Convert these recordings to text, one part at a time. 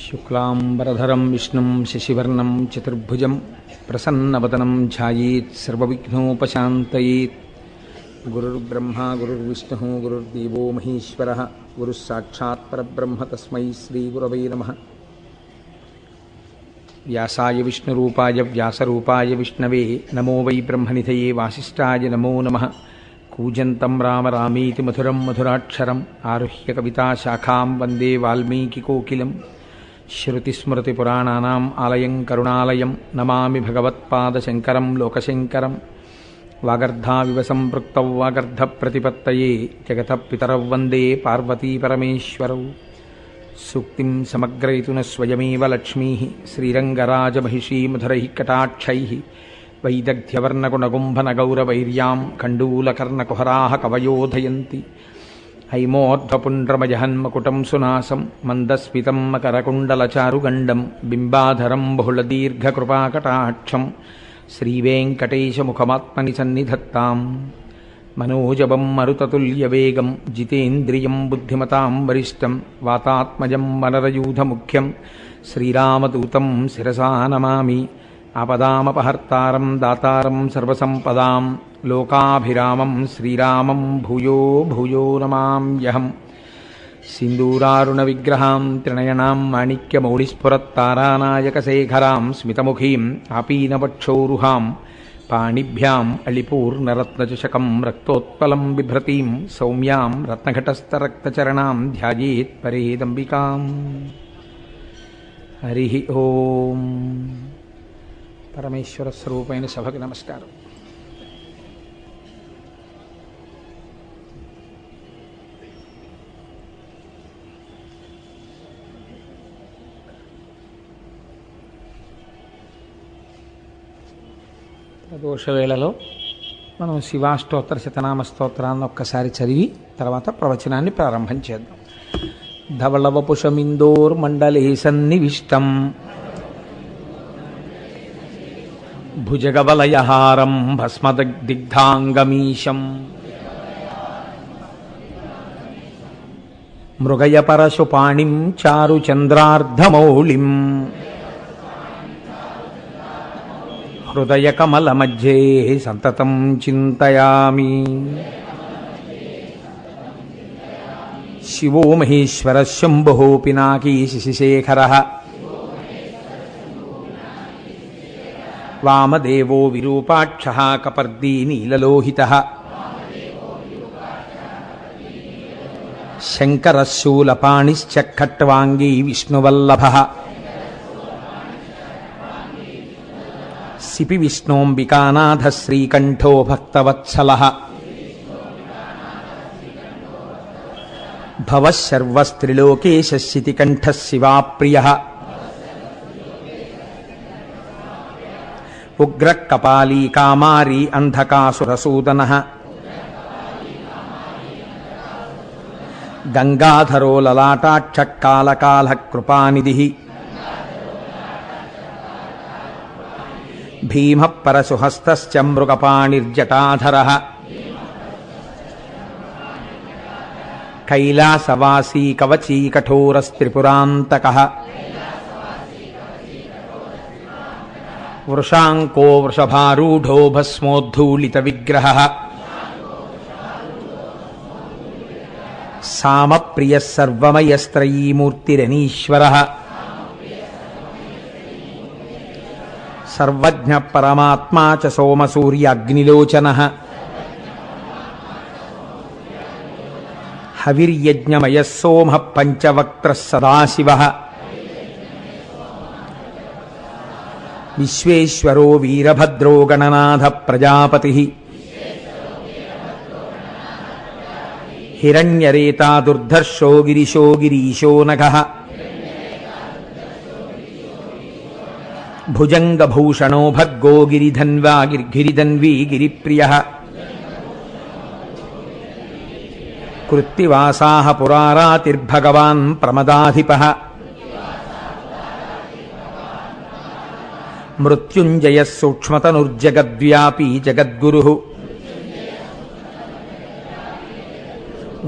शुक्लांबरधरं विष्णुं शशिवर्णं चतुर्भुजं प्रसन्नवदनं ध्यायेत् सर्वविघ्नोपशान्तयेत्। गुरुर्ब्रह्मा गुरुर्विष्णुः गुरुर्देवो महेश्वरः गुरुः साक्षात् परब्रह्म तस्मै श्रीगुरवे नमः। व्यासाय विष्णुरूपाय व्यासरूपाय विष्णवे नमो वै ब्रह्मनिधये वासिष्ठाय नमो नमः। कूजन्तं राम रामीति मधुरं मधुराक्षरम् आरुह्य कविताशाखां वन्दे वाल्मीकिकोकिलं। श्रुतिस्मृतिपुराणानाम् आलयं करुणालयं नमामि भगवत्पादशङ्करं लोकशङ्करं। वागर्धाविव सम्पृक्तौ वागर्धप्रतिपत्तये जगतः पितरौ वन्दे पार्वतीपरमेश्वरौ। सूक्तिं समग्रयितुः स्वयमेव लक्ष्मीः श्रीरङ्गराजमहिषी मधुरैः कटाक्षैः। वैदग्ध्यवर्णकुणकुम्भनगौरवैर्यां कण्डूलकर्णकुहराः कवयोधयन्ति। हैमोर्ध्वपुण्ड्रमजहन्मकुटं सुनासं मन्दस्मितं मकरकुण्डलचारुगण्डं बिम्बाधरं बहुलदीर्घकृपाकटाक्षं श्रीवेङ्कटेशमुखमात्मनि सन्निधत्ताम्। मनोजवं मरुततुल्यवेगं जितेन्द्रियं बुद्धिमतां वरिष्ठं वातात्मजं वनरयूथमुख्यं श्रीरामदूतं शिरसा नमामि। आपदामपहर्तारं दातारं सर्वसम्पदां लोकाभिरामं श्रीरामं भूयो भूयो नमाम्यहम्। सिन्दूरारुणविग्रहां त्रिनयनां माणिक्यमौलिस्फुरत्तारानायकशेखरां स्मितमुखीं आपीनवक्षोरुहां पाणिभ्याम् अलिपूर्णरत्नचषकं रक्तोत्पलं बिभ्रतीं सौम्यां रत्नघटस्थरक्तचरणां ध्यायेत् परेदम्बिकाम्। हरिः ओम्। పరమేశ్వర స్వరూపైన సభకి నమస్కారం. ప్రదోష వేళలో మనం శివాష్టోత్తర శతనామ స్తోత్రాన్ని ఒక్కసారి చదివి తర్వాత ప్రవచనాన్ని ప్రారంభం చేద్దాం. ధవళవపుషమిందోర్మండలే సన్నివిష్టం భుజగవలయహారం భస్మదిగ్ధాంగమీశం మృగయపరశుపాణిం చారుచంద్రార్ధమౌళిం హృదయకమలమధ్యే సంతతం చింతయామి. శివో మహేశ్వర శంభో పినాకీ శశిశేఖరః వామదేవో విరూపాక్షః కపర్దీ నీలలోహితః శంకరః శూలపాణిశ్చ ఖట్వాంగీ విష్ణువల్లభః సిపి విష్ణోంబికానాథः శ్రీకంఠో భక్తవత్సలः భవః సర్వస్త్రిలోకేశः శితికంఠः శివాప్రియः ఉగ్రః కపాలీ కామారీ అంధకాసురసూదనః గంగాధరో లలాటాక్షః కాలకాలః కృపానిధిః భీమః పరశుహస్తశ్చ మృగపాణిర్జటాధరః కైలాసవాసీ కవచీ కఠోరస్త్రిపురాంతకః వృషాంకో వృషభారూఢో భస్మోద్ధూళితవిగ్రహः సామప్రియः సర్వమయస్త్రయీమూర్తిరనీశ్వరः సర్వజ్ఞః పరమాత్మా చ సోమసూర్యాగ్నిలోచనः హవిర్యజ్ఞమయः సోమః పంచవక్త్రः సదాశివः విశ్వేశ్వరో వీరభద్రో గణనాథ ప్రజాపతిః హిరణ్యరేతా దుర్ధర్షో గిరిశో గిరీశో నఘః భుజంగభూషణో భర్గో గిరిధన్వీ గిరిప్రియః కృత్తివాసాః పురారాతిర్భగవాన్ ప్రమదాధిపః మృత్యుంజయः సూక్ష్మతనుర్జగద్వ్యాపీ జగద్గురుః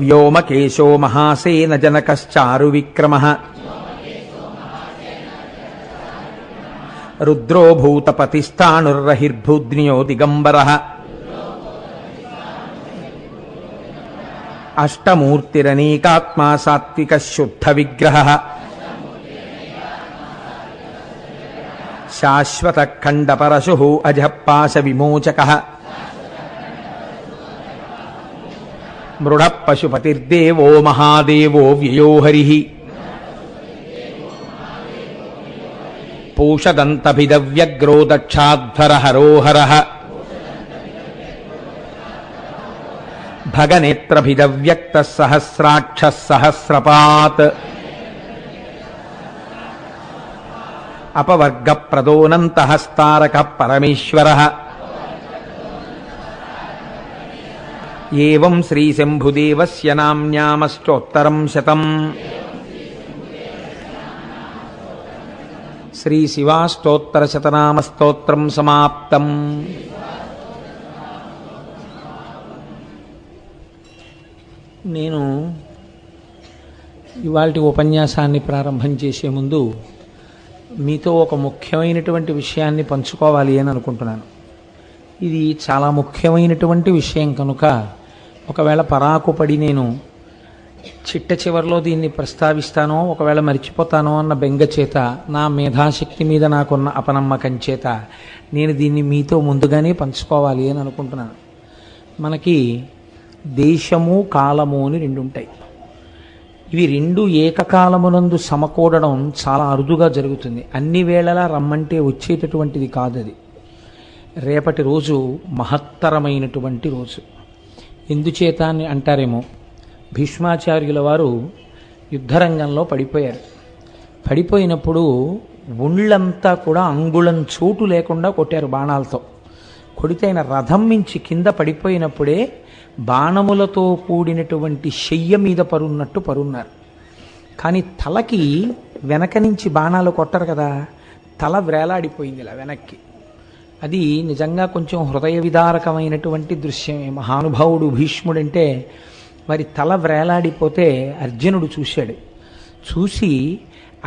వ్యోమకేశో మహాసేన జనకశ్చారు విక్రమః రుద్రో భూతపతిస్థాణుర్రహిర్భూద్నియో దిగంబరః అష్టమూర్తిరనేకాత్మా సాత్విక శుద్ధ విగ్రహః శాశ్వత ఖండపరశుః అజః పాశ విమోచకః మృఢ పశుపతిర్దేవో మహాదేవో వ్యయో హరిః పూషదంతభిదవ్యగ్రో దక్షాధ్వరహరోహరః భగనేత్రభిదవ్యక్తః సహస్రాక్షः సహస్రపాత్ అపవర్గప్రదోనంతహస్తారకః పరమేశ్వరః ఏవం శ్రీశంభుదేవస్య నామ్నామష్టోత్తరం శతం శ్రీశివాష్టోత్తరశతనామస్తోత్రం సమాప్తం. నేను ఇవాల్టి ఉపన్యాసాన్ని ప్రారంభం చేసే ముందు మీతో ఒక ముఖ్యమైనటువంటి విషయాన్ని పంచుకోవాలి అని అనుకుంటున్నాను. ఇది చాలా ముఖ్యమైనటువంటి విషయం కనుక ఒకవేళ పరాకుపడి నేను చిట్ట చివరిలో దీన్ని ప్రస్తావిస్తానో ఒకవేళ మర్చిపోతానో అన్న బెంగ చేత, నా మేధాశక్తి మీద నాకున్న అపనమ్మకం చేత నేను దీన్ని మీతో ముందుగానే పంచుకోవాలి అని అనుకుంటున్నాను. మనకి దేశము కాలము అని రెండు ఉంటాయి. ఇవి రెండు ఏకకాలమునందు సమకూడడం చాలా అరుదుగా జరుగుతుంది. అన్ని వేళలా రమ్మంటే వచ్చేటటువంటిది కాదు అది. రేపటి రోజు మహత్తరమైనటువంటి రోజు. ఎందుచేత అని అంటారేమో, భీష్మాచార్యుల వారు యుద్ధరంగంలో పడిపోయారు. పడిపోయినప్పుడు ఒళ్ళంతా కూడా అంగుళం చోటు లేకుండా కొట్టారు బాణాలతో. కొడితే ఆయన రథం మించి కింద పడిపోయినప్పుడే బాణములతో కూడినటువంటి శయ్య మీద పరున్నట్టు పరున్నారు. కానీ తలకి వెనక నుంచి బాణాలు కొట్టరు కదా, తల వేలాడిపోయింది ఇలా వెనక్కి. అది నిజంగా కొంచెం హృదయ విదారకమైనటువంటి దృశ్యమే. మహానుభావుడు భీష్ముడంటే మరి తల వేలాడిపోతే అర్జునుడు చూశాడు. చూసి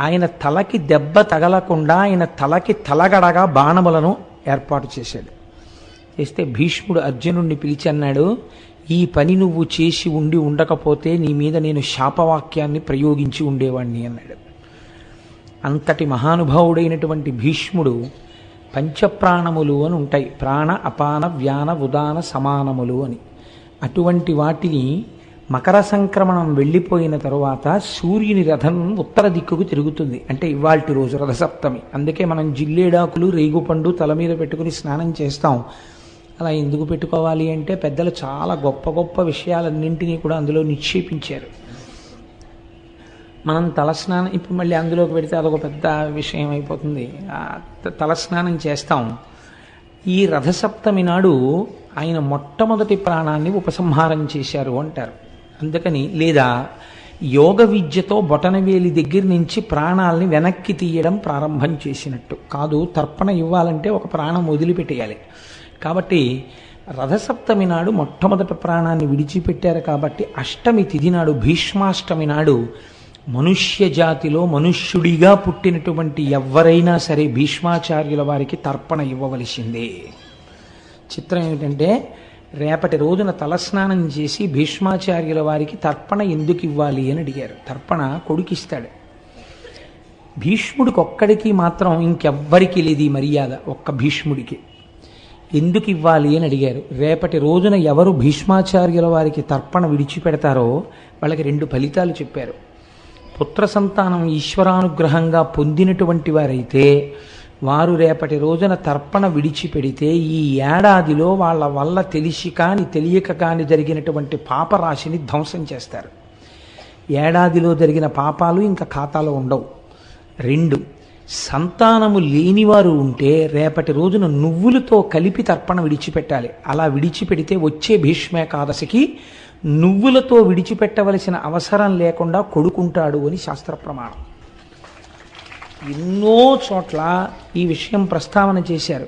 ఆయన తలకి దెబ్బ తగలకుండా ఆయన తలకి తలగడగా బాణములను ఏర్పాటు చేశాడు. చేస్తే భీష్ముడు అర్జునుడిని పిలిచి అన్నాడు, ఈ పని నువ్వు చేసి ఉండి ఉండకపోతే నీ మీద నేను శాపవాక్యాన్ని ప్రయోగించి ఉండేవాణ్ణి అన్నాడు. అంతటి మహానుభావుడైనటువంటి భీష్ముడు పంచప్రాణములు అని ఉంటాయి, ప్రాణ అపాన వ్యాన ఉదాన సమానములు అని. అటువంటి వాటిని మకర సంక్రమణం వెళ్ళిపోయిన తరువాత సూర్యుని రథం ఉత్తర దిక్కుకు తిరుగుతుంది. అంటే ఇవాల్టి రోజు రథసప్తమి. అందుకే మనం జిల్లేడాకులు రేగుపండు తల మీద పెట్టుకుని స్నానం చేస్తాం. అలా ఎందుకు పెట్టుకోవాలి అంటే పెద్దలు చాలా గొప్ప గొప్ప విషయాలన్నింటినీ కూడా అందులో నిక్షేపించారు. మనం తలస్నానం ఇప్పుడు మళ్ళీ అందులోకి పెడితే అదొక పెద్ద విషయం అయిపోతుంది. తలస్నానం చేస్తాం. ఈ రథసప్తమి నాడు ఆయన మొట్టమొదటి ప్రాణాన్ని ఉపసంహారం చేశారు అంటారు. అందుకని లేదా యోగ విద్యతో బొటనవేలి దగ్గర నుంచి ప్రాణాలని వెనక్కి తీయడం ప్రారంభం చేసినట్టు కాదు. తర్పణ ఇవ్వాలంటే ఒక ప్రాణం వదిలిపెట్టేయాలి. కాబట్టి రథసప్తమి నాడు మొట్టమొదటి ప్రాణాన్ని విడిచిపెట్టారు. కాబట్టి అష్టమి తిథి నాడు, భీష్మాష్టమి నాడు మనుష్య జాతిలో మనుష్యుడిగా పుట్టినటువంటి ఎవరైనా సరే భీష్మాచార్యుల వారికి తర్పణ ఇవ్వవలసిందే. చిత్రం ఏమిటంటే, రేపటి రోజున తలస్నానం చేసి భీష్మాచార్యుల వారికి తర్పణ ఎందుకు ఇవ్వాలి అని అడిగారు. తర్పణ కొడుకిస్తాడు. భీష్ముడికి ఒక్కడికి మాత్రం ఇంకెవ్వరికి లేదు ఈ మర్యాద, ఒక్క భీష్ముడికి. ఎందుకు ఇవ్వాలి అని అడిగారు. రేపటి రోజున ఎవరు భీష్మాచార్యుల వారికి తర్పణ విడిచిపెడతారో వాళ్ళకి రెండు ఫలితాలు చెప్పారు. పుత్ర సంతానం ఈశ్వరానుగ్రహంగా పొందినటువంటి వారైతే వారు రేపటి రోజున తర్పణ విడిచిపెడితే ఈ ఏడాదిలో వాళ్ళ వల్ల తెలిసి కానీ తెలియక కానీ జరిగినటువంటి పాపరాశిని ధ్వంసం చేస్తారు. ఏడాదిలో జరిగిన పాపాలు ఇంకా ఖాతాలో ఉండవు. రెండు, సంతానము లేనివారు ఉంటే రేపటి రోజున నువ్వులతో కలిపి తర్పణ విడిచిపెట్టాలి. అలా విడిచిపెడితే వచ్చే భీష్మేకాదశికి నువ్వులతో విడిచిపెట్టవలసిన అవసరం లేకుండా కొడుకుంటాడు అని శాస్త్ర ప్రమాణం. ఎన్నో చోట్ల ఈ విషయం ప్రస్తావన చేశారు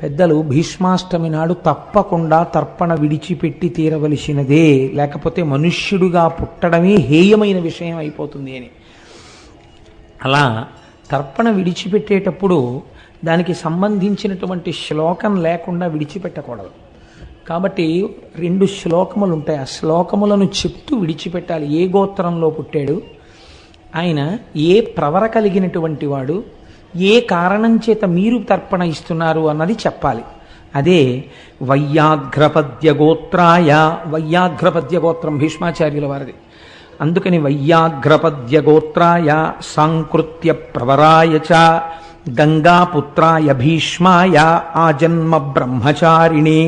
పెద్దలు. భీష్మాష్టమి నాడు తప్పకుండా తర్పణ విడిచిపెట్టి తీరవలసినదే, లేకపోతే మనుష్యుడుగా పుట్టడమే హేయమైన విషయం అయిపోతుంది అని. అలా తర్పణ విడిచిపెట్టేటప్పుడు దానికి సంబంధించినటువంటి శ్లోకం లేకుండా విడిచిపెట్టకూడదు. కాబట్టి 2 శ్లోకములు ఉంటాయి. ఆ శ్లోకములను చెప్తూ విడిచిపెట్టాలి. ఏ గోత్రంలో పుట్టాడు ఆయన, ఏ ప్రవర కలిగినటువంటి వాడు, ఏ కారణం చేత మీరు తర్పణ ఇస్తున్నారు అన్నది చెప్పాలి. అదే వైయాఘ్రపద్య గోత్రాయ. వైయాఘ్రపద్య గోత్రం భీష్మాచార్యుల వారిది. అందుకని వైయాఘ్రపద్య గోత్రాయ సాంకృత్య ప్రవరాయ చ గంగాపుత్రాయ భీష్మాయ ఆజన్మ బ్రహ్మచారిణే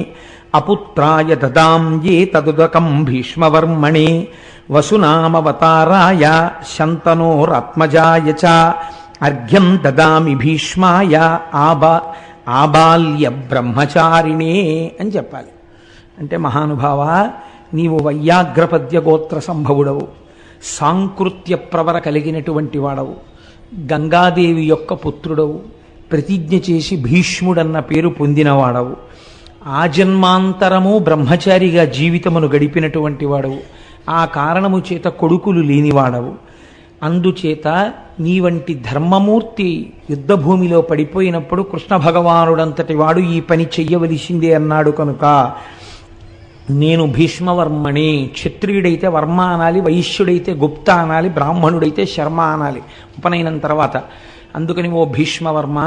అపుత్రాయ దదాం ఏ తదుదకం భీష్మవర్మణే వసునామవతారాయ శంతనోరాత్మజాయ చ అర్ఘ్యం దదామి భీష్మాయ ఆబాల్య బ్రహ్మచారిణే అని చెప్పాలి. అంటే మహానుభావ, నీవు వైయాఘ్రపద్య గోత్ర సంభవుడవు, సాంకృత్య ప్రవర కలిగినటువంటి వాడవు, గంగాదేవి యొక్క పుత్రుడవు, ప్రతిజ్ఞ చేసి భీష్ముడన్న పేరు పొందినవాడవు, ఆజన్మాంతరము బ్రహ్మచారిగా జీవితమును గడిపినటువంటి వాడవు, ఆ కారణము చేత కొడుకులు లేనివాడవు. అందుచేత నీ వంటి ధర్మమూర్తి యుద్ధభూమిలో పడిపోయినప్పుడు కృష్ణ భగవానుడంతటి వాడు ఈ పని చెయ్యవలసిందే అన్నాడు కనుక నేను భీష్మవర్మణి. క్షత్రియుడైతే వర్మ అనాలి, వైశ్యుడైతే గుప్త అనాలి, బ్రాహ్మణుడైతే శర్మ అనాలి ఉపనయనం తర్వాత. అందుకని ఓ భీష్మవర్మ,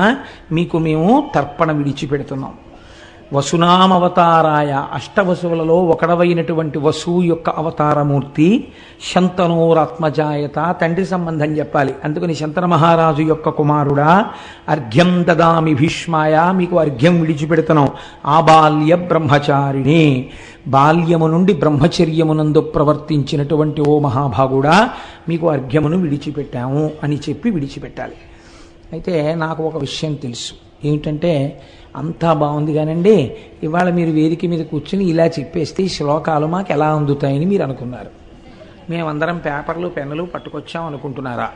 మీకు మేము తర్పణ విడిచిపెడుతున్నాం. వసునామవతారాయ, అష్టవసువులలో ఒకడవైనటువంటి వసువు యొక్క అవతారమూర్తి. శంతనోరాత్మజాయత, తండ్రి సంబంధం చెప్పాలి. అందుకని శంతన మహారాజు యొక్క కుమారుడా, అర్ఘ్యం దదామి భీష్మాయ, మీకు అర్ఘ్యం విడిచిపెడుతున్నాం. ఆబాల్య బ్రహ్మచారిణి, బాల్యము నుండి బ్రహ్మచర్యమునందు ప్రవర్తించినటువంటి ఓ మహాభాగుడా, మీకు అర్ఘ్యమును విడిచిపెట్టాము అని చెప్పి విడిచిపెట్టాలి. అయితే నాకు ఒక విషయం తెలుసు. ఏమిటంటే, అంతా బాగుంది కానండి, ఇవాళ మీరు వేదిక మీద కూర్చుని ఇలా చెప్పేస్తే ఈ శ్లోకాలు మాకు ఎలా అందుతాయని మీరు అనుకున్నారు. మేమందరం పేపర్లు పెన్నులు పట్టుకొచ్చాం అనుకుంటున్నారా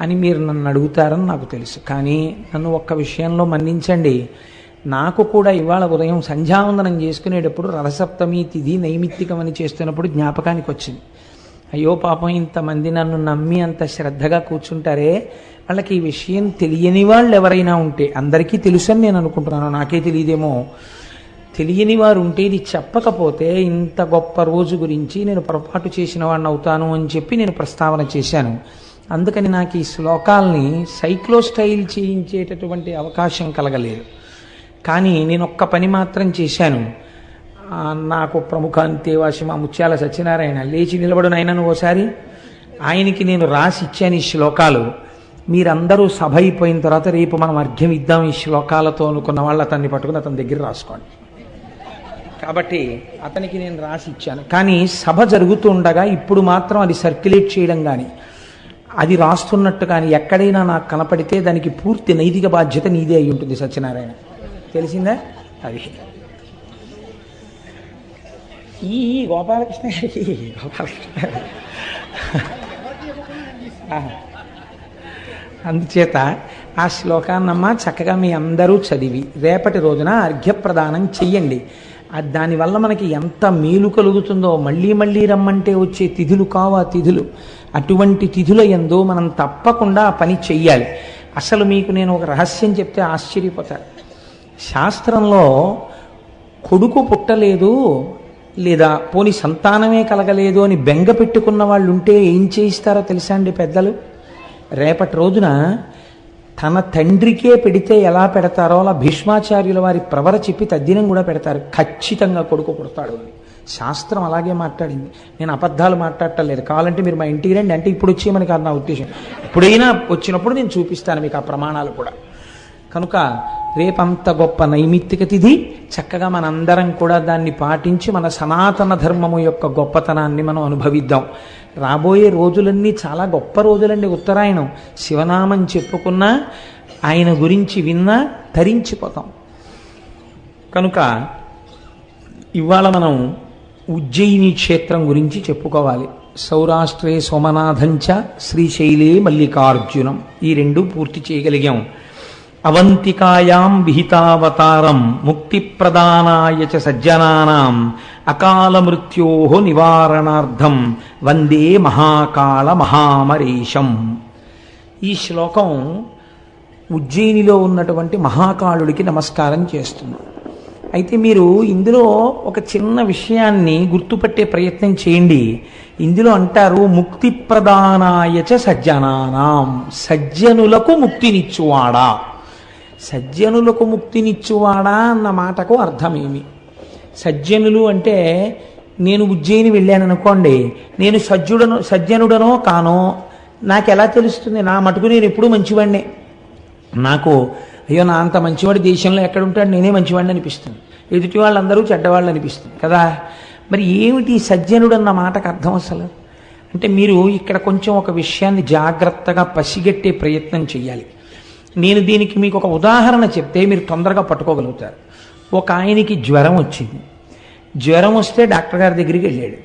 అని మీరు నన్ను అడుగుతారని నాకు తెలుసు. కానీ నన్ను ఒక్క విషయంలో మన్నించండి. నాకు కూడా ఇవాళ ఉదయం సంధ్యావందనం చేసుకునేటప్పుడు రథసప్తమి తిథి నైమిత్తికం అని చేస్తున్నప్పుడు జ్ఞాపకానికి వచ్చింది. అయ్యో పాపం, ఇంతమంది నన్ను నమ్మి అంత శ్రద్ధగా కూర్చుంటారే, వాళ్ళకి ఈ విషయం తెలియని వాళ్ళు ఎవరైనా ఉంటే, అందరికీ తెలుసని నేను అనుకుంటున్నాను, నాకే తెలియదేమో, తెలియని వారు ఉంటే ఇది చెప్పకపోతే ఇంత గొప్ప రోజు గురించి నేను పొరపాటు చేసిన వాడిని అవుతాను అని చెప్పి నేను ప్రస్తావన చేశాను. అందుకని నాకు ఈ శ్లోకాల్ని సైక్లోస్టైల్ చేయించేటటువంటి అవకాశం కలగలేదు. కానీ నేను ఒక్క పని మాత్రం చేశాను. నాకు ప్రముఖ అంతేవాసి మా ముత్యాల సత్యనారాయణ లేచి నిలబడు నాయనను ఓసారి, ఆయనకి నేను రాసి ఇచ్చాను ఈ శ్లోకాలు. మీరందరూ సభ అయిపోయిన తర్వాత రేపు మనం అర్ఘ్యం ఇద్దాం ఈ శ్లోకాలతో అనుకున్న వాళ్ళు అతన్ని పట్టుకుని అతని దగ్గర రాసుకోండి. కాబట్టి అతనికి నేను రాసి ఇచ్చాను. కానీ సభ జరుగుతుండగా ఇప్పుడు మాత్రం అది సర్క్యులేట్ చేయడం కానీ అది రాస్తున్నట్టు కానీ ఎక్కడైనా నాకు కనపడితే దానికి పూర్తి నైతిక బాధ్యత నీదే అయి ఉంటుంది సత్యనారాయణ. తెలిసిందా? అది ఈ గోపాలకృష్ణ గారికి అందుచేత ఆ శ్లోకాన్నమ్మా చక్కగా మీ అందరూ చదివి రేపటి రోజున అర్ఘ్యప్రదానం చెయ్యండి. దానివల్ల మనకి ఎంత మేలు కలుగుతుందో, మళ్ళీ మళ్ళీ రమ్మంటే వచ్చే తిథులు కావా తిథులు, అటువంటి తిథుల యందు మనం తప్పకుండా ఆ పని చెయ్యాలి. అసలు మీకు నేను ఒక రహస్యం చెప్తే ఆశ్చర్యపోతారు. శాస్త్రంలో కొడుకు పుట్టలేదు లేదా పోని సంతానమే కలగలేదు అని బెంగ పెట్టుకున్న వాళ్ళు ఉంటే ఏం చేయిస్తారో తెలుసా అండి పెద్దలు? రేపటి రోజున తన తండ్రికే పెడితే ఎలా పెడతారో అలా భీష్మాచార్యుల వారి ప్రవర చెప్పి తద్దినం కూడా పెడతారు. ఖచ్చితంగా కొడుకు పుడతాడు అని శాస్త్రం అలాగే మాట్లాడింది. నేను అబద్ధాలు మాట్లాడటలేదు. కావాలంటే మీరు మా ఇంటికి రండి, అంటే ఇప్పుడు వచ్చేయమని కాదు నా ఉద్దేశం. ఎప్పుడైనా వచ్చినప్పుడు నేను చూపిస్తాను మీకు ఆ ప్రమాణాలు కూడా. కనుక రేపంత గొప్ప నైమిత్తిక తిథి, చక్కగా మనందరం కూడా దాన్ని పాటించి మన సనాతన ధర్మము యొక్క గొప్పతనాన్ని మనం అనుభవిద్దాం. రాబోయే రోజులన్నీ చాలా గొప్ప రోజులండి. ఉత్తరాయణం శివనామం చెప్పుకున్నా, ఆయన గురించి విన్నా తరించిపోతాం. కనుక ఇవాళ మనం ఉజ్జయిని క్షేత్రం గురించి చెప్పుకోవాలి. సౌరాష్ట్రే సోమనాథంచ శ్రీశైలే మల్లికార్జునం, ఈ రెండు పూర్తి చేయగలిగాం. అవంతికాయాం విహితావతారం ముక్తిప్రదానాయ చ సజ్జనానాం అకాల మృత్యో నివారణార్థం వందే మహాకాళ మహామరీశం. ఈ శ్లోకం ఉజ్జయినిలో ఉన్నటువంటి మహాకాళుడికి నమస్కారం చేస్తుంది. అయితే మీరు ఇందులో ఒక చిన్న విషయాన్ని గుర్తుపట్టే ప్రయత్నం చేయండి. ఇందులో అంటారు ముక్తి ప్రదానాయచ సజ్జనానాం, సజ్జనులకు ముక్తినిచ్చువాడా. సజ్జనులకు ముక్తినిచ్చువాడా అన్న మాటకు అర్థమేమి? సజ్జనులు అంటే నేను ఉజ్జయిని వెళ్ళాను అనుకోండి, నేను సజ్జనుడనో కానో నాకు ఎలా తెలుస్తుంది? నా మటుకు నేను ఎప్పుడూ మంచివాడినే. నాకు అయ్యో నా అంత మంచివాడి దేశంలో ఎక్కడ ఉంటాడు, నేనే మంచివాడిని అనిపిస్తుంది, ఎదుటి వాళ్ళందరూ చెడ్డవాళ్ళు అనిపిస్తుంది కదా. మరి ఏమిటి సజ్జనుడు అన్న మాటకు అర్థం అసలు? అంటే మీరు ఇక్కడ కొంచెం ఒక విషయాన్ని జాగ్రత్తగా పసిగట్టే ప్రయత్నం చేయాలి. నేను దీనికి మీకు ఒక ఉదాహరణ చెప్తే మీరు తొందరగా పట్టుకోగలుగుతారు. ఒక ఆయనకి జ్వరం వచ్చింది. జ్వరం వస్తే డాక్టర్ గారి దగ్గరికి వెళ్ళాడు.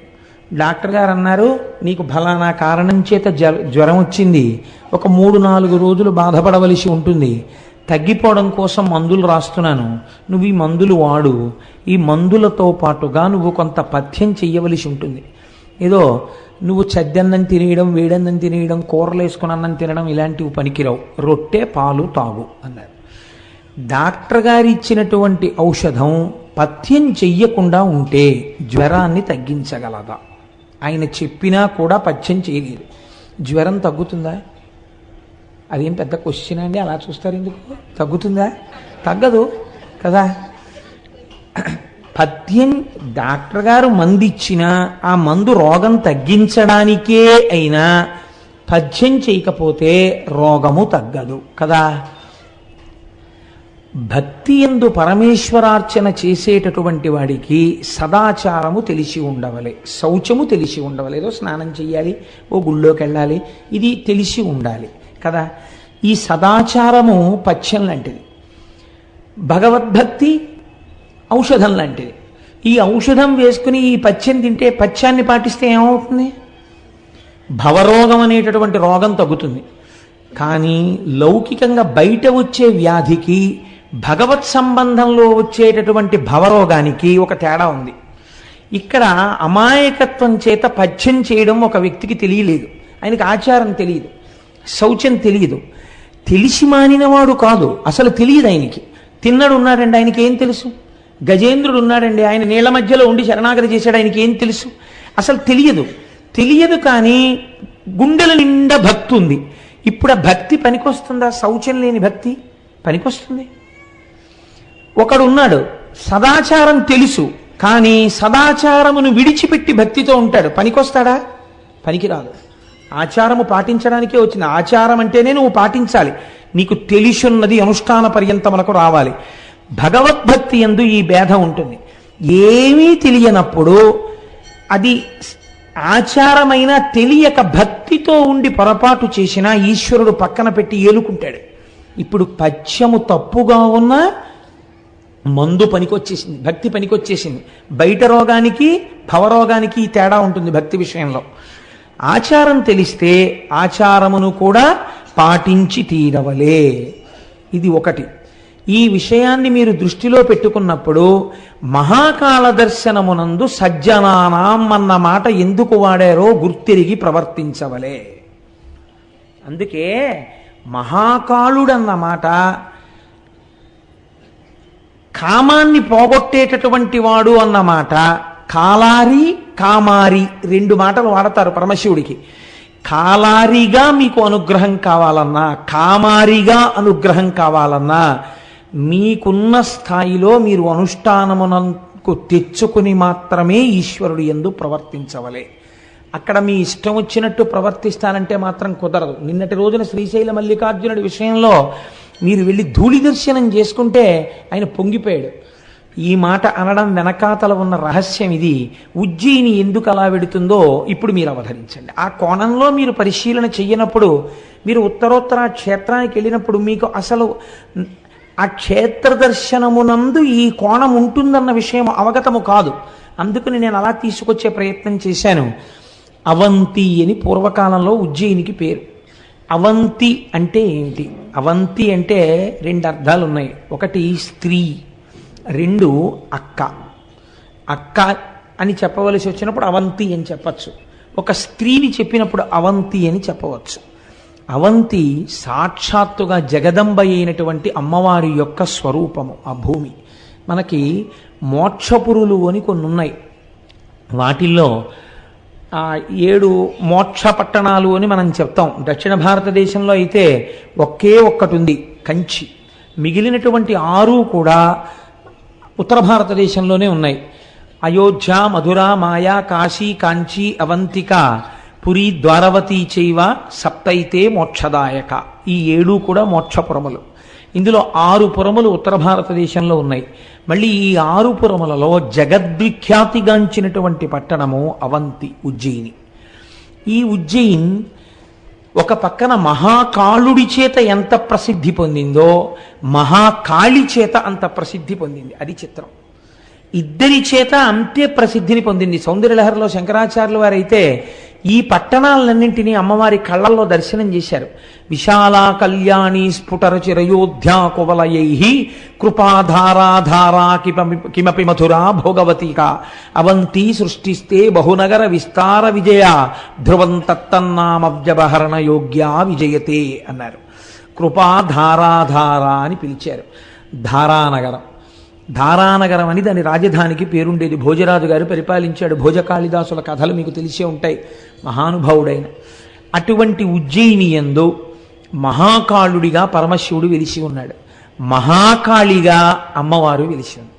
డాక్టర్ గారు అన్నారు, నీకు ఫలానా కారణం చేత జ్వరం వచ్చింది, ఒక 3-4 రోజులు బాధపడవలసి ఉంటుంది, తగ్గిపోవడం కోసం మందులు రాస్తున్నాను, నువ్వు ఈ మందులు వాడు, ఈ మందులతో పాటుగా నువ్వు కొంత పథ్యం చెయ్యవలసి ఉంటుంది. ఏదో నువ్వు చద్దన్నం తినేయడం, వేడన్నం తినేయడం, కూరలు వేసుకుని అన్నం తినడం ఇలాంటివి పనికిరావు, రొట్టె పాలు తాగు అన్నారు. డాక్టర్ గారు ఇచ్చినటువంటి ఔషధం పథ్యం చెయ్యకుండా ఉంటే జ్వరాన్ని తగ్గించగలదా? ఆయన చెప్పినా కూడా పథ్యం చేయలేదు, జ్వరం తగ్గుతుందా? అదేం పెద్ద క్వశ్చన్ అండి, అలా చూస్తారు ఎందుకు? తగ్గుతుందా? తగ్గదు కదా. పథ్యం డాక్టర్ గారు మందు ఇచ్చినా ఆ మందు రోగం తగ్గించడానికే అయినా పథ్యం చేయకపోతే రోగము తగ్గదు కదా. భక్తి యందు పరమేశ్వరార్చన చేసేటటువంటి వాడికి సదాచారము తెలిసి ఉండవలే, శౌచము తెలిసి ఉండవలే. ఏదో స్నానం చెయ్యాలి, ఓ గుళ్ళోకి వెళ్ళాలి, ఇది తెలిసి ఉండాలి కదా. ఈ సదాచారము పథ్యం లాంటిది, భగవద్భక్తి ఔషధం లాంటిది. ఈ ఔషధం వేసుకుని ఈ పథ్యం తింటే, పథ్యాన్ని పాటిస్తే ఏమవుతుంది? భవరోగం అనేటటువంటి రోగం తగ్గుతుంది. కానీ లౌకికంగా బయట వచ్చే వ్యాధికి భగవత్ సంబంధంలో వచ్చేటటువంటి భవరోగానికి ఒక తేడా ఉంది. ఇక్కడ అమాయకత్వం చేత పథ్యం చేయడం ఒక వ్యక్తికి తెలియలేదు, ఆయనకి ఆచారం తెలియదు, శౌచం తెలియదు. తెలిసి మానినవాడు కాదు, అసలు తెలియదు ఆయనకి. తిన్నడు ఉన్నాడండి, ఆయనకి ఏం తెలుసు? గజేంద్రుడు ఉన్నాడండి, ఆయన నీళ్ల మధ్యలో ఉండి శరణాగతి చేశాడు, ఆయనకి ఏం తెలుసు? అసలు తెలియదు. కానీ గుండెల నిండా భక్తి ఉంది. ఇప్పుడు ఆ భక్తి పనికొస్తుందా? శౌచం లేని భక్తి పనికొస్తుంది? ఒకడు ఉన్నాడు, సదాచారం తెలుసు, కానీ సదాచారమును విడిచిపెట్టి భక్తితో ఉంటాడు, పనికొస్తాడా? పనికిరాదు. ఆచారము పాటించడానికే వచ్చిన. ఆచారం అంటేనే నువ్వు పాటించాలి, నీకు తెలిసున్నది అనుష్ఠాన పర్యంతములకు రావాలి. భగవద్భక్తి యందు ఈ భేదం ఉంటుంది. ఏమీ తెలియనప్పుడు అది ఆచారమైన తెలియక భక్తితో ఉండి పొరపాటు చేసినా ఈశ్వరుడు పక్కన పెట్టి ఏలుకుంటాడు. ఇప్పుడు పథ్యము తప్పుగా ఉన్న మందు పనికొచ్చేసింది, భక్తి పనికొచ్చేసింది. బయట రోగానికి భవరోగానికి తేడా ఉంటుంది భక్తి విషయంలో. ఆచారం తెలిస్తే ఆచారమును కూడా పాటించి తీరవలే. ఇది ఒకటి. ఈ విషయాన్ని మీరు దృష్టిలో పెట్టుకున్నప్పుడు మహాకాల దర్శనమునందు సజ్జనానాం అన్న మాట ఎందుకు వాడారో గుర్తిరిగి ప్రవర్తించవలే. అందుకే మహాకాళుడన్న మాట కామాన్ని పోగొట్టేటటువంటి వాడు అన్నమాట. కాలారి కామారి 2 మాటలు వాడతారు పరమశివుడికి. కాలారిగా మీకు అనుగ్రహం కావాలన్నా, కామారిగా అనుగ్రహం కావాలన్నా మీకున్న స్థాయిలో మీరు అనుష్ఠానమునకు తెచ్చుకుని మాత్రమే ఈశ్వరుడు యందు ప్రవర్తించవలే. అక్కడ మీ ఇష్టం వచ్చినట్టు ప్రవర్తిస్తానంటే మాత్రం కుదరదు. నిన్నటి రోజున శ్రీశైల మల్లికార్జునుడి విషయంలో మీరు వెళ్ళి ధూళి దర్శనం చేసుకుంటే ఆయన పొంగిపోయాడు. ఈ మాట అనడం వెనకాతల ఉన్న రహస్యం ఇది. ఉజ్జయిని ఎందుకు అలా వెడుతుందో ఇప్పుడు మీరు అవధరించండి. ఆ కోణంలో మీరు పరిశీలన చెయ్యనప్పుడు, మీరు ఉత్తరోత్తర క్షేత్రానికి వెళ్ళినప్పుడు మీకు అసలు ఆ క్షేత్ర దర్శనమునందు ఈ కోణం ఉంటుందన్న విషయం అవగతము కాదు. అందుకని నేను అలా తీసుకొచ్చే ప్రయత్నం చేశాను. అవంతి అని పూర్వకాలంలో ఉజ్జయినికి పేరు. అవంతి అంటే ఏమిటి? అవంతి అంటే 2 అర్థాలు ఉన్నాయి. ఒకటి స్త్రీ, 2 అక్క. అక్క అని చెప్పవలసి వచ్చినప్పుడు అవంతి అని చెప్పచ్చు. ఒక స్త్రీని చెప్పినప్పుడు అవంతి అని చెప్పవచ్చు. అవంతి సాక్షాత్తుగా జగదంబ అయినటువంటి అమ్మవారి యొక్క స్వరూపము ఆ భూమి. మనకి మోక్షపురులు అని కొన్ని ఉన్నాయి. వాటిల్లో 7 మోక్ష పట్టణాలు అని మనం చెప్తాం. దక్షిణ భారతదేశంలో అయితే ఒకే ఒక్కటి ఉంది, కంచి. మిగిలినటువంటి 6 కూడా ఉత్తర భారతదేశంలోనే ఉన్నాయి. అయోధ్య, మధుర, మాయా, కాశీ, కాంచీ, అవంతిక, పురి, ద్వారవతి చైవ సప్తైతే మోక్షదాయక. ఈ 7 కూడా మోక్షపురములు. ఇందులో 6 పురములు ఉత్తర భారతదేశంలో ఉన్నాయి. మళ్ళీ ఈ 6 పురములలో జగద్విఖ్యాతిగాంచినటువంటి పట్టణము అవంతి, ఉజ్జయిని. ఈ ఉజ్జయిన్ ఒక పక్కన మహాకాళుడి చేత ఎంత ప్రసిద్ధి పొందిందో మహాకాళి చేత అంత ప్రసిద్ధి పొందింది. అది చిత్రం. ఇద్దరి చేత అంతే ప్రసిద్ధిని పొందింది. సౌందర్యలహరిలో శంకరాచార్యుల వారైతే ఈ పట్టణాలన్నింటినీ అమ్మవారి కళ్ళల్లో దర్శనం చేశారు. విశాల కళ్యాణి స్ఫుటర చిరయోధ్యా కువలయై కృపాధారాధారా కిమపి మధురా భోగవతిక అవంతి సృష్టిస్తే బహునగర విస్తార విజయ ధ్రువం తత్తన్నామవ్యవహరణ యోగ్యా విజయతే అన్నారు. కృపాధారాధార అని పిలిచారు. ధారానగరం, ధారానగరం అని దాని రాజధానికి పేరుండేది. భోజరాజు గారు పరిపాలించాడు. భోజకాళిదాసుల కథలు మీకు తెలిసే ఉంటాయి, మహానుభావుడైన. అటువంటి ఉజ్జయిని యందు మహాకాళుడిగా పరమశివుడు వెలిసి ఉన్నాడు, మహాకాళిగా అమ్మవారు వెలిసి ఉంది.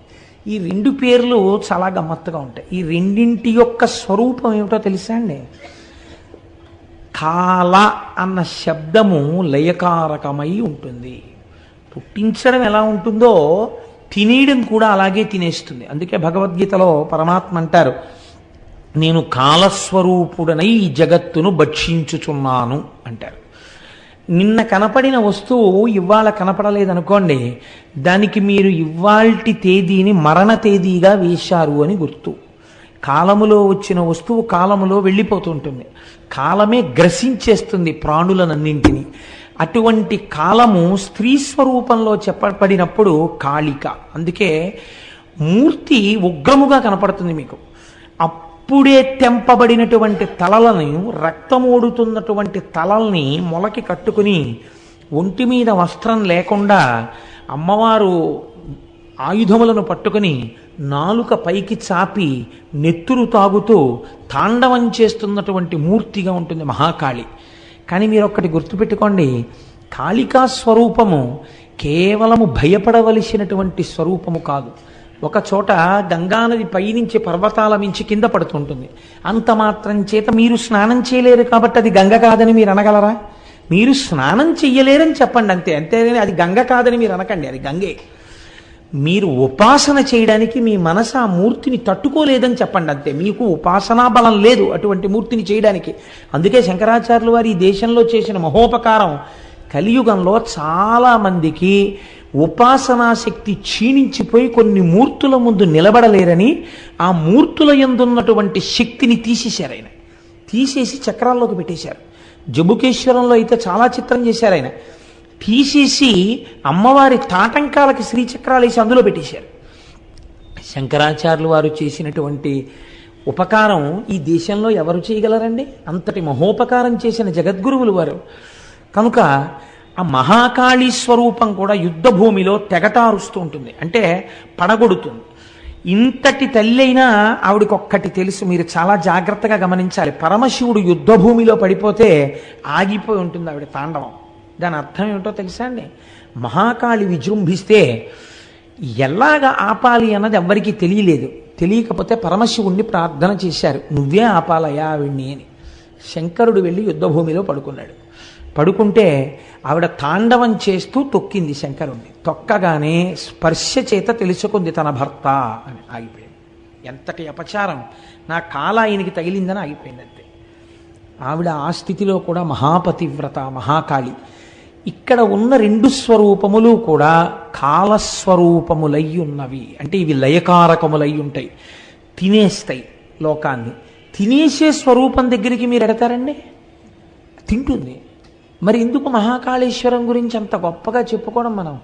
ఈ 2 పేర్లు చాలా గమ్మత్తుగా ఉంటాయి. ఈ రెండింటి యొక్క స్వరూపం ఏమిటో తెలుసా అండి? కాల అన్న శబ్దము లయకారకమై ఉంటుంది. పుట్టించడం ఎలా ఉంటుందో తినేయడం కూడా అలాగే తినేస్తుంది. అందుకే భగవద్గీతలో పరమాత్మ అంటారు, నేను కాలస్వరూపుడనై ఈ జగత్తును భక్షించుచున్నాను అంటారు. నిన్న కనపడిన వస్తువు ఇవాళ కనపడలేదనుకోండి, దానికి మీరు ఇవాల్టి తేదీని మరణ తేదీగా వేశారు అని గుర్తు. కాలములో వచ్చిన వస్తువు కాలములో వెళ్ళిపోతుంటుంది. కాలమే గ్రసించేస్తుంది ప్రాణులనన్నింటినీ. అటువంటి కాలము స్త్రీ స్వరూపంలో చెప్పబడినప్పుడు కాళిక. అందుకే మూర్తి ఉగ్రముగా కనపడుతుంది మీకు. అప్పుడే తెంపబడినటువంటి తలలను, రక్తమోడుతున్నటువంటి తలల్ని మొలకి కట్టుకుని ఒంటి మీద వస్త్రం లేకుండా అమ్మవారు ఆయుధములను పట్టుకుని నాలుక పైకి చాపి నెత్తురు తాగుతూ తాండవం చేస్తున్నటువంటి మూర్తిగా ఉంటుంది మహాకాళి. కానీ మీరు ఒక్కటి గుర్తుపెట్టుకోండి, కాళికా స్వరూపము కేవలము భయపడవలసినటువంటి స్వరూపము కాదు. ఒక చోట గంగానది పైనుంచి పర్వతాల మించి కింద పడుతుంటుంది. అంత మాత్రం చేత మీరు స్నానం చేయలేరు కాబట్టి అది గంగ కాదని మీరు అనగలరా? మీరు స్నానం చెయ్యలేరని చెప్పండి అంతే. అంతేగాని అది గంగ కాదని మీరు అనకండి, అది గంగే. మీరు ఉపాసన చేయడానికి మీ మనసు ఆ మూర్తిని తట్టుకోలేదని చెప్పండి అంతే. మీకు ఉపాసనా బలం లేదు అటువంటి మూర్తిని చేయడానికి. అందుకే శంకరాచార్యులు వారు ఈ దేశంలో చేసిన మహోపకారం, కలియుగంలో చాలామందికి ఉపాసనా శక్తి క్షీణించిపోయి కొన్ని మూర్తుల ముందు నిలబడలేరని ఆ మూర్తుల యందున్నటువంటి శక్తిని తీసేశారు. ఆయన తీసేసి చక్రాల్లోకి పెట్టేశారు. జంబుకేశ్వరంలో అయితే చాలా చిత్రం చేశారు. ఆయన తీసేసి అమ్మవారి తాటంకాలకి శ్రీచక్రాలు వేసి అందులో పెట్టేశారు. శంకరాచార్యులు వారు చేసినటువంటి ఉపకారం ఈ దేశంలో ఎవరు చేయగలరండి? అంతటి మహోపకారం చేసిన జగద్గురువులు వారు. కనుక ఆ మహాకాళీ స్వరూపం కూడా యుద్ధ భూమిలో తెగటారుస్తూ ఉంటుంది, అంటే పడగొడుతుంది. ఇంతటి తల్లి అయినా ఆవిడకొక్కటి తెలుసు, మీరు చాలా జాగ్రత్తగా గమనించాలి. పరమశివుడు యుద్ధ భూమిలో పడిపోతే ఆగిపోయి ఉంటుంది ఆవిడ తాండవం. దాని అర్థం ఏమిటో తెలుసా అండి? మహాకాళి విజృంభిస్తే ఎలాగ ఆపాలి అన్నది ఎవ్వరికీ తెలియలేదు. తెలియకపోతే పరమశివుణ్ణి ప్రార్థన చేశారు, నువ్వే ఆపాలయా ఆవిడ్ని అని. శంకరుడు వెళ్ళి యుద్ధభూమిలో పడుకున్నాడు. పడుకుంటే ఆవిడ తాండవం చేస్తూ తొక్కింది శంకరుణ్ణి. తొక్కగానే స్పర్శ చేత తెలుసుకుంది తన భర్త అని. ఆగిపోయింది. ఎంతటి అపచారం! నా కాల ఆయనకి తగిలిందని ఆగిపోయింది అంతే. ఆవిడ ఆ స్థితిలో కూడా మహాపతివ్రత, మహాకాళి. ఇక్కడ ఉన్న 2 స్వరూపములు కూడా కాలస్వరూపములై ఉన్నవి. అంటే ఇవి లయకారకములై ఉంటాయి, తినేస్తాయి లోకాన్ని. తినేసే స్వరూపం దగ్గరికి మీరు ఎడతారండి? తింటుంది. మరి ఎందుకు మహాకాళేశ్వరం గురించి అంత గొప్పగా చెప్పుకోవడం మనం?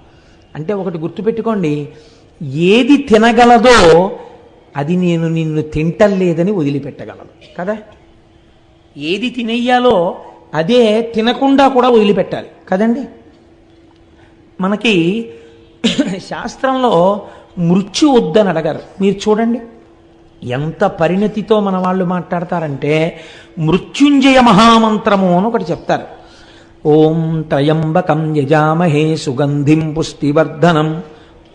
అంటే ఒకటి గుర్తుపెట్టుకోండి, ఏది తినగలదో అది నేను నిన్ను తింటలేదని వదిలిపెట్టగలను కదా. ఏది తినేయాలో అదే తినకుండా కూడా వదిలిపెట్టాలి కదండి. మనకి శాస్త్రంలో మృత్యు వద్దని అడగారు. మీరు చూడండి ఎంత పరిణతితో మన వాళ్ళు మాట్లాడతారంటే, మృత్యుంజయ మహామంత్రము అని ఒకటి చెప్తారు. ఓం త్రయంబకం యజామహే సుగంధిం పుష్టివర్ధనం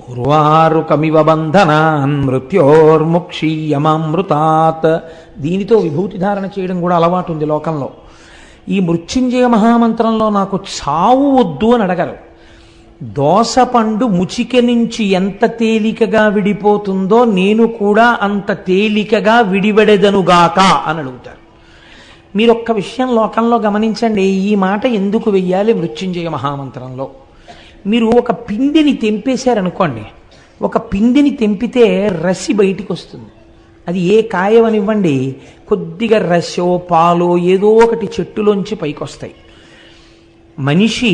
ఉర్వారుకమివ బంధనాన్ మృత్యోర్ముక్షీయమామృతాత్. దీనితో విభూతి ధారణ చేయడం కూడా అలవాటు ఉంది లోకంలో. ఈ మృత్యుంజయ మహామంత్రంలో నాకు చావు వద్దు అని అడగరు. దోసపండు ముచిక నుంచి ఎంత తేలికగా విడిపోతుందో నేను కూడా అంత తేలికగా విడివడెదనుగాక అని అడుగుతారు. మీరు ఒక్క విషయం లోకంలో గమనించండి, ఈ మాట ఎందుకు వెయ్యాలి మృత్యుంజయ మహామంత్రంలో? మీరు ఒక పిండిని తెంపేశారనుకోండి, ఒక పిండిని తెంపితే రసి బయటికి వస్తుంది. అది ఏ కాయవనివ్వండి, కొద్దిగా రసో పాలో ఏదో ఒకటి చెట్టులోంచి పైకి వస్తాయి. మనిషి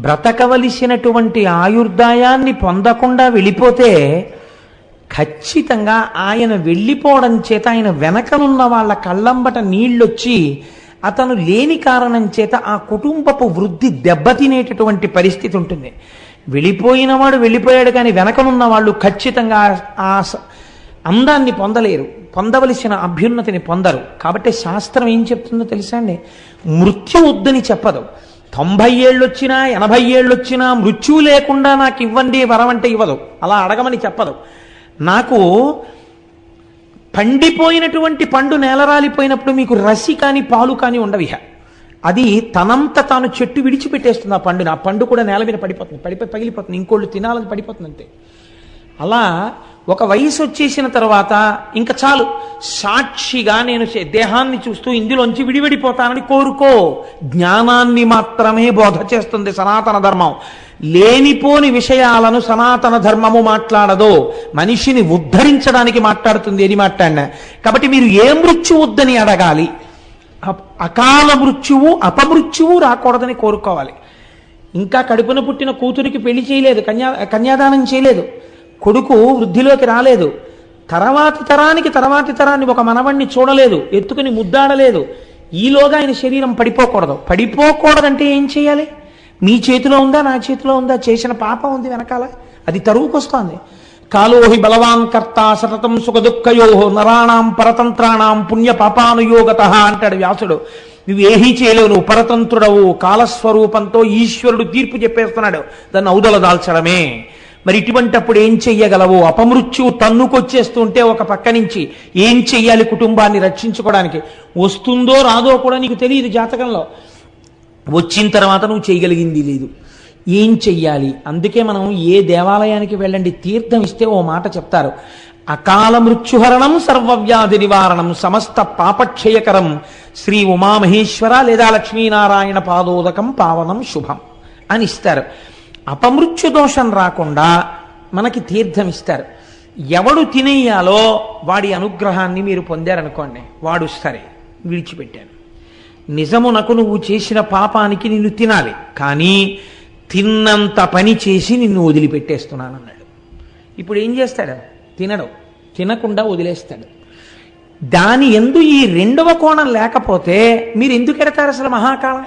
బ్రతకవలసినటువంటి ఆయుర్దాయాన్ని పొందకుండా వెళ్ళిపోతే ఖచ్చితంగా ఆయన వెళ్ళిపోవడం చేత ఆయన వెనకనున్న వాళ్ళ కళ్ళంబట నీళ్ళొచ్చి అతను లేని కారణం చేత ఆ కుటుంబపు వృద్ధి దెబ్బతినేటటువంటి పరిస్థితి ఉంటుంది. వెళ్ళిపోయిన వాడు వెళ్ళిపోయాడు, కానీ వెనకనున్న వాళ్ళు ఖచ్చితంగా ఆ అందాన్ని పొందలేరు, పొందవలసిన అభ్యున్నతిని పొందరు. కాబట్టి శాస్త్రం ఏం చెప్తుందో తెలుసా అండి? మృత్యు వద్దని చెప్పదు. 90 ఏళ్ళు వచ్చినా 80 ఏళ్ళు వచ్చినా మృత్యువు లేకుండా నాకు ఇవ్వండి వరం అంటే ఇవ్వదు, అలా అడగమని చెప్పదు. నాకు పండిపోయినటువంటి పండు నేలరాలిపోయినప్పుడు మీకు రసి కానీ పాలు కానీ ఉండవిహ. అది తనంత తాను చెట్టు విడిచిపెట్టేస్తుంది ఆ పండుని. ఆ పండు కూడా నేల మీద పడిపోతుంది, పగిలిపోతుంది, ఇంకోళ్ళు తినాలని పడిపోతుంది అంతే. అలా ఒక వయసు వచ్చేసిన తర్వాత ఇంకా చాలు, సాక్షిగా నేను దేహాన్ని చూస్తూ ఇందులోంచి విడివిడిపోతానని కోరుకో. జ్ఞానాన్ని మాత్రమే బోధ చేస్తుంది సనాతన ధర్మం. లేనిపోని విషయాలను సనాతన ధర్మము మాట్లాడదు, మనిషిని ఉద్ధరించడానికి మాట్లాడుతుంది ఏది మాట్లాడినా. కాబట్టి మీరు ఏ మృత్యు వద్దని అడగాలి? అకాల మృత్యువు అపమృత్యువు రాకూడదని కోరుకోవాలి. ఇంకా కడుపున పుట్టిన కూతురికి పెళ్లి చేయలేదు, కన్యాదానం చేయలేదు, కొడుకు వృద్ధిలోకి రాలేదు, తర్వాతి తరాన్ని ఒక మనవణ్ణి చూడలేదు, ఎత్తుకుని ముద్దాడలేదు, ఈలోగా ఆయన శరీరం పడిపోకూడదంటే ఏం చేయాలి? మీ చేతిలో ఉందా, నా చేతిలో ఉందా? చేసిన పాపం ఉంది వెనకాల, అది తరువుకొస్తోంది. కాలోహి బలవాన్ కర్త సతతం సుఖ దుఃఖయో నరాణం పరతంత్రాణం పుణ్య పాపానుయోగత అంటాడు వ్యాసుడు. నువ్వేహీ చేయలేవు, నువ్వు పరతంత్రుడవు. కాలస్వరూపంతో ఈశ్వరుడు తీర్పు చెప్పేస్తున్నాడు, దాన్ని ఔదల దాల్చడమే. మరి ఇటువంటప్పుడు ఏం చెయ్యగలవు? అపమృత్యువు తన్నుకొచ్చేస్తుంటే ఒక పక్క నుంచి ఏం చెయ్యాలి కుటుంబాన్ని రక్షించుకోవడానికి? వస్తుందో రాదో కూడా నీకు తెలియదు జాతకంలో. వచ్చిన తర్వాత నువ్వు చేయగలిగింది లేదు, ఏం చెయ్యాలి? అందుకే మనం ఏ దేవాలయానికి వెళ్ళండి, తీర్థం ఇస్తే ఓ మాట చెప్తారు, అకాల మృత్యుహరణం సర్వవ్యాధి నివారణం సమస్త పాపక్షయకరం శ్రీ ఉమామహేశ్వర లేదా లక్ష్మీనారాయణ పాదోదకం పావనం శుభం అని ఇస్తారు. అపమృత్యు దోషం రాకుండా మనకి తీర్థం ఇస్తారు. ఎవడు తినేయాలో వాడి అనుగ్రహాన్ని మీరు పొందారనుకోండి, వాడు సరే విడిచిపెట్టాను, నిజమునకు నువ్వు చేసిన పాపానికి నిన్ను తినాలి, కానీ తిన్నంత పని చేసి నిన్ను వదిలిపెట్టేస్తున్నాను అన్నాడు. ఇప్పుడు ఏం చేస్తాడు? తినడు, తినకుండా వదిలేస్తాడు. దాని ఎందు ఈ రెండవ కోణం లేకపోతే మీరు ఎందుకు ఎడతారు అసలు మహాకాలం?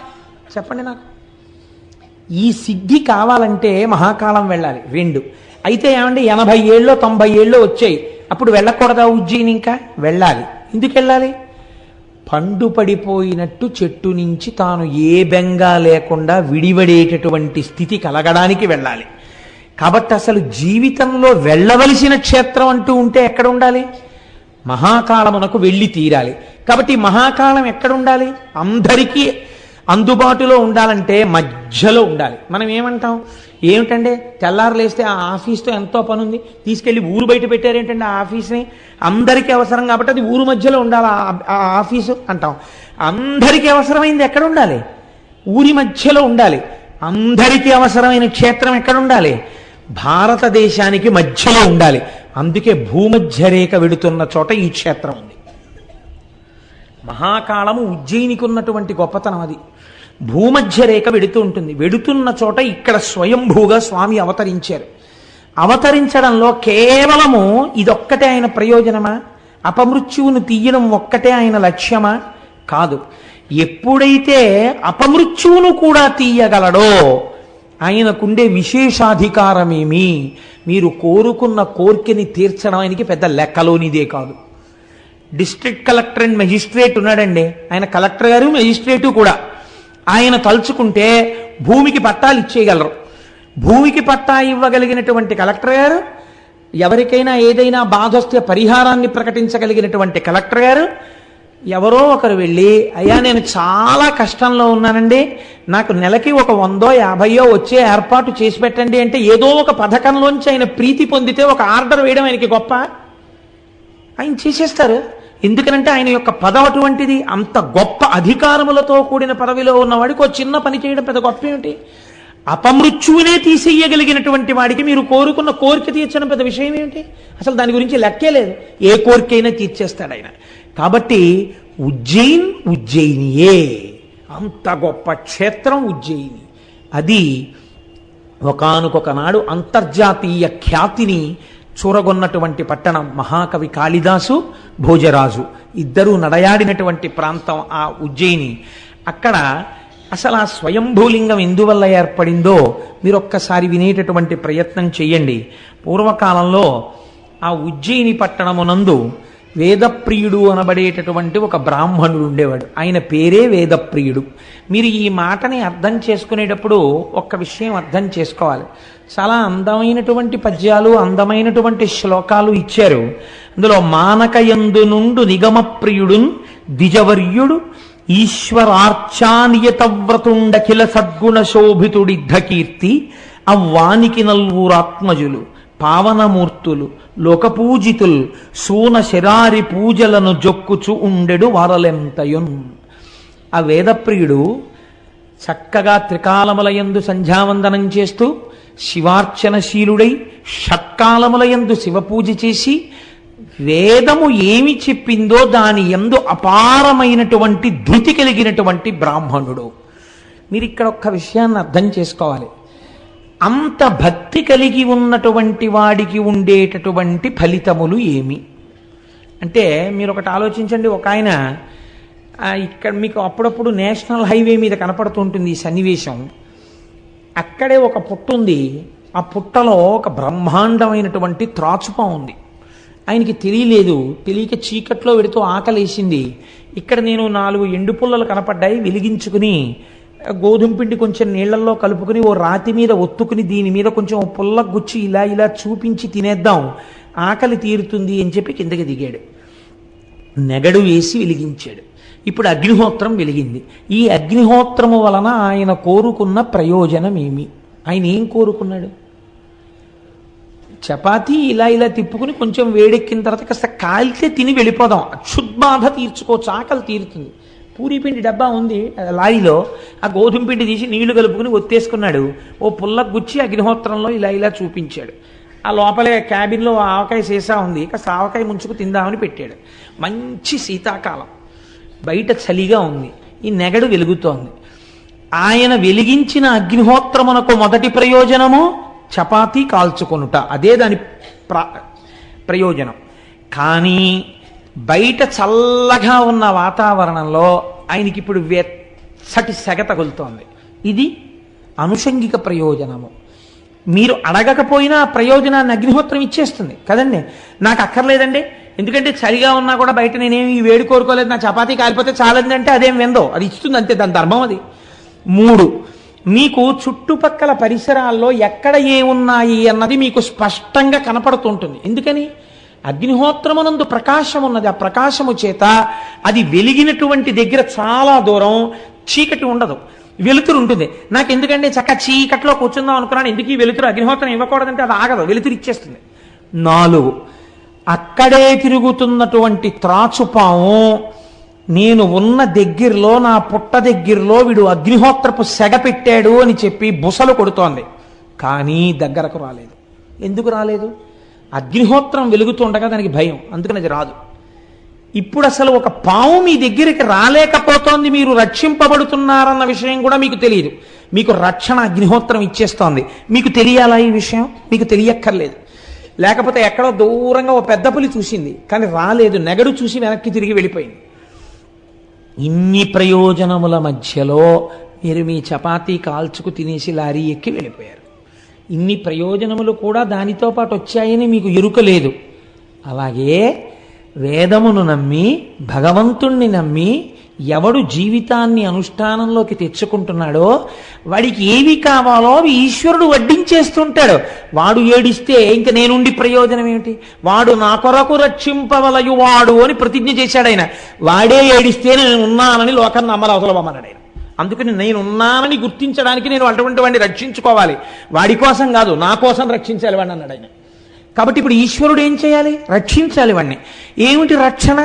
చెప్పండి నాకు. ఈ సిద్ధి కావాలంటే మహాకాలం వెళ్ళాలి. 2 అయితే ఏమండి 80 ఏళ్ళు 90 ఏళ్ళు వచ్చాయి, అప్పుడు వెళ్ళకూడదా ఉజ్జయిని? ఇంకా వెళ్ళాలి. ఎందుకు వెళ్ళాలి? పండు పడిపోయినట్టు చెట్టు నుంచి తాను ఏ బెంగా లేకుండా విడివడేటటువంటి స్థితి కలగడానికి వెళ్ళాలి. కాబట్టి అసలు జీవితంలో వెళ్ళవలసిన క్షేత్రం అంటూ ఉంటే ఎక్కడ ఉండాలి? మహాకాలమునకు వెళ్ళి తీరాలి. కాబట్టి మహాకాలం ఎక్కడ ఉండాలి? అందరికీ అందుబాటులో ఉండాలంటే మధ్యలో ఉండాలి. మనం ఏమంటాం? ఏమిటంటే తెల్లారు లేస్తే ఆ ఆఫీస్తో ఎంతో పని ఉంది, తీసుకెళ్ళి ఊరు బయట పెట్టారేంటంటే ఆ ఆఫీస్ని, అందరికీ అవసరం కాబట్టి అది ఊరు మధ్యలో ఉండాలి ఆ ఆఫీసు అంటాం. అందరికీ అవసరమైంది ఎక్కడ ఉండాలి? ఊరి మధ్యలో ఉండాలి. అందరికీ అవసరమైన క్షేత్రం ఎక్కడ ఉండాలి? భారతదేశానికి మధ్యలో ఉండాలి. అందుకే భూమధ్య రేఖ వెడుతున్న చోట ఈ క్షేత్రం ఉంది. మహాకాలము ఉజ్జయినికి ఉన్నటువంటి గొప్పతనం అది. భూమధ్య రేఖ వెడుతూ ఉంటుంది. వెడుతున్న చోట ఇక్కడ స్వయంభూగా స్వామి అవతరించారు. అవతరించడంలో కేవలము ఇదొక్కటే ఆయన ప్రయోజనమా? అపమృత్యువును తీయడం ఒక్కటే ఆయన లక్ష్యమా? కాదు. ఎప్పుడైతే అపమృత్యువును కూడా తీయగలడో ఆయనకుండే విశేషాధికారమేమి, మీరు కోరుకున్న కోరికని తీర్చడం ఆయనకి పెద్ద లెక్కలోనిదే కాదు. డిస్ట్రిక్ట్ కలెక్టర్ అండ్ మెజిస్ట్రేట్ ఉన్నాడండి, ఆయన కలెక్టర్ గారు మెజిస్ట్రేటు కూడా. ఆయన తలుచుకుంటే భూమికి పట్టాలు ఇచ్చేయగలరు. భూమికి పట్టా ఇవ్వగలిగినటువంటి కలెక్టర్ గారు, ఎవరికైనా ఏదైనా బాధ వస్తే పరిహారాన్ని ప్రకటించగలిగినటువంటి కలెక్టర్ గారు, ఎవరో ఒకరు వెళ్ళి, అయ్యా నేను చాలా కష్టంలో ఉన్నానండి, నాకు నెలకి ఒక 100-50 వచ్చే ఏర్పాటు చేసి పెట్టండి అంటే ఏదో ఒక పథకంలోంచి ఆయన ప్రీతి పొందితే ఒక ఆర్డర్ వేయడం ఆయనకి గొప్ప? ఆయన చేసేస్తారు. ఎందుకనంటే ఆయన యొక్క పదం అటువంటిది. అంత గొప్ప అధికారములతో కూడిన పదవిలో ఉన్నవాడికి ఒక చిన్న పని చేయడం పెద్ద గొప్ప ఏమిటి? అపమృత్యువునే తీసేయగలిగినటువంటి వాడికి మీరు కోరుకున్న కోరిక తీర్చడం పెద్ద విషయం ఏమిటి? అసలు దాని గురించి లెక్కే లేదు. ఏ కోరికైనా తీర్చేస్తాడు ఆయన. కాబట్టి ఉజ్జయినియే, అంత గొప్ప క్షేత్రం ఉజ్జయిని. అది ఒకానొక నాడు అంతర్జాతీయ ఖ్యాతిని చూరగొన్నటువంటి పట్టణం. మహాకవి కాళిదాసు, భోజరాజు ఇద్దరూ నడయాడినటువంటి ప్రాంతం ఆ ఉజ్జయిని. అక్కడ అసలు ఆ స్వయంభూలింగం ఎందువల్ల ఏర్పడిందో మీరు ఒక్కసారి వినేటటువంటి ప్రయత్నం చెయ్యండి. పూర్వకాలంలో ఆ ఉజ్జయిని పట్టణమునందు వేదప్రియుడు అనబడేటటువంటి ఒక బ్రాహ్మణుడు ఉండేవాడు. ఆయన పేరే వేదప్రియుడు. మీరు ఈ మాటని అర్థం చేసుకునేటప్పుడు ఒక్క విషయం అర్థం చేసుకోవాలి. చాలా అందమైనటువంటి పద్యాలు, అందమైనటువంటి శ్లోకాలు ఇచ్చారు. అందులో మానకయందు నుండు నిగమప్రియుడున్ ద్విజవర్యుడు ఈశ్వరార్చానియత వ్రతుండఖిల సద్గుణ శోభితుడిద్ధకీర్తి అవ్వానికి నల్వురాత్మజులు పావనమూర్తులు లోకపూజితుల్ సూన శరారి పూజలను జొక్కుచు ఉండెడు వారలెంతయున్. ఆ వేదప్రియుడు చక్కగా త్రికాలములయందు సంధ్యావందనం చేస్తూ శివార్చనశీలుడై షట్కాలములయందు శివపూజ చేసి వేదము ఏమి చెప్పిందో దాని యందు అపారమైనటువంటి ధృతి కలిగినటువంటి బ్రాహ్మణుడు. మీరు ఇక్కడ ఒక్క విషయాన్ని అర్థం చేసుకోవాలి. అంత భక్తి కలిగి ఉన్నటువంటి వాడికి ఉండేటటువంటి ఫలితములు ఏమి అంటే, మీరు ఒకటి ఆలోచించండి. ఒక ఆయన ఇక్కడ మీకు అప్పుడప్పుడు నేషనల్ హైవే మీద కనపడుతుంటుంది ఈ సన్నివేశం. అక్కడే ఒక పుట్ట ఉంది. ఆ పుట్టలో ఒక బ్రహ్మాండమైనటువంటి త్రాచుపం ఉంది. ఆయనకి తెలియలేదు. తెలియక చీకట్లో వెడుతూ ఆకలేసింది. ఇక్కడ నేను 4 ఎండు పుల్లలు కనపడ్డాయి, వెలిగించుకుని గోధుమ పిండి కొంచెం నీళ్లలో కలుపుకుని ఓ రాతి మీద ఒత్తుకుని దీని మీద కొంచెం పుల్ల గుచ్చి ఇలా ఇలా చూపించి తినేద్దాం, ఆకలి తీరుతుంది అని చెప్పి కిందకి దిగాడు. నెగడు వేసి వెలిగించాడు. ఇప్పుడు అగ్నిహోత్రం వెలిగింది. ఈ అగ్నిహోత్రము వలన ఆయన కోరుకున్న ప్రయోజనం ఏమి? ఆయన ఏం కోరుకున్నాడు? చపాతీ ఇలా ఇలా తిప్పుకుని కొంచెం వేడెక్కిన తర్వాత కాస్త కాలితే తిని వెళ్ళిపోదాం, క్షుద్బాధ తీర్చుకోవచ్చు, ఆకలి తీరుతుంది. పూరీ పిండి డబ్బా ఉంది లారీలో, ఆ గోధుమ పిండి తీసి నీళ్లు కలుపుకుని ఒత్తేసుకున్నాడు. ఓ పుల్ల గుచ్చి అగ్నిహోత్రంలో ఇలా ఇలా చూపించాడు. ఆ లోపలే క్యాబిన్లో ఆవకాయ సీసా ఉంది, కాస్త ఆవకాయ ముంచుకు తిందామని పెట్టాడు. మంచి శీతాకాలం, బయట చలిగా ఉంది, ఈ నెగడు వెలుగుతోంది. ఆయన వెలిగించిన అగ్నిహోత్రమునకు మొదటి ప్రయోజనము చపాతీ కాల్చుకొనుట, అదే దాని ప్రయోజనం. కానీ బయట చల్లగా ఉన్న వాతావరణంలో ఆయనకి ఇప్పుడు వెచ్చటి సెగ తగులుతోంది. ఇది అనుషంగిక ప్రయోజనము. మీరు అడగకపోయినా ఆ ప్రయోజనాన్ని అగ్నిహోత్రం ఇచ్చేస్తుంది కదండి. నాకు అక్కర్లేదండి, ఎందుకంటే చలిగా ఉన్నా కూడా బయట నేనేమి ఈ వేడి కోరుకోలేదు, నా చపాతీ కాలిపోతే చాలండి అంటే అదేం వెందో, అది ఇస్తుంది అంతే, దాని ధర్మం అది. 3, మీకు చుట్టుపక్కల పరిసరాల్లో ఎక్కడ ఏమున్నాయి అన్నది మీకు స్పష్టంగా కనపడుతుంటుంది. ఎందుకని? అగ్నిహోత్రమునందు ప్రకాశం ఉన్నది. ఆ ప్రకాశము చేత అది వెలిగినటువంటి దగ్గర చాలా దూరం చీకటి ఉండదు, వెలుతురు ఉంటుంది. నాకు ఎందుకంటే చక్క చీకట్లో కూర్చుందాం అనుకున్నాను, ఎందుకు ఈ వెలుతురు? అగ్నిహోత్రం ఇవ్వకూడదంటే అది ఆగదు, వెలుతురు ఇచ్చేస్తుంది. 4, అక్కడే తిరుగుతున్నటువంటి త్రాచుపాము నేను ఉన్న దగ్గరలో, నా పుట్ట దగ్గరలో వీడు అగ్నిహోత్రపు సెగ పెట్టాడు అని చెప్పి బుసలు కొడుతోంది, కానీ దగ్గరకు రాలేదు. ఎందుకు రాలేదు? అగ్నిహోత్రం వెలుగుతుండగా దానికి భయం, అందుకని అది రాదు. ఇప్పుడు అసలు ఒక పాము మీ దగ్గరికి రాలేకపోతోంది, మీరు రక్షింపబడుతున్నారన్న విషయం కూడా మీకు తెలియదు. మీకు రక్షణ అగ్నిహోత్రం ఇచ్చేస్తోంది. మీకు తెలియాలా ఈ విషయం? మీకు తెలియక్కర్లేదు. లేకపోతే ఎక్కడో దూరంగా ఓ పెద్ద పులి చూసింది కానీ రాలేదు, నెగడు చూసి వెనక్కి తిరిగి వెళ్ళిపోయింది. ఇన్ని ప్రయోజనముల మధ్యలో మీరు మీ చపాతీ కాల్చుకు తినేసి లారీ ఎక్కి వెళ్ళిపోయారు. ఇన్ని ప్రయోజనములు కూడా దానితో పాటు వచ్చాయని మీకు ఎరుక లేదు. అలాగే వేదమును నమ్మి భగవంతుణ్ణి నమ్మి ఎవడు జీవితాన్ని అనుష్ఠానంలోకి తెచ్చుకుంటున్నాడో వాడికి ఏవి కావాలో అవి ఈశ్వరుడు వడ్డించేస్తుంటాడు. వాడు ఏడిస్తే ఇంక నేనుండి ప్రయోజనం ఏమిటి? వాడు నా కొరకు రక్షింపవలయు వాడు అని ప్రతిజ్ఞ చేశాడు ఆయన. వాడే ఏడిస్తే నేను ఉన్నానని లోకాన్ని నమ్మలు అవతలమన్నాడు ఆయన. అందుకని నేనున్నానని గుర్తించడానికి నేను అటువంటి వాడిని రక్షించుకోవాలి, వాడి కోసం కాదు నా కోసం రక్షించాలి వాడిని అన్నాడు ఆయన. కాబట్టి ఇప్పుడు ఈశ్వరుడు ఏం చేయాలి? రక్షించాలి వాడిని. ఏమిటి రక్షణ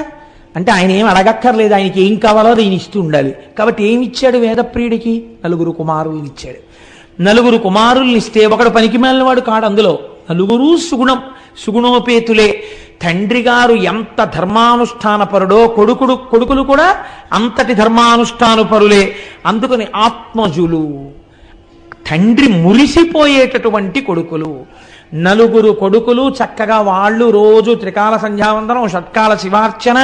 అంటే ఆయన ఏం అడగక్కర్లేదు, ఆయనకి ఏం కావాలో అది ఆయన ఇస్తూ ఉండాలి. కాబట్టి ఏమి ఇచ్చాడు వేదప్రియుడికి? 4 కుమారుల్ని ఇచ్చాడు. 4 కుమారుల్ని ఇస్తే ఒకడు పనికి మాలినవాడు కాడు. అందులో 4 సుగుణోపేతులే. తండ్రి గారు ఎంత ధర్మానుష్ఠానపరుడో కొడుకులు కూడా అంతటి ధర్మానుష్ఠానపరులే. అందుకని ఆత్మజులు, తండ్రి మురిసిపోయేటటువంటి కొడుకులు. 4 కొడుకులు చక్కగా వాళ్ళు రోజు త్రికాల సంధ్యావందనం, షట్కాల శివార్చన,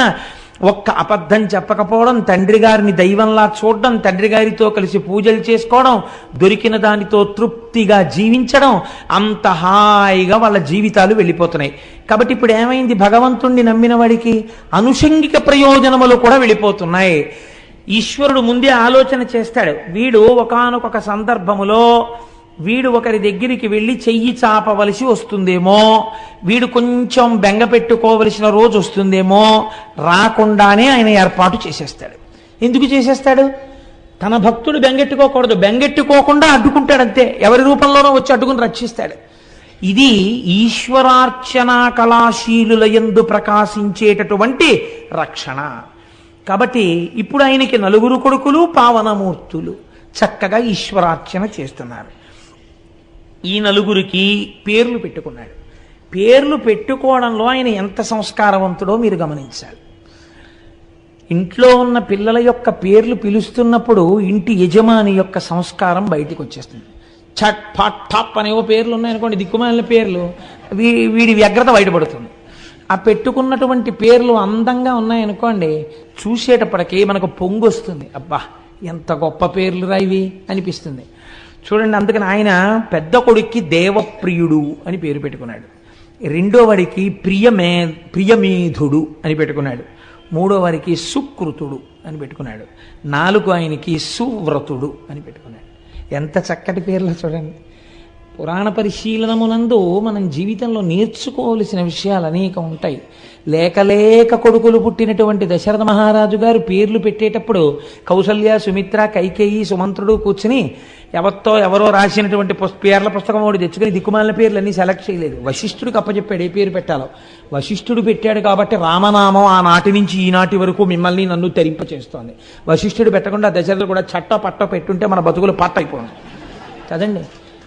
ఒక్క అబద్ధం చెప్పకపోవడం, తండ్రి గారిని దైవంలా చూడడం, తండ్రి గారితో కలిసి పూజలు చేసుకోవడం, దొరికిన దానితో తృప్తిగా జీవించడం, అంత హాయిగా వాళ్ళ జీవితాలు వెళ్ళిపోతున్నాయి. కాబట్టి ఇప్పుడు ఏమైంది? భగవంతుణ్ణి నమ్మిన వాడికి అనుషంగిక ప్రయోజనములు కూడా వెళ్ళిపోతున్నాయి. ఈశ్వరుడు ముందే ఆలోచన చేస్తాడు. వీడు ఒకానొక సందర్భములో వీడు ఒకరి దగ్గరికి వెళ్ళి చెయ్యి చాపవలసి వస్తుందేమో, వీడు కొంచెం బెంగ పెట్టుకోవలసిన రోజు వస్తుందేమో, రాకుండానే ఆయన ఏర్పాటు చేసేస్తాడు. ఎందుకు చేసేస్తాడు? తన భక్తుడు బెంగెట్టుకోకూడదు, బెంగెట్టుకోకుండా అడ్డుకుంటాడంతే. ఎవరి రూపంలోనో వచ్చి అడ్డుకుని రక్షిస్తాడు. ఇది ఈశ్వరార్చనా కళాశీలుల యందు ప్రకాశించేటటువంటి రక్షణ. కాబట్టి ఇప్పుడు ఆయనకి 4 కొడుకులు పావనమూర్తులు చక్కగా ఈశ్వరార్చన చేస్తున్నారు. ఈ 4కి పేర్లు పెట్టుకున్నాడు. పేర్లు పెట్టుకోవడంలో ఆయన ఎంత సంస్కారవంతుడో మీరు గమనించాలి. ఇంట్లో ఉన్న పిల్లల యొక్క పేర్లు పిలుస్తున్నప్పుడు ఇంటి యజమాని యొక్క సంస్కారం బయటికి వచ్చేస్తుంది. చట్ ఫట్ ఠప్ అనేవో పేర్లు ఉన్నాయనుకోండి, దిక్కుమాలిన పేర్లు, వీడి వ్యగ్రత బయటపడుతుంది. ఆ పెట్టుకున్నటువంటి పేర్లు అందంగా ఉన్నాయనుకోండి, చూసేటప్పటికీ మనకు పొంగు వస్తుంది. అబ్బా ఎంత గొప్ప పేర్లు రా ఇవి అనిపిస్తుంది. చూడండి, అందుకని ఆయన పెద్ద కొడుక్కి దేవప్రియుడు అని పేరు పెట్టుకున్నాడు. రెండో వాడికి ప్రియమేధుడు అని పెట్టుకున్నాడు. మూడో వారికి సుకృతుడు అని పెట్టుకున్నాడు. 4 ఆయనకి సువ్రతుడు అని పెట్టుకున్నాడు. ఎంత చక్కటి పేర్లు చూడండి. పురాణ పరిశీలనమునందు మనం జీవితంలో నేర్చుకోవలసిన విషయాలు అనేక ఉంటాయి. లేక కొడుకులు పుట్టినటువంటి దశరథ మహారాజు గారు పేర్లు పెట్టేటప్పుడు కౌసల్య, సుమిత్ర, కైకేయి, సుమంత్రుడు కూర్చుని ఎవరో రాసినటువంటి పేర్ల పుస్తకం ఒకటి తెచ్చుకుని దిక్కుమాలిన పేర్లన్నీ సెలెక్ట్ చేయలేదు. వశిష్ఠుడికి అప్పచెప్పాడు ఏ పేరు పెట్టాలో. వశిష్ఠుడు పెట్టాడు కాబట్టి రామనామం ఆనాటి నుంచి ఈనాటి వరకు మిమ్మల్ని నన్ను తరింప చేస్తోంది. వశిష్ఠుడు పెట్టకుండా దశరథుడు కూడా పట్ట పెట్టుంటే మన బతుకులు పాట అయిపోయింది కదండి.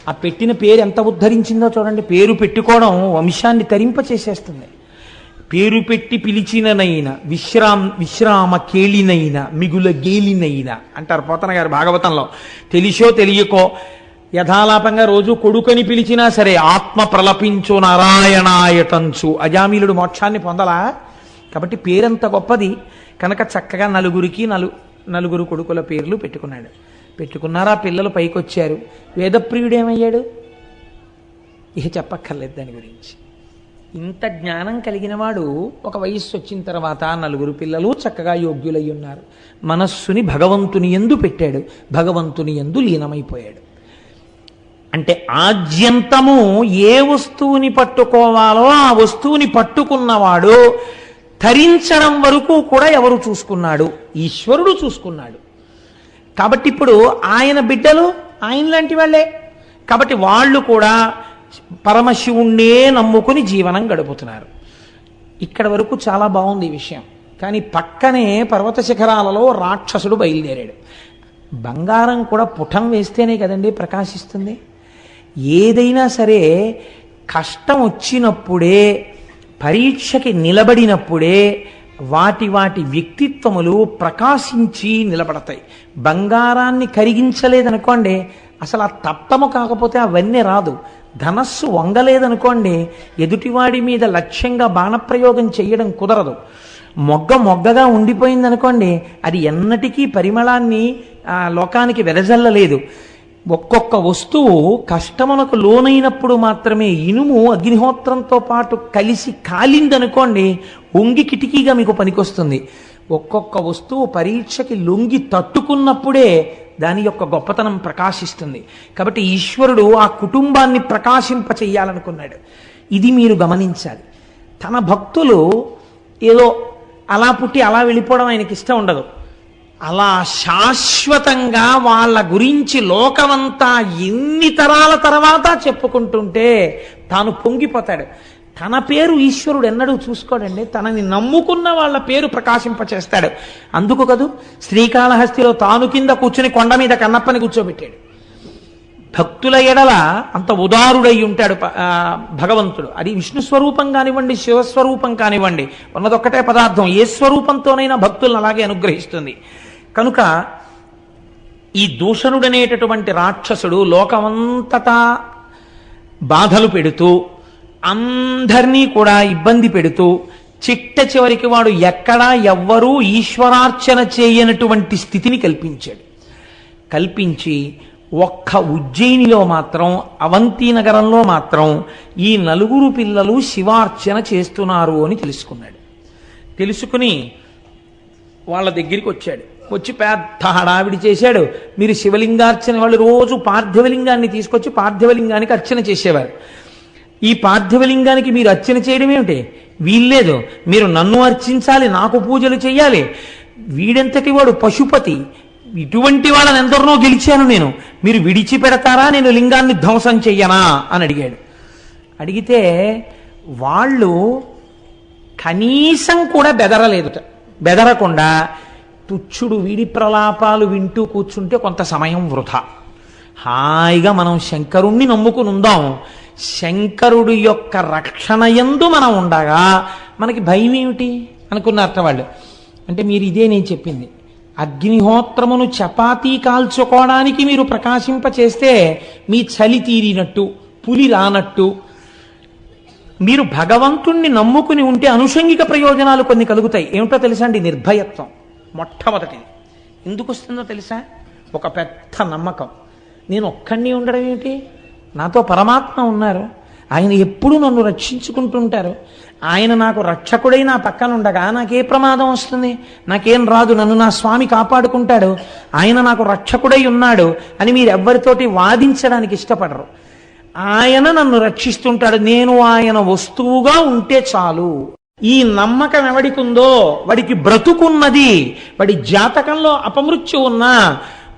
ఆ పెట్టిన పేరు ఎంత ఉద్ధరించిందో చూడండి. పేరు పెట్టుకోవడం వంశాన్ని తరింప చేసేస్తుంది. పేరు పెట్టి పిలిచిననైనా విశ్రామ కేళినైనా మిగుల గేలినైనా అంటారు పోతన గారు భాగవతంలో. తెలిసో తెలియకో యథాలాపంగా రోజు కొడుకని పిలిచినా సరే ఆత్మ ప్రలపించు నారాయణాయతంచు అజామిలుడు మోక్షాన్ని పొందలా. కాబట్టి పేరంత గొప్పది కనుక చక్కగా 4కి 4 కొడుకుల పేర్లు పెట్టుకున్నాడు. పెట్టుకున్నారా పిల్లలు పైకొచ్చారు. వేదప్రియుడు ఏమయ్యాడు? ఇక చెప్పక్కర్లేదు దాని గురించి. ఇంత జ్ఞానం కలిగిన వాడు ఒక వయస్సు వచ్చిన తర్వాత 4 పిల్లలు చక్కగా యోగ్యులై ఉన్నారు. మనస్సుని భగవంతుని యందు పెట్టాడు, భగవంతుని యందు లీనమైపోయాడు. అంటే ఆద్యంతము ఏ వస్తువుని పట్టుకోవాలో ఆ వస్తువుని పట్టుకున్నవాడు ధరించడం వరకు కూడా ఎవరు చూసుకున్నాడు? ఈశ్వరుడు చూసుకున్నాడు. కాబట్టి ఇప్పుడు ఆయన బిడ్డలు ఆయన లాంటి వాళ్ళే. కాబట్టి వాళ్ళు కూడా పరమశివుణ్ణే నమ్ముకుని జీవనం గడుపుతున్నారు. ఇక్కడ వరకు చాలా బాగుంది ఈ విషయం. కానీ పక్కనే పర్వత శిఖరాలలో రాక్షసుడు బయలుదేరాడు. బంగారం కూడా పుటం వేస్తేనే కదండి ప్రకాశిస్తుంది. ఏదైనా సరే కష్టం వచ్చినప్పుడే, పరీక్షకి నిలబడినప్పుడే వాటి వ్యక్తిత్వములు ప్రకాశించి నిలబడతాయి. బంగారాన్ని కరిగించలేదనుకోండి, అసలు ఆ తప్తము కాకపోతే అవన్నీ రాదు. ధనస్సు వంగలేదనుకోండి, ఎదుటివాడి మీద లక్ష్యంగా బాణప్రయోగం చేయడం కుదరదు. మొగ్గగా ఉండిపోయింది అనుకోండి, అది ఎన్నటికీ పరిమళాన్ని లోకానికి వెదజల్లలేదు. ఒక్కొక్క వస్తువు కష్టమునకు లోనైనప్పుడు మాత్రమే, ఇనుము అగ్నిహోత్రంతో పాటు కలిసి కాలిందనుకోండి ఒంగి కిటికీగా మీకు పనికొస్తుంది. ఒక్కొక్క వస్తువు పరీక్షకి లొంగి తట్టుకున్నప్పుడే దాని యొక్క గొప్పతనం ప్రకాశిస్తుంది. కాబట్టి ఈశ్వరుడు ఆ కుటుంబాన్ని ప్రకాశింప చెయ్యాలనుకున్నాడు. ఇది మీరు గమనించాలి. తన భక్తులు ఏదో అలా పుట్టి అలా వెళ్ళిపోవడం ఆయనకి ఇష్టం ఉండదు. అలా శాశ్వతంగా వాళ్ళ గురించి లోకమంతా ఎన్ని తరాల తర్వాత చెప్పుకుంటుంటే తాను పొంగిపోతాడు. తన పేరు ఈశ్వరుడు ఎన్నడూ చూసుకోడండి, తనని నమ్ముకున్న వాళ్ళ పేరు ప్రకాశింపచేస్తాడు. అందుకు కదూ శ్రీకాళహస్తిలో తాను కింద కూర్చుని కొండ మీద కన్నప్పని కూర్చోబెట్టాడు. భక్తుల ఎడల అంత ఉదారుడై ఉంటాడు భగవంతుడు. అది విష్ణు స్వరూపం కానివ్వండి, శివస్వరూపం కానివ్వండి, ఉన్నదొక్కటే పదార్థం. ఏ స్వరూపంతోనైనా భక్తులను అలాగే అనుగ్రహిస్తుంది. కనుక ఈ దూషణుడనేటటువంటి రాక్షసుడు లోకమంతటా బాధలు పెడుతూ అందరినీ కూడా ఇబ్బంది పెడుతూ చిట్ట చివరికి వాడు ఎక్కడా ఎవ్వరూ ఈశ్వరార్చన చేయనటువంటి స్థితిని కల్పించి ఒక్క ఉజ్జయినిలో మాత్రం, అవంతి నగరంలో మాత్రం ఈ 4 పిల్లలు శివార్చన చేస్తున్నారు అని తెలుసుకుని వాళ్ళ దగ్గరికి వచ్చాడు. వచ్చి పెద్ద హడావిడి చేశాడు. మీరు శివలింగార్చన, వాళ్ళు రోజు పార్థివలింగాన్ని తీసుకొచ్చి పార్థివలింగానికి అర్చన చేసేవారు. ఈ పార్థివలింగానికి మీరు అర్చన చేయడం ఏమిటి? వీల్లేదు, మీరు నన్ను అర్చించాలి, నాకు పూజలు చేయాలి. వీడెంతటి వాడు పశుపతి, ఇటువంటి వాళ్ళని ఎందరినో గెలిచాను నేను, మీరు విడిచిపెడతారా, నేను లింగాన్ని ధ్వంసం చెయ్యనా అని అడిగాడు. అడిగితే వాళ్ళు కనీసం కూడా బెదరకుండా తుచ్చుడు వీడి ప్రలాపాలు వింటూ కూర్చుంటే కొంత సమయం వృధా. హాయిగా మనం శంకరుణ్ణి నమ్ముకుని ఉందాం, శంకరుడు యొక్క రక్షణ యందు మనం ఉండగా మనకి భయం ఏమిటి అనుకున్నారట వాళ్ళు. అంటే మీరు ఇదే నేను చెప్పింది, అగ్నిహోత్రమును చపాతీ కాల్చుకోవడానికి మీరు ప్రకాశింప చేస్తే మీ చలి తీరినట్టు, పులి రానట్టు, మీరు భగవంతుణ్ణి నమ్ముకుని ఉంటే అనుషంగిక ప్రయోజనాలు కొన్ని కలుగుతాయి. ఏమిటో తెలుసా అండి? నిర్భయత్వం మొట్టమొదటిది. ఎందుకు వస్తుందో తెలుసా? ఒక పెద్ద నమ్మకం. నేను ఒక్కడిని ఉండడం ఏమిటి, నాతో పరమాత్మ ఉన్నారు, ఆయన ఎప్పుడూ నన్ను రక్షించుకుంటుంటారు, ఆయన నాకు రక్షకుడై నా పక్కన ఉండగా నాకే ప్రమాదం వస్తుంది, నాకేం రాదు, నన్ను నా స్వామి కాపాడుకుంటాడు, ఆయన నాకు రక్షకుడై ఉన్నాడు అని మీరు ఎవ్వరితోటి వాదించడానికి ఇష్టపడరు. ఆయన నన్ను రక్షిస్తుంటాడు, నేను ఆయన వస్తువుగా ఉంటే చాలు. ఈ నమ్మకం ఎవడికి ఉందో వాడికి బ్రతుకున్నది. వాడి జాతకంలో అపమృత్యు ఉన్నా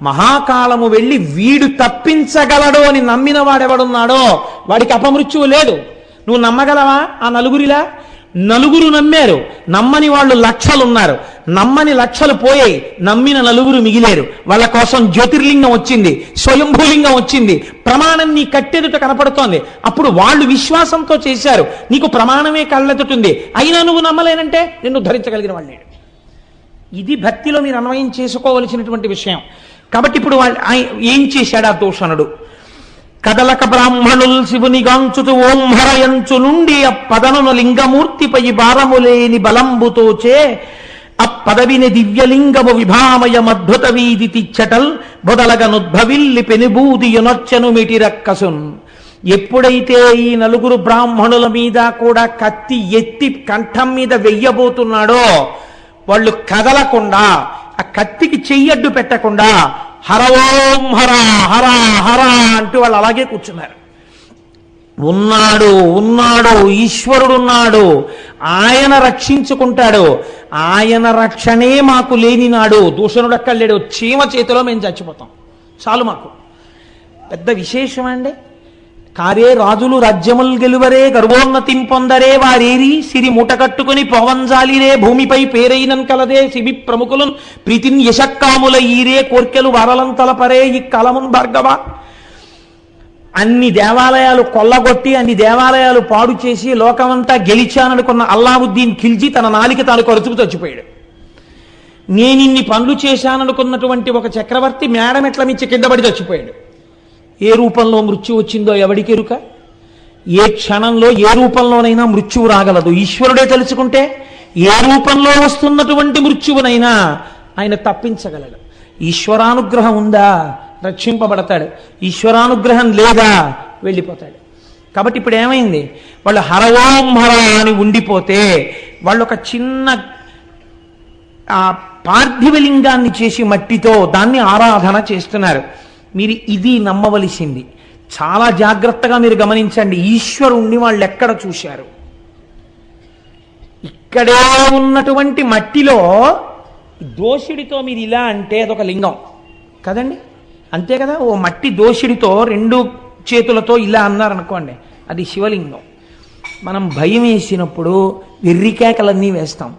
మహాకాలము వెళ్ళి వీడు తప్పించగలడు అని నమ్మిన వాడెవడున్నాడో వాడికి అపమృత్యువు లేదు. నువ్వు నమ్మగలవా? ఆ నలుగురు నమ్మారు, నమ్మని వాళ్ళు లక్షలున్నారు, నమ్మని లక్షలు పోయాయి, నమ్మిన 4 మిగిలేరు. వాళ్ళ కోసం జ్యోతిర్లింగం వచ్చింది, స్వయంభూలింగం వచ్చింది, ప్రమాణం నీ కట్టెదుట కనపడుతోంది. అప్పుడు వాళ్ళు విశ్వాసంతో చేశారు, నీకు ప్రమాణమే కళ్ళెదుటుంది, అయినా నువ్వు నమ్మలేనంటే నిన్ను ధరించగలిగిన వాళ్ళే. ఇది భక్తిలో మీరు అన్వయం చేసుకోవలసినటువంటి విషయం. కాబట్టి ఇప్పుడు ఏం చేశాడు ఆ దూషణుడు? కదలక బ్రాహ్మణుల్ శివుని గాంచుతూ ఓం హరయంచు నుండి అప్పదనును లింగమూర్తిపై భారములేని బలంబుతోచే అప్పదవిని దివ్యలింగము విభామయమద్భుత వీధి తిచ్చటల్ బొదలగనుద్భవిల్లి పెనుబూదియునొచ్చను మిటిరక్కసున్. ఎప్పుడైతే ఈ 4 బ్రాహ్మణుల మీద కూడా కత్తి ఎత్తి కంఠం మీద వెయ్యబోతున్నాడో వాళ్ళు కదలకుండా, ఆ కత్తికి చెయ్యడ్డు పెట్టకుండా హర ఓం హర హర హర అంటూ వాళ్ళు అలాగే కూర్చున్నారు. ఉన్నాడు ఈశ్వరుడున్నాడు, ఆయన రక్షించుకుంటాడు, ఆయన రక్షణే మాకు లేనినాడు దూషణుడు అక్కడ లేడు, చీమ చేతిలో మేము చచ్చిపోతాం చాలు. మాకు పెద్ద విశేషం అండి. కారే రాజులు రాజ్యముల్ గెలువరే గర్వోన్నతిం పొందరే వారేరి సిరి మూట కట్టుకుని పోవంజాలిరే భూమిపై పేరైనన్ కలదే శిబి ప్రముఖులను ప్రీతిన్ యశక్కాముల ఈరే కోర్కెలు వరలం తలపరే ఈ కలమున్ భార్గవ. అన్ని దేవాలయాలు కొల్లగొట్టి అన్ని దేవాలయాలు పాడు చేసి లోకమంతా గెలిచాననుకున్న అల్లావుద్దీన్ ఖిల్జీ తన నాలిక తాను కరుచుకు చచ్చిపోయాడు. నేనిన్ని పనులు చేశాననుకున్నటువంటి ఒక చక్రవర్తి మేడమెట్ల మించి కింద పడి చచ్చిపోయాడు. ఏ రూపంలో మృత్యు వచ్చిందో ఎవడికెరుక? ఏ క్షణంలో ఏ రూపంలోనైనా మృత్యువు రాగలదు. ఈశ్వరుడే తెలుసుకుంటే ఏ రూపంలో వస్తున్నటువంటి మృత్యువునైనా ఆయన తప్పించగలడు. ఈశ్వరానుగ్రహం ఉందా రక్షింపబడతాడు, ఈశ్వరానుగ్రహం లేదా వెళ్ళిపోతాడు. కాబట్టి ఇప్పుడు ఏమైంది, వాళ్ళు హర ఓం హర అని ఉండిపోతే వాళ్ళు ఒక చిన్న పార్థివలింగాన్ని చేసి మట్టితో దాన్ని ఆరాధన చేస్తున్నారు. మీరు ఇది నమ్మవలసింది. చాలా జాగ్రత్తగా మీరు గమనించండి. ఈశ్వరుణ్ణి వాళ్ళు ఎక్కడ చూశారు? ఇక్కడే ఉన్నటువంటి మట్టిలో దోషుడితో మీరు ఇలా అంటే అదొక లింగం కదండి, అంతే కదా. ఓ మట్టి దోషుడితో 2 చేతులతో ఇలా అన్నారనుకోండి, అది శివలింగం. మనం భయం వేసినప్పుడు వెర్రికేకలన్నీ వేస్తాం.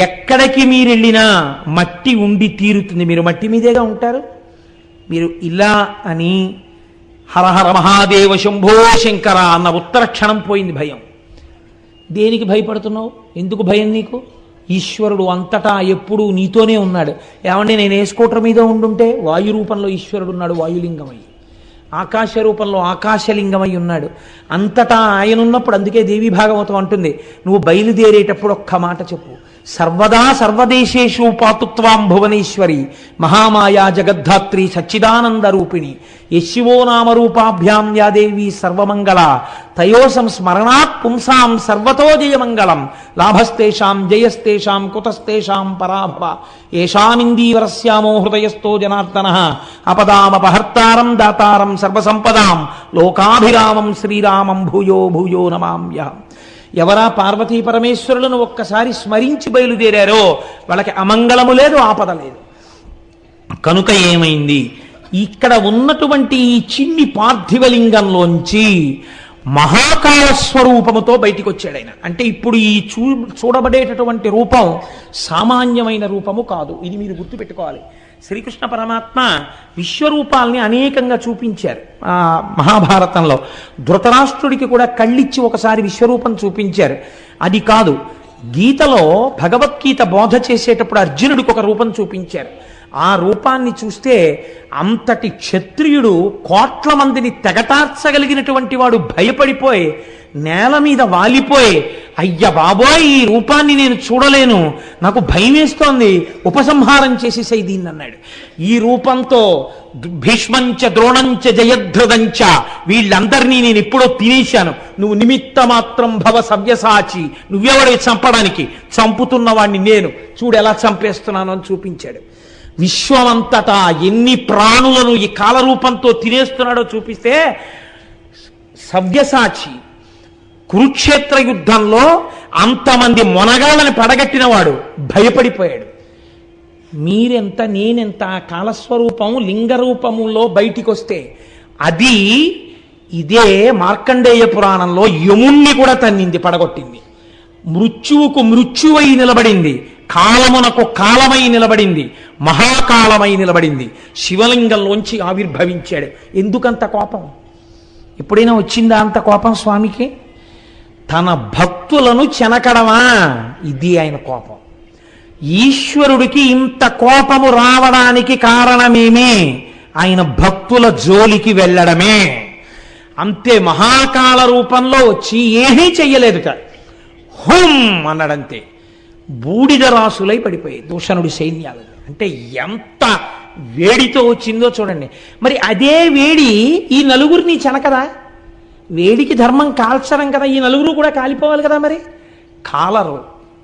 ఎక్కడికి మీరు వెళ్ళినా మట్టి ఉండి తీరుతుంది. మీరు మట్టి మీదేగా ఉంటారు. మీరు ఇలా అని హరహర మహాదేవ శంభో శంకర అన్న ఉత్తర క్షణం పోయింది భయం. దేనికి భయపడుతున్నావు? ఎందుకు భయం నీకు? ఈశ్వరుడు అంతటా ఎప్పుడూ నీతోనే ఉన్నాడు. ఏమంటే నేను ఏ స్కూటర్ మీద ఉండుంటే వాయు రూపంలో ఈశ్వరుడు ఉన్నాడు, వాయులింగమై. ఆకాశ రూపంలో ఆకాశలింగమై ఉన్నాడు. అంతటా ఆయన ఉన్నప్పుడు అందుకే దేవీ భాగవతం అంటుంది, నువ్వు బయలుదేరేటప్పుడు ఒక్క మాట చెప్పు, సర్వదా సర్వదేశేషు పాతుత్వాం భువనేశ్వరి మహామాయా జగద్ధాత్రి సచ్చిదానంద రూపిణి యశివో నామరూపాభ్యాం యాదేవి సర్వమంగళ తయోసం స్మరణాత్ పుంసాం సర్వతో జయమంగళం లాభస్తేషాం జయస్తేషాం కుతస్తేషాం పరాభవ ఏషామిందీవరస్యామో హృదయస్థో జనార్దనః అపదామపహర్తారం దాతారం సర్వసంపదాం లోకాభిరామం శ్రీరామం భూయో భూయో నమామ్యహం. ఎవరా పార్వతీ పరమేశ్వరులను ఒక్కసారి స్మరించి బయలుదేరారో వాళ్ళకి అమంగళము లేదు, ఆపద లేదు. కనుక ఏమైంది, ఇక్కడ ఉన్నటువంటి ఈ చిన్ని పార్థివలింగంలోంచి మహాకాల స్వరూపముతో బయటికి వచ్చాడు ఆయన. అంటే ఇప్పుడు ఈ చూడబడేటటువంటి రూపం సామాన్యమైన రూపము కాదు. ఇది మీరు గుర్తుపెట్టుకోవాలి. శ్రీకృష్ణ పరమాత్మ విశ్వరూపాల్ని అనేకంగా చూపించారు మహాభారతంలో. ధృతరాష్ట్రుడికి కూడా కళ్ళిచ్చి ఒకసారి విశ్వరూపం చూపించారు. అది కాదు, గీతలో భగవద్గీత బోధ చేసేటప్పుడు అర్జునుడికి ఒక రూపం చూపించారు. ఆ రూపాన్ని చూస్తే అంతటి క్షత్రియుడు కోట్ల మందిని తెగటార్చగలిగినటువంటి వాడు భయపడిపోయి నేల మీద వాలిపోయి, అయ్య బాబోయ్ ఈ రూపాన్ని నేను చూడలేను, నాకు భయం వేస్తోంది, ఉపసంహారం చేసేసై దీన్ని అన్నాడు. ఈ రూపంతో భీష్మంచ ద్రోణంచ జయద్రథంచ వీళ్ళందరినీ నేను ఎప్పుడో తినేశాను, నువ్వు నిమిత్త మాత్రం భవ సవ్యసాచి, నువ్వెవడే చంపడానికి, చంపుతున్న వాడిని నేను, చూడు ఎలా చంపేస్తున్నాను అని చూపించాడు. విశ్వమంతటా ఎన్ని ప్రాణులను ఈ కాలరూపంతో తినేస్తున్నాడో చూపిస్తే, సవ్యసాచి కురుక్షేత్ర యుద్ధంలో అంతమంది మొనగాళ్ళని పడగట్టినవాడు భయపడిపోయాడు. మీరెంత నేనెంత కాలస్వరూపం లింగరూపములో బయటికి వస్తే, అది ఇదే మార్కండేయ పురాణంలో యముణ్ణి కూడా తన్నింది, పడగొట్టింది. మృత్యువుకు మృత్యువై నిలబడింది, కాలమునకు కాలమై నిలబడింది, మహాకాలమై నిలబడింది. శివలింగంలోంచి ఆవిర్భవించాడు. ఎందుకంత కోపం? ఎప్పుడైనా వచ్చిందా అంత కోపం స్వామికి? తన భక్తులను చెనకడమా, ఇది ఆయన కోపం. ఈశ్వరుడికి ఇంత కోపము రావడానికి కారణమేమి? ఆయన భక్తుల జోలికి వెళ్ళడమే. అంతే. మహాకాల రూపంలో వచ్చి ఏమీ చెయ్యలేదుట, హుం అన్నాడంతే. బూడిద రాసులై పడిపోయాయి దూషణుడి సైన్యాలు. అంటే ఎంత వేడితో వచ్చిందో చూడండి. మరి అదే వేడి ఈ నలుగురిని చెనకదా? వేడికి ధర్మం కాల్చడం కదా, ఈ నలుగురు కూడా కాలిపోవాలి కదా. మరి కాలరు.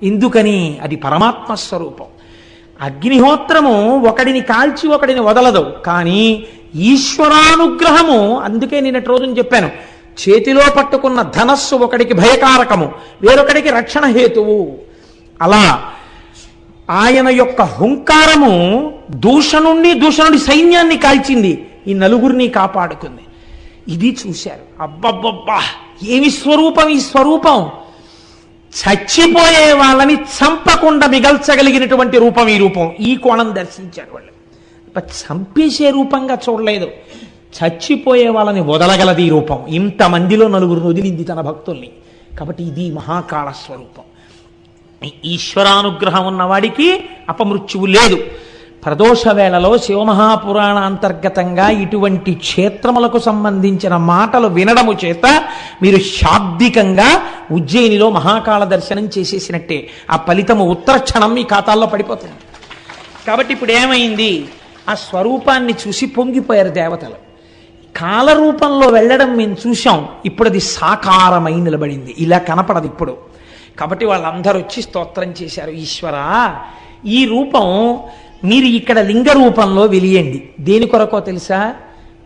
ఎందుకని? అది పరమాత్మ స్వరూపం. అగ్నిహోత్రము ఒకడిని కాల్చి ఒకడిని వదలదు, కానీ ఈశ్వరానుగ్రహము. అందుకే నిన్నటి రోజున చెప్పాను, చేతిలో పట్టుకున్న ధనస్సు ఒకడికి భయకారకము, వేరొకడికి రక్షణ హేతువు. అలా ఆయన యొక్క హుంకారము దూషణుడి సైన్యాన్ని కాల్చింది, ఈ నలుగురిని కాపాడుకుంది. ఇది చూశారు. అబ్బబ్బబ్బా ఏమి స్వరూపం ఈ స్వరూపం! చచ్చిపోయే వాళ్ళని చంపకుండా మిగల్చగలిగినటువంటి రూపం ఈ రూపం. ఈ కోణం దర్శించారు వాళ్ళు. చంపేసే రూపంగా చూడలేదు, చచ్చిపోయే వాళ్ళని వదలగలది ఈ రూపం. ఇంతమందిలో నలుగురు వదిలింది తన భక్తుల్ని. కాబట్టి ఇది మహాకాళ స్వరూపం. ఈశ్వరానుగ్రహం ఉన్నవాడికి అపమృత్యువు లేదు. ప్రదోష వేళలో శివమహాపురాణ అంతర్గతంగా ఇటువంటి క్షేత్రములకు సంబంధించిన మాటలు వినడము చేత మీరు శాబ్దికంగా ఉజ్జయినిలో మహాకాళ దర్శనం చేసేసినట్టే. ఆ ఫలితము ఉత్తర క్షణం మీ ఖాతాల్లో పడిపోతుంది. కాబట్టి ఇప్పుడు ఏమైంది? ఆ స్వరూపాన్ని చూసి పొంగిపోయారు దేవతలు. కాలరూపంలో వెళ్ళడం మేము చూసాం, ఇప్పుడు అది సాకారమై నిలబడింది, ఇలా కనపడదు ఇప్పుడు. కాబట్టి వాళ్ళందరూ వచ్చి స్తోత్రం చేశారు, ఈశ్వరా ఈ రూపం మీరు ఇక్కడ లింగ రూపంలో వెలియండి. దేని కొరకో తెలుసా?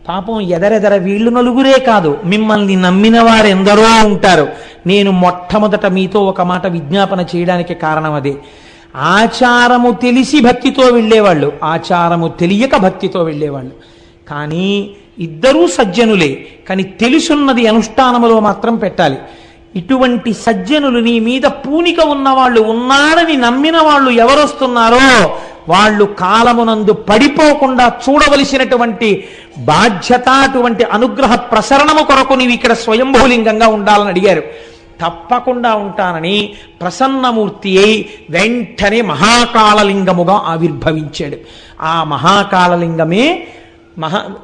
పాపం ఎదరెదర వీళ్ళు నలుగురే కాదు, మిమ్మల్ని నమ్మిన వారు ఎందరో ఉంటారు. నేను మొట్టమొదట మీతో ఒక మాట విజ్ఞాపన చేయడానికి కారణం అదే. ఆచారము తెలిసి భక్తితో వెళ్ళేవాళ్ళు, ఆచారము తెలియక భక్తితో వెళ్ళేవాళ్ళు. కానీ ఇద్దరూ సజ్జనులే, కానీ తెలుసున్నది అనుష్ఠానములో మాత్రం పెట్టాలి. ఇటువంటి సజ్జనులు, నీ మీద పూనిక ఉన్నవాళ్ళు, ఉన్నాడని నమ్మిన వాళ్ళు ఎవరొస్తున్నారో వాళ్ళు కాలమునందు పడిపోకుండా చూడవలసినటువంటి బాధ్యత, అటువంటి అనుగ్రహ ప్రసరణము కొరకు నీవు ఇక్కడ స్వయంభూలింగంగా ఉండాలని అడిగారు. తప్పకుండా ఉంటానని ప్రసన్నమూర్తి అయి వెంటనే మహాకాళలింగముగా ఆవిర్భవించాడు. ఆ మహాకాళలింగమే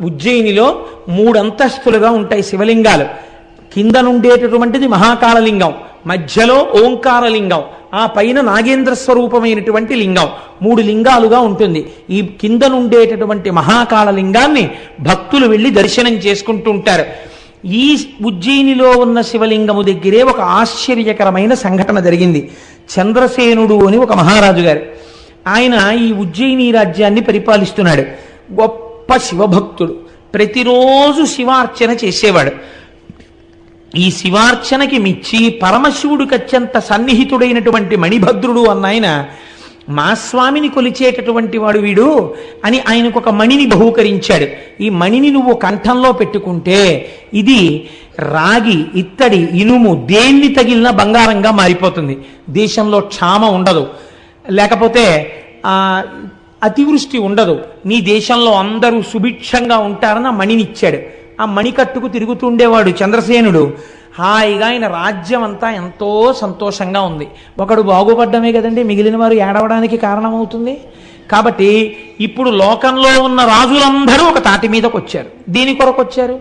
ఉజ్జయినిలో 3 అంతస్తులుగా ఉంటాయి శివలింగాలు. కింద నుండేటటువంటిది మహాకాళలింగం, మధ్యలో ఓంకారలింగం, ఆ పైన నాగేంద్ర స్వరూపమైనటువంటి లింగం. 3 లింగాలుగా ఉంటుంది. ఈ కింద నుండేటటువంటి మహాకాళలింగాన్ని భక్తులు వెళ్ళి దర్శనం చేసుకుంటూ ఉంటారు. ఈ ఉజ్జయినిలో ఉన్న శివలింగము దగ్గరే ఒక ఆశ్చర్యకరమైన సంఘటన జరిగింది. చంద్రసేనుడు అని ఒక మహారాజు గారు, ఆయన ఈ ఉజ్జయిని రాజ్యాన్ని పరిపాలిస్తున్నాడు. గొప్ప శివభక్తుడు, ప్రతిరోజు శివార్చన చేసేవాడు. ఈ శివార్చనకి మిచ్చి పరమశివుడికి అత్యంత సన్నిహితుడైనటువంటి మణిభద్రుడు అన్న ఆయన, మా స్వామిని కొలిచేటటువంటి వాడు వీడు అని ఆయనకు ఒక మణిని బహూకరించాడు. ఈ మణిని నువ్వు కంఠంలో పెట్టుకుంటే ఇది రాగి, ఇత్తడి, ఇనుము దేన్ని తగిలినా బంగారంగా మారిపోతుంది. దేశంలో క్షామ ఉండదు, లేకపోతే అతివృష్టి ఉండదు, నీ దేశంలో అందరూ సుభిక్షంగా ఉంటారని ఆ మణినిచ్చాడు. ఆ మణికట్టుకు తిరుగుతుండేవాడు చంద్రసేనుడు. హాయిగా ఆయన రాజ్యం అంతా ఎంతో సంతోషంగా ఉంది. ఒకడు బాగుపడ్డమే కదండి మిగిలిన వారు ఏడవడానికి కారణమవుతుంది. కాబట్టి ఇప్పుడు లోకంలో ఉన్న రాజులందరూ ఒక తాటి మీదకి వచ్చారు. దీని కొరకు వచ్చారు?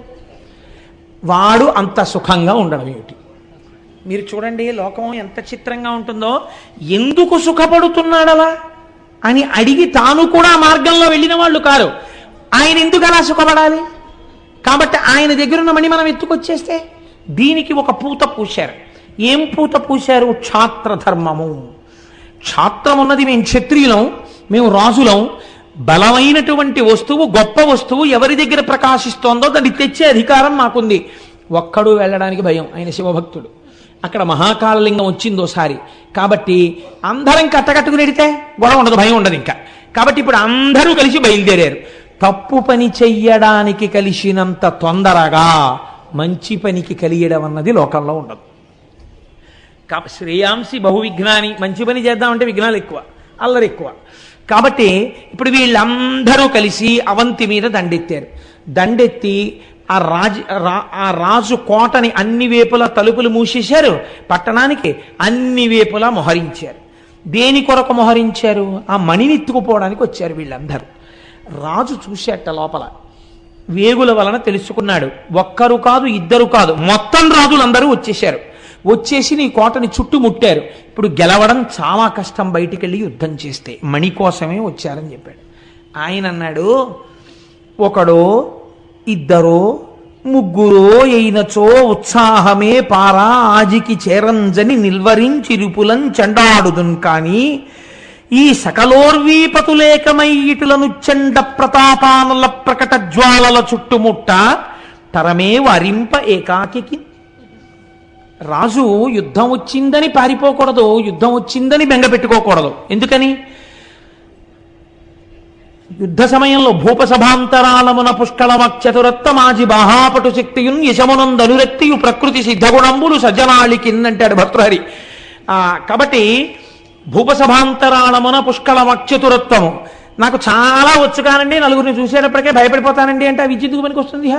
వాడు అంత సుఖంగా ఉండడం ఏమిటి? మీరు చూడండి లోకం ఎంత చిత్రంగా ఉంటుందో. ఎందుకు సుఖపడుతున్నాడలా అని అడిగి తాను కూడా మార్గంలో వెళ్ళిన వాళ్ళు కారు. ఆయన ఎందుకు అలా సుఖపడాలి? కాబట్టి ఆయన దగ్గరున్న మణి మనం ఎత్తుకొచ్చేస్తే దీనికి ఒక పూత పూశారు. ఏం పూత పూశారు? క్షాత్రధర్మము. క్షాత్రం ఉన్నది మేము క్షత్రియులం, మేము రాజులం. బలమైనటువంటి వస్తువు, గొప్ప వస్తువు ఎవరి దగ్గర ప్రకాశిస్తోందో దాన్ని తెచ్చే అధికారం మాకుంది. ఒక్కడు వెళ్ళడానికి భయం, ఆయన శివభక్తుడు. అక్కడ మహాకాళలింగం వచ్చిందోసారి, కాబట్టి అందరం కట్టకట్టుకుని ఎడితే గొడవ ఉండదు, భయం ఉండదు ఇంకా. కాబట్టి ఇప్పుడు అందరూ కలిసి బయలుదేరారు. తప్పు పని చెయ్యడానికి కలిసినంత తొందరగా మంచి పనికి కలియడం అన్నది లోకంలో ఉండదు. శ్రేయాంసి బహువిఘ్నాని, మంచి పని చేద్దామంటే విఘ్నాలు ఎక్కువ, అల్లరి ఎక్కువ. కాబట్టి ఇప్పుడు వీళ్ళందరూ కలిసి అవంతి మీద దండెత్తారు. దండెత్తి ఆ రాజు కోటని అన్ని వేపులా తలుపులు మూసేశారు, పట్టణానికి అన్ని వేపులా మొహరించారు. దేని కొరకు మొహరించారు? ఆ మణిని ఎత్తుకుపోవడానికి వచ్చారు వీళ్ళందరూ. రాజు చూశాట లోపల, వేగుల వలన తెలుసుకున్నాడు. ఒక్కరు కాదు, ఇద్దరు కాదు, మొత్తం రాజులందరూ వచ్చేశారు. వచ్చేసి నీ కోటని చుట్టుముట్టారు. ఇప్పుడు గెలవడం చాలా కష్టం, బయటికి వెళ్ళి యుద్ధం చేస్తే. మణి కోసమే వచ్చారని చెప్పాడు. ఆయన అన్నాడు, ఒకడో ఇద్దరో ముగ్గురో అయినచో ఉత్సాహమే పారా ఆజికి చేరంజని నిల్వరించిరుపులం చండాడుదున్. కానీ ఈ సకలోర్వీపతులేకమై ఇటులను చండ ప్రతాపానుల ప్రకట జ్వాలల చుట్టుముట్ట తరమే వరింప ఏకాకి. రాజు యుద్ధం వచ్చిందని పారిపోకూడదు, యుద్ధం వచ్చిందని బెంగ పెట్టుకోకూడదు. ఎందుకని? యుద్ధ సమయంలో భూపసభాంతరాళమున పుష్కళమక్షతురత్తమాజి బాహాపటు శక్తియున్ యశమునందనురక్తియు ప్రకృతి సిద్ధగుణంబులు సజ్జనాళికిందంటాడు భర్తృహరి. కాబట్టి భూపసభాంతరాళమున పుష్కళమక్షతురత్వము నాకు చాలా వచ్చు కానండి, నలుగురిని చూసేటప్పటికే భయపడిపోతానండి అంటే ఆ విద్యుత్తుకు పనికి వస్తుంది.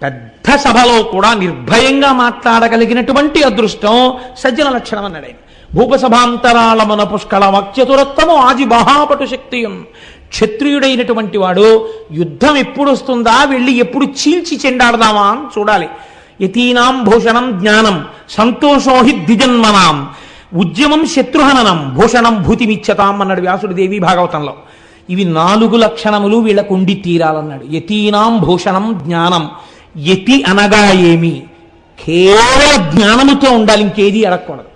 పెద్ద సభలో కూడా నిర్భయంగా మాట్లాడగలిగినటువంటి అదృష్టం సజ్జన లక్షణం అన్నాడు ఆయన. భూపసభాంతరాళమున పుష్కళమక్షతురత్వము ఆజి బహాపటు శక్తియున్ క్షత్రియుడైనటువంటి వాడు యుద్ధం ఎప్పుడు వస్తుందా, వెళ్ళి ఎప్పుడు చీల్చి చెండాడదామా అని చూడాలి. యతీనాం భూషణం జ్ఞానం సంతోషోహి ద్విజన్మనాం ఉద్యమం శత్రుహననం భూషణం భూతిమిచ్చతాం అన్నాడు వ్యాసుడు దేవి భాగవతంలో. ఇవి 4 లక్షణములు వీళ్ళకు ఉండి తీరాలన్నాడు. యతీనాం భూషణం జ్ఞానం. యతి అనగా ఏమి? కేవల జ్ఞానముతో ఉండాలి, ఇంకేది అడగకూడదు.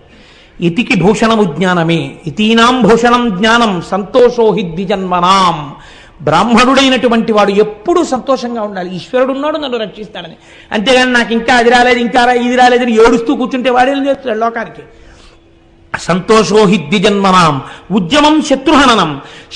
యతికి భూషణము జ్ఞానమే. యతీనాం భూషణం జ్ఞానం సంతోషోహి ద్విజన్మనాం. బ్రాహ్మణుడైనటువంటి వాడు ఎప్పుడూ సంతోషంగా ఉండాలి. ఈశ్వరుడు ఉన్నాడు, నన్ను రక్షిస్తాడని. అంతేగాని నాకు ఇంకా అది రాలేదు, ఇంకా ఇది రాలేదని ఏడుస్తూ కూర్చుంటే వాడేం చేస్తాడు లోకానికి. సంతోషోహి ద్విజన్మనాం ఉద్యమం శత్రుహననం.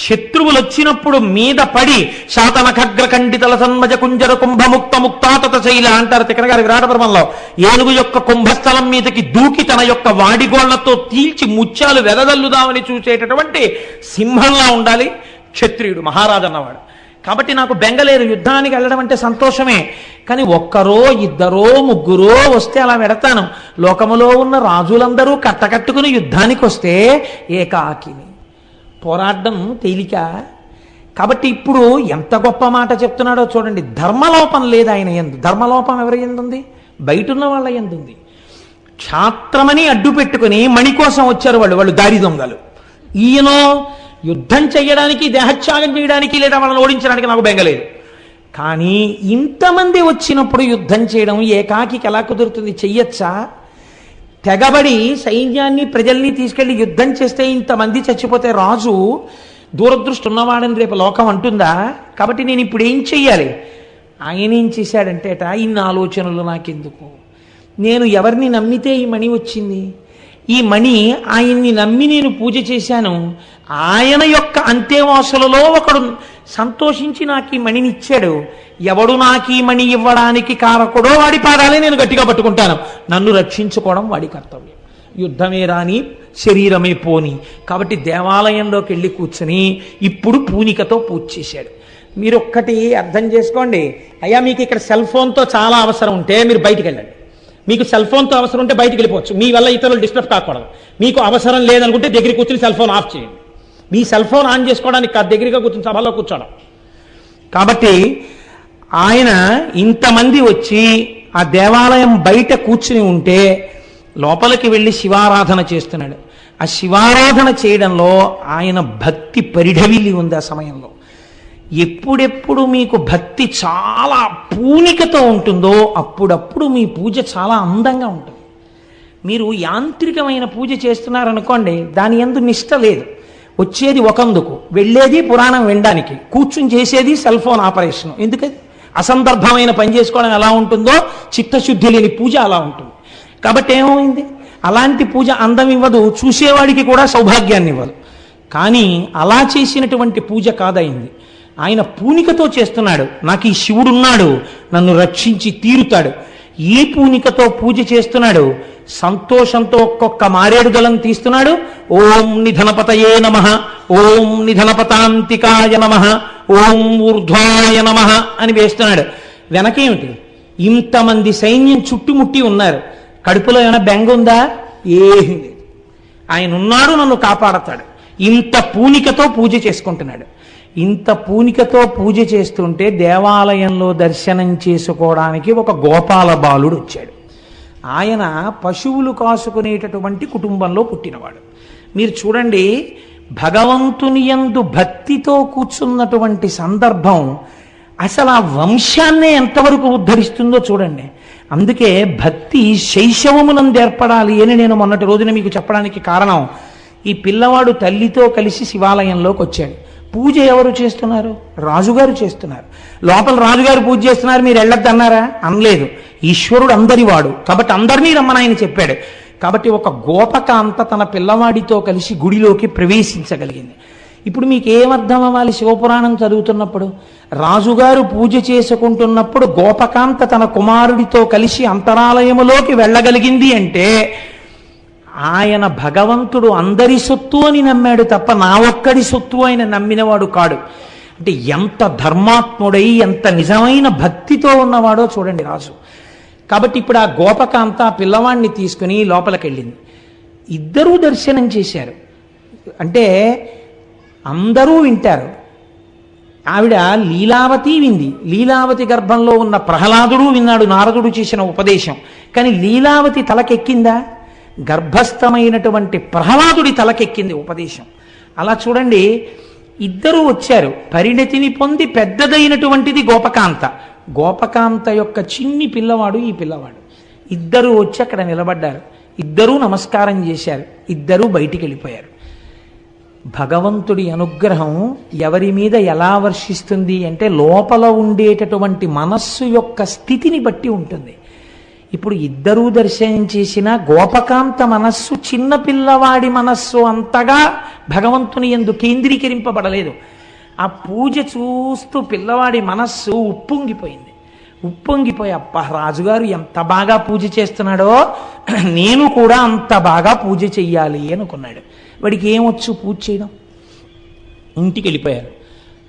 శత్రువులు వచ్చినప్పుడు మీద పడి శాతన ఖగ్ర ఖండితల సన్మజ కుంజర కుంభముక్త ముక్తాతత శైల అంటారు తిక్కన గారి విరాటపర్వంలో. ఏనుగు యొక్క కుంభస్థలం మీదకి దూకి తన యొక్క వాడిగోళ్లతో తీల్చి ముత్యాలు వెదజల్లుదామని చూసేటటువంటి సింహంలా ఉండాలి క్షత్రియుడు, మహారాజు అన్నవాడు. కాబట్టి నాకు బెంగలేదు, యుద్ధానికి వెళ్ళడం అంటే సంతోషమే. కానీ ఒక్కరో ఇద్దరో ముగ్గురో వస్తే అలా వెడతాను. లోకములో ఉన్న రాజులందరూ కట్టకట్టుకుని యుద్ధానికి వస్తే ఏకాకిని పోరాడడం తేలిక. కాబట్టి ఇప్పుడు ఎంత గొప్ప మాట చెప్తున్నాడో చూడండి. ధర్మలోపం లేదు ఆయన యందు. ధర్మలోపం ఎవరి యందుంది? బయటున్న వాళ్ళ యందుంది. క్షాత్రమని అడ్డు పెట్టుకుని మణి కోసం వచ్చారు వాళ్ళు దారి దొంగలు. ఈయనో యుద్ధం చేయడానికి, దేహత్యాగం చేయడానికి, లేదా వాళ్ళని ఓడించడానికి నాకు బెంగలేదు. కానీ ఇంతమంది వచ్చినప్పుడు యుద్ధం చేయడం ఏకాకికి ఎలా కుదురుతుంది? చెయ్యొచ్చా? తెగబడి సైన్యాన్ని ప్రజల్ని తీసుకెళ్లి యుద్ధం చేస్తే ఇంతమంది చచ్చిపోతే రాజు దూరదృష్టి ఉన్నవాడని రేపు లోకం అంటుందా? కాబట్టి నేను ఇప్పుడు ఏం చెయ్యాలి? ఆయన ఏం చేశాడంటేట, ఇన్ని ఆలోచనలు నాకెందుకు, నేను ఎవరిని నమ్మితే ఈ మణి వచ్చింది, ఈ మణి ఆయన్ని నమ్మి నేను పూజ చేశాను, ఆయన యొక్క అంత్యవాసులలో ఒకడు సంతోషించి నాకు ఈ మణిని ఇచ్చాడు, ఎవడు నాకు ఈ మణి ఇవ్వడానికి కారకుడో వాడి పాదాలే నేను గట్టిగా పట్టుకుంటాను, నన్ను రక్షించుకోవడం వాడి కర్తవ్యం. యుద్ధమే రాని శరీరమే పోని. కాబట్టి దేవాలయంలోకి వెళ్ళి కూర్చుని ఇప్పుడు పూనికతో పూజ చేశాడు. మీరు ఒక్కటి అర్థం చేసుకోండి, అయ్యా మీకు ఇక్కడ సెల్ ఫోన్తో చాలా అవసరం ఉంటే మీరు బయటికి వెళ్ళండి. మీకు సెల్ ఫోన్తో అవసరం ఉంటే బయటికి వెళ్ళిపోవచ్చు, మీ వల్ల ఇతరులు డిస్టర్బ్ కాకూడదు. మీకు అవసరం లేదనుకుంటే దగ్గర కూర్చుని సెల్ ఫోన్ ఆఫ్ చేయండి. మీ సెల్ ఫోన్ ఆన్ చేసుకోవడానికి దగ్గరగా కూర్చుని సభలో కూర్చోడం. కాబట్టి ఆయన ఇంతమంది వచ్చి ఆ దేవాలయం బయట కూర్చుని ఉంటే లోపలికి వెళ్ళి శివారాధన చేస్తున్నాడు. ఆ శివారాధన చేయడంలో ఆయన భక్తి పరిఢవిల్లి ఉంది. ఆ సమయంలో ఎప్పుడెప్పుడు మీకు భక్తి చాలా పూనికతో ఉంటుందో అప్పుడప్పుడు మీ పూజ చాలా అందంగా ఉంటుంది. మీరు యాంత్రికమైన పూజ చేస్తున్నారనుకోండి, దాని యందు నిష్ట లేదు. వచ్చేది ఒకందుకు, వెళ్ళేది పురాణం వినడానికి, కూర్చుని చేసేది సెల్ ఫోన్ ఆపరేషన్. ఎందుకది? అసందర్భమైన పని చేసుకోవడం ఎలా ఉంటుందో చిత్తశుద్ధి లేని పూజ అలా ఉంటుంది. కాబట్టి ఏమైంది? అలాంటి పూజ అందం ఇవ్వదు, చూసేవాడికి కూడా సౌభాగ్యాన్ని ఇవ్వదు. కానీ అలా చేసినటువంటి పూజ కాదైంది. ఆయన పూనికతో చేస్తున్నాడు. నాకు ఈ శివుడున్నాడు, నన్ను రక్షించి తీరుతాడు. ఈ పూనికతో పూజ చేస్తున్నాడు. సంతోషంతో ఒక్కొక్క మారేడు దళం తీస్తున్నాడు. ఓం నిధనపతయే నమః, ఓం నిధనపతాంతికాయ నమః, ఓం ఊర్ధ్వాయ నమః అని వేస్తున్నాడు. వెనకేమిటి? ఇంతమంది సైన్యం చుట్టుముట్టి ఉన్నారు. కడుపులో ఏమైనా బెంగ ఉందా? ఏమీ లేదు. ఆయన ఉన్నాడు, నన్ను కాపాడతాడు. ఇంత పూనికతో పూజ చేసుకుంటున్నాడు. ఇంత పూనికతో పూజ చేస్తుంటే దేవాలయంలో దర్శనం చేసుకోవడానికి ఒక గోపాల బాలుడు వచ్చాడు. ఆయన పశువులు కాసుకునేటటువంటి కుటుంబంలో పుట్టినవాడు. మీరు చూడండి, భగవంతుని యందు భక్తితో కూర్చున్నటువంటి సందర్భం అసలు ఆ వంశాన్నే ఎంతవరకు ఉద్ధరిస్తుందో చూడండి. అందుకే భక్తి శైశవమునందు ఏర్పడాలి అని నేను మొన్నటి రోజున మీకు చెప్పడానికి కారణం, ఈ పిల్లవాడు తల్లితో కలిసి శివాలయంలోకి వచ్చాడు. పూజ ఎవరు చేస్తున్నారు? రాజుగారు చేస్తున్నారు. లోపల రాజుగారు పూజ చేస్తున్నారు, మీరు వెళ్ళొద్దన్నారా? అనలేదు. ఈశ్వరుడు అందరివాడు కాబట్టి అందరినీ రమ్మని ఆయన చెప్పాడు. కాబట్టి ఒక గోపకాంత తన పిల్లవాడితో కలిసి గుడిలోకి ప్రవేశించగలిగింది. ఇప్పుడు మీకు ఏమర్థం అవ్వాలి? శివపురాణం చదువుతున్నప్పుడు రాజుగారు పూజ చేసుకుంటున్నప్పుడు గోపకాంత తన కుమారుడితో కలిసి అంతరాలయములోకి వెళ్ళగలిగింది అంటే ఆయన భగవంతుడు అందరి సొత్తు అని నమ్మాడు తప్ప నా ఒక్కడి సొత్తు ఆయన నమ్మినవాడు కాడు. అంటే ఎంత ధర్మాత్ముడై ఎంత నిజమైన భక్తితో ఉన్నవాడో చూడండి రాజు. కాబట్టి ఇప్పుడు ఆ గోపకాంత ఆ పిల్లవాడిని తీసుకుని లోపలికి వెళ్ళింది. ఇద్దరూ దర్శనం చేశారు. అంటే అందరూ వింటారు, ఆవిడ లీలావతి వింది. లీలావతి గర్భంలో ఉన్న ప్రహ్లాదుడు విన్నాడు నారదుడు చేసిన ఉపదేశం. కానీ లీలావతి తలకెక్కిందా? గర్భస్థమైనటువంటి ప్రహ్లాదుడి తలకెక్కింది ఉపదేశం. అలా చూడండి, ఇద్దరూ వచ్చారు. పరిణతిని పొంది పెద్దదైనటువంటిది గోపకాంత. గోపకాంత యొక్క చిన్ని పిల్లవాడు ఈ పిల్లవాడు. ఇద్దరూ వచ్చి అక్కడ నిలబడ్డారు. ఇద్దరూ నమస్కారం చేశారు. ఇద్దరూ బయటికి వెళ్ళిపోయారు. భగవంతుడి అనుగ్రహం ఎవరి మీద ఎలా వర్షిస్తుంది అంటే లోపల ఉండేటటువంటి మనస్సు యొక్క స్థితిని బట్టి ఉంటుంది. ఇప్పుడు ఇద్దరూ దర్శనం చేసిన గోపకాంత మనస్సు చిన్నపిల్లవాడి మనస్సు అంతగా భగవంతుని యందు కేంద్రీకరింపబడలేదు. ఆ పూజ చూస్తూ పిల్లవాడి మనస్సు ఉప్పొంగిపోయింది. ఉప్పొంగిపోయి అబ్బా రాజుగారు ఎంత బాగా పూజ చేస్తున్నాడో నేను కూడా అంత బాగా పూజ చెయ్యాలి అనుకున్నాడు. వాడికి ఏమొచ్చు పూజ చేయడం. ఇంటికి వెళ్ళిపోయారు.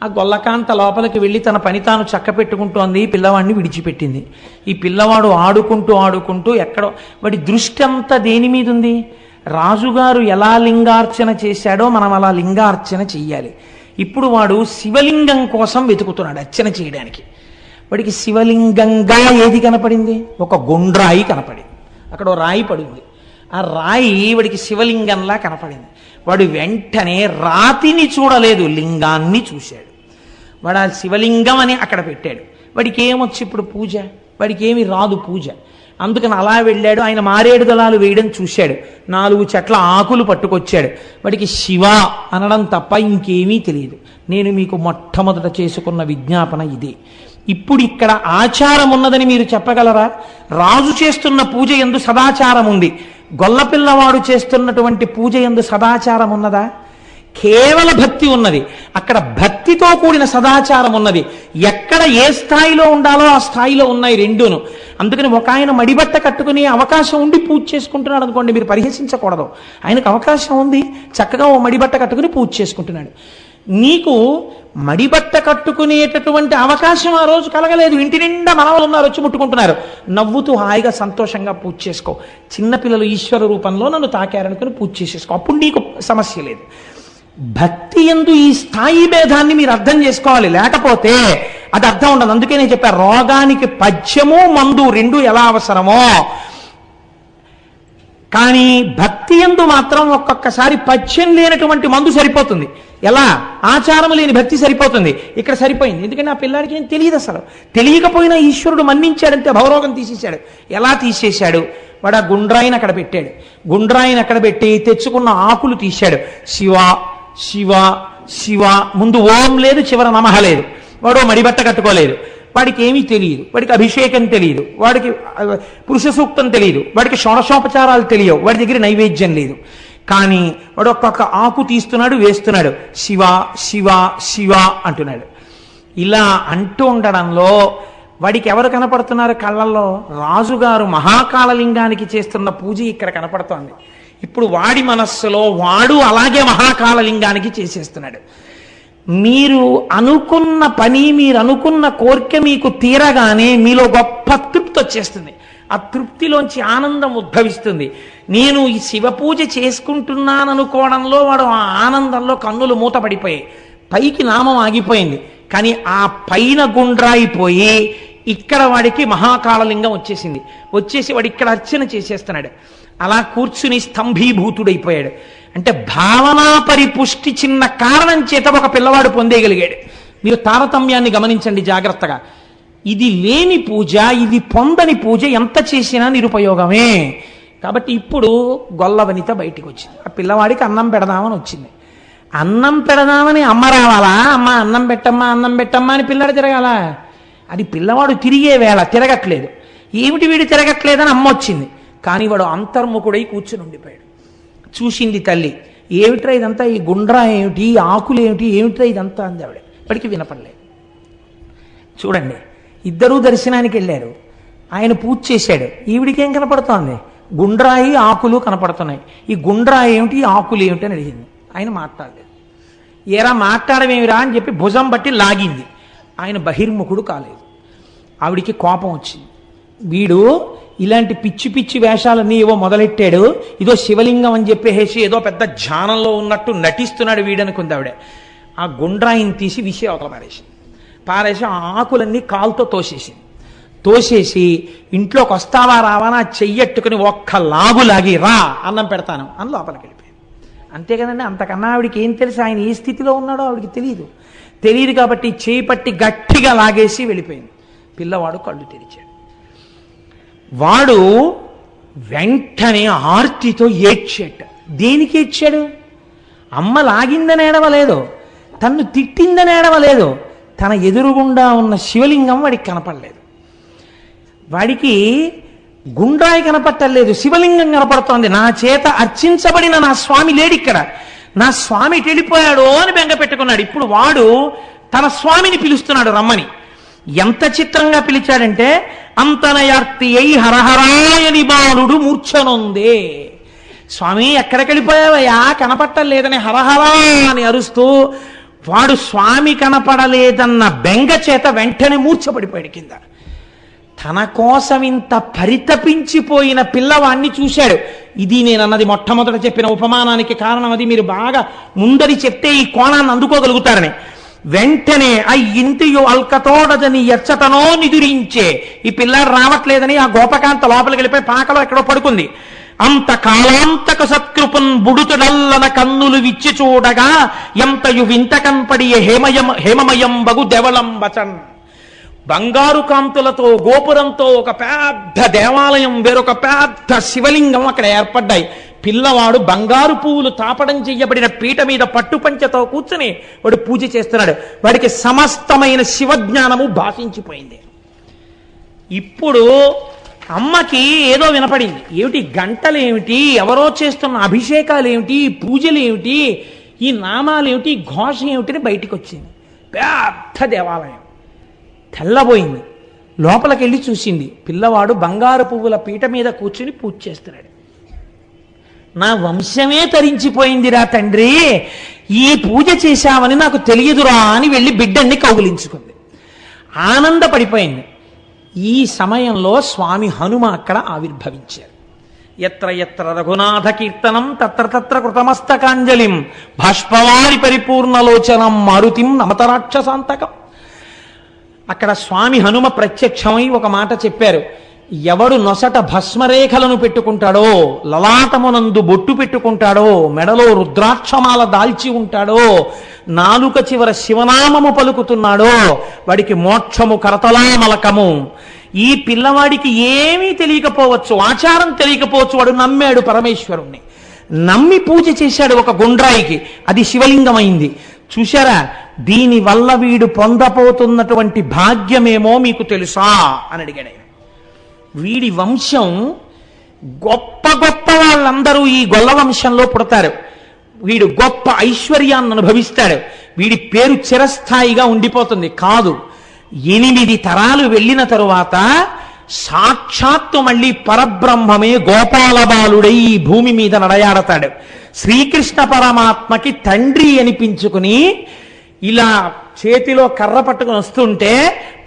ఆ గొల్లకాంత లోపలికి వెళ్ళి తన పని తాను చక్క పెట్టుకుంటోంది. పిల్లవాడిని విడిచిపెట్టింది. ఈ పిల్లవాడు ఆడుకుంటూ ఆడుకుంటూ ఎక్కడో వాడి దృష్టి అంతా దేని మీద ఉంది? రాజుగారు ఎలా లింగార్చన చేశాడో మనం అలా లింగార్చన చెయ్యాలి. ఇప్పుడు వాడు శివలింగం కోసం వెతుకుతున్నాడు అర్చన చేయడానికి. వాడికి శివలింగంగా ఏది కనపడింది? ఒక గుండ్రాయి కనపడింది. అక్కడ ఓ రాయి పడింది. ఆ రాయి వాడికి శివలింగంలా కనపడింది. వాడు వెంటనే రాతిని చూడలేదు, లింగాన్ని చూశాడు. వాడు ఆ శివలింగం అని అక్కడ పెట్టాడు. వాడికి ఏమొచ్చి ఇప్పుడు పూజ? వాడికి ఏమి రాదు పూజ. అందుకని అలా వెళ్ళాడు. ఆయన మారేడు దళాలు వేయడం చూశాడు. 4 చెట్ల ఆకులు పట్టుకొచ్చాడు. వాడికి శివ అనడం తప్ప ఇంకేమీ తెలియదు. నేను మీకు మొట్టమొదట చేసుకున్న విజ్ఞాపన ఇదే. ఇప్పుడు ఇక్కడ ఆచారం ఉన్నదని మీరు చెప్పగలరా? రాజు చేస్తున్న పూజ యందు సదాచారం ఉంది. గొల్లపిల్లవాడు చేస్తున్నటువంటి పూజ యందు సదాచారం ఉన్నదా? కేవల భక్తి ఉన్నది. అక్కడ భక్తితో కూడిన సదాచారం ఉన్నది. ఎక్కడ ఏ స్థాయిలో ఉండాలో ఆ స్థాయిలో ఉన్నాయి రెండూను. అందుకని ఒక ఆయన మడిబట్ట కట్టుకుని అవకాశం ఉండి పూజ చేసుకుంటున్నాడు అనుకోండి, మీరు పరిహసించకూడదు. ఆయనకు అవకాశం ఉంది, చక్కగా ఓ మడిబట్ట కట్టుకుని పూజ చేసుకుంటున్నాడు. నీకు మడిబట్ట కట్టుకునేటటువంటి అవకాశం ఆ రోజు కలగలేదు. ఇంటి నిండా మనవలు ఉన్నారు, వచ్చి ముట్టుకుంటున్నారు. నవ్వుతూ హాయిగా సంతోషంగా పూజ చేసుకో. చిన్నపిల్లలు ఈశ్వర రూపంలో నన్ను తాకారనుకుని పూజ చేసేసుకో. అప్పుడు నీకు సమస్య లేదు. భక్తి యందు ఈ స్థాయి భేదాన్ని మీరు అర్థం చేసుకోవాలి. లేకపోతే అది అర్థం ఉండదు. అందుకే నేను చెప్పాను, రోగానికి పథ్యము మందు రెండు ఎలా అవసరమో, కానీ భక్తి యందు మాత్రం ఒక్కొక్కసారి పథ్యం లేనటువంటి మందు సరిపోతుంది. ఎలా? ఆచారం లేని భక్తి సరిపోతుంది. ఇక్కడ సరిపోయింది. ఎందుకంటే ఆ పిల్లాడికి ఏం తెలియదు. అసలు తెలియకపోయినా ఈశ్వరుడు మన్నించాడంతే. భవరోగం తీసేశాడు. ఎలా తీసేశాడు? వాడు ఆ గుండ్రాయిని అక్కడ పెట్టాడు. గుండ్రాయిని అక్కడ పెట్టి తెచ్చుకున్న ఆకులు తీశాడు. శివ శివ శివ, ముందు ఓం లేదు, చివర నమః లేదు. వాడు మడిబట్ట కట్టుకోలేదు. వాడికి ఏమీ తెలియదు. వాడికి అభిషేకం తెలియదు. వాడికి పురుష సూక్తం తెలియదు. వాడికి షోడశోపచారాలు తెలియవు. వాడి దగ్గర నైవేద్యం లేదు. కానీ వాడు ఒక్కొక్క ఆకు తీస్తున్నాడు, వేస్తున్నాడు. శివ శివ శివ అంటున్నాడు. ఇలా అంటూ ఉండడంలో వాడికి ఎవరు కనపడుతున్నారు కళ్ళల్లో? రాజుగారు మహాకాళలింగానికి చేస్తున్న పూజ ఇక్కడ కనపడుతోంది. ఇప్పుడు వాడి మనస్సులో వాడు అలాగే మహాకాళలింగానికి చేసేస్తున్నాడు. మీరు అనుకున్న పని, మీరు అనుకున్న కోరిక మీకు తీరగానే మీలో గొప్ప తృప్తి వచ్చేస్తుంది. ఆ తృప్తిలోంచి ఆనందం ఉద్భవిస్తుంది. నేను ఈ శివ పూజ చేసుకుంటున్నాననుకోవడంలో వాడు ఆ ఆనందంలో కన్నులు మూతపడిపోయాయి. పైకి నామం ఆగిపోయింది. కానీ ఆ పైన గుండ్రాయిపోయి ఇక్కడ వాడికి మహాకాళలింగం వచ్చేసింది. వచ్చేసి వాడు ఇక్కడ అర్చన చేసేస్తున్నాడు. అలా కూర్చుని స్తంభీభూతుడైపోయాడు. అంటే భావనా పరిపుష్టి చిన్న కారణం చేత ఒక పిల్లవాడు పొందేయగలిగాడు. మీరు తారతమ్యాన్ని గమనించండి జాగ్రత్తగా. ఇది లేని పూజ, ఇది పొందని పూజ ఎంత చేసినా నిరుపయోగమే. కాబట్టి ఇప్పుడు గొల్లవనిత బయటికి వచ్చింది. ఆ పిల్లవాడికి అన్నం పెడదామని వచ్చింది. అన్నం పెడదామని అమ్మ రావాలా? అమ్మ అన్నం పెట్టమ్మా, అన్నం పెట్టమ్మా అని పిల్లాడు తిరగాల? అది పిల్లవాడు తిరిగే వేళ తిరగట్లేదు. ఏమిటి వీడు తిరగట్లేదని అమ్మ వచ్చింది. కానీ వాడు అంతర్ముఖుడై కూర్చుని ఉండిపోయాడు. చూసింది తల్లి. ఏమిట్రా ఇదంతా? ఈ గుండ్రా ఏమిటి, ఈ ఆకులు ఏమిటి, ఏమిట్రా ఇదంతా అంది ఆవిడ. ఇప్పటికీ వినపడలేదు. చూడండి, ఇద్దరూ దర్శనానికి వెళ్ళారు. ఆయన పూజ చేశాడు. ఈవిడికి ఏం కనపడుతోంది? గుండ్రాయి ఆకులు కనపడుతున్నాయి. ఈ గుండ్రాయి ఏమిటి, ఈ ఆకులు ఏమిటి అని అడిగింది. ఆయన మాట్లాడలేదు. ఏరా మాట్లాడమేమిరా అని చెప్పి భుజం బట్టి లాగింది. ఆయన బహిర్ముఖుడు కాలేదు. ఆవిడికి కోపం వచ్చింది. వీడు ఇలాంటి పిచ్చి పిచ్చి వేషాలన్నీ ఏవో మొదలెట్టాడు. ఇదో శివలింగం అని చెప్పేసి ఏదో పెద్ద ధ్యానంలో ఉన్నట్టు నటిస్తున్నాడు వీడనుకుంది ఆవిడ. ఆ గుండ్రాయిని తీసి విషయ అవతల పారేసి ఆ ఆకులన్నీ కాలుతో తోసేసి ఇంట్లోకి వస్తావా రావా నా చెయ్యట్టుకుని ఒక్క లాగులాగి రా అన్నం పెడతాను అని లోపలికి వెళ్ళిపోయాను. అంతే కదండి, అంతకన్నా ఆవిడికి ఏం తెలుసు ఆయన ఏ స్థితిలో ఉన్నాడో ఆవిడికి తెలియదు కాబట్టి చేయి పట్టి గట్టిగా లాగేసి వెళ్ళిపోయింది. పిల్లవాడు కళ్ళు తెరిచాడు. వాడు వెంటనే ఆర్తితో ఏడ్చాడు. దేనికి ఏడ్చాడు? అమ్మ లాగిందని ఏడవలేదు, తన్ను తిట్టిందని ఏడవలేదు, తన ఎదురుగుండా ఉన్న శివలింగం వాడికి కనపడలేదు. వాడికి గుండ్రాయి కనపట్టలేదు, శివలింగం కనపడుతోంది. నా చేత అర్చించబడిన నా స్వామి లేడిక్కడ, నా స్వామి వెళ్ళిపోయాడు అని బెంగ పెట్టుకున్నాడు. ఇప్పుడు వాడు తన స్వామిని పిలుస్తున్నాడు రమ్మని. ఎంత చిత్రంగా పిలిచాడంటే అంతనయార్తి అయి హరహరాయని బాలుడు మూర్ఛనుందే. స్వామి ఎక్కడికి వెళ్ళిపోయావయ్యా, కనపట్టలేదని హరహరా అని అరుస్తూ వాడు స్వామి కనపడలేదన్న బెంగ చేత వెంటనే మూర్ఛపడిపోయాడు కింద. తన కోసం ఇంత పరితపించిపోయిన పిల్లవాణ్ణి చూశాడు. ఇది నేనన్నది మొట్టమొదట చెప్పిన ఉపమానానికి కారణం. అది మీరు బాగా ముందరి చెప్తే ఈ కోణాన్ని అందుకోగలుగుతారని. వెంటనే ఆ ఇంటియు అల్కతోడదని ఎచ్చటనో నిదురించే, ఈ పిల్లాడు రావట్లేదని ఆ గోపకాంత లోపలికి వెళ్ళిపోయి పాకలో ఎక్కడో పడుకుంది. అంత కాలాంతక సత్కృపన్ బుడుతుడల్లన కన్నులు విచ్చి చూడగా ఎంతయు వింత కన్పడియ హేమమయం బగు దేవలం వచన్. బంగారు కాంతులతో గోపురంతో ఒక పెద్ద దేవాలయం, వేరొక పెద్ద శివలింగం అక్కడ ఏర్పడ్డాయి. పిల్లవాడు బంగారు పువ్వులు తాపడం చెయ్యబడిన పీట మీద పట్టుపంచతో కూర్చుని వాడు పూజ చేస్తున్నాడు. వాడికి సమస్తమైన శివజ్ఞానము భాషించిపోయింది. ఇప్పుడు అమ్మకి ఏదో వినపడింది. ఏమిటి గంటలేమిటి, ఎవరో చేస్తున్న అభిషేకాలు ఏమిటి, పూజలు ఏమిటి, ఈ నామాలు ఏమిటి, ఘోష ఏమిటిని బయటికి వచ్చింది. పెద్ద దేవాలయం తెల్లబోయింది. లోపలికి వెళ్ళి చూసింది. పిల్లవాడు బంగారు పువ్వుల పీట మీద కూర్చుని పూజ చేస్తున్నాడు. నా వంశమే తరించిపోయిందిరా తండ్రి, ఈ పూజ చేశామని నాకు తెలియదురా అని వెళ్ళి బిడ్డన్ని కౌగిలించుకుంది. ఆనందపడిపోయింది. ఈ సమయంలో స్వామి హనుమ అక్కడ ఆవిర్భవించారు. ఎత్ర ఎత్ర రఘునాథ కీర్తనం తత్ర తత్ర కృతమస్తకాంజలిం బాష్పవారి పరిపూర్ణలోచనం మారుతిం నమతరాక్షసాంతకం. అక్కడ స్వామి హనుమ ప్రత్యక్షమై ఒక మాట చెప్పారు. ఎవడు నొసట భస్మరేఖలను పెట్టుకుంటాడో, లలాటమునందు బొట్టు పెట్టుకుంటాడో, మెడలో రుద్రాక్షమాల దాల్చి ఉంటాడో, నాలుక చివర శివనామము పలుకుతున్నాడో వాడికి మోక్షము కరతలామలకము. ఈ పిల్లవాడికి ఏమీ తెలియకపోవచ్చు, ఆచారం తెలియకపోవచ్చు, వాడు నమ్మాడు పరమేశ్వరుణ్ణి. నమ్మి పూజ చేశాడు ఒక గుండ్రాయికి, అది శివలింగమైంది. చూశారా, దీనివల్ల వీడు పొందపోతున్నటువంటి భాగ్యమేమో మీకు తెలుసా అని అడిగాడు. వీడి వంశం గొప్ప గొప్ప వాళ్ళందరూ ఈ గొల్ల వంశంలో పుడతారు. వీడు గొప్ప ఐశ్వర్యాన్ని అనుభవిస్తాడు. వీడి పేరు చిరస్థాయిగా ఉండిపోతుంది. కాదు, 8 తరాలు వెళ్ళిన తరువాత సాక్షాత్తు మళ్ళీ పరబ్రహ్మమే గోపాల బాలుడై ఈ భూమి మీద నడయాడతాడు. శ్రీకృష్ణ పరమాత్మకి తండ్రి అనిపించుకుని ఇలా చేతిలో కర్ర పట్టుకుని వస్తుంటే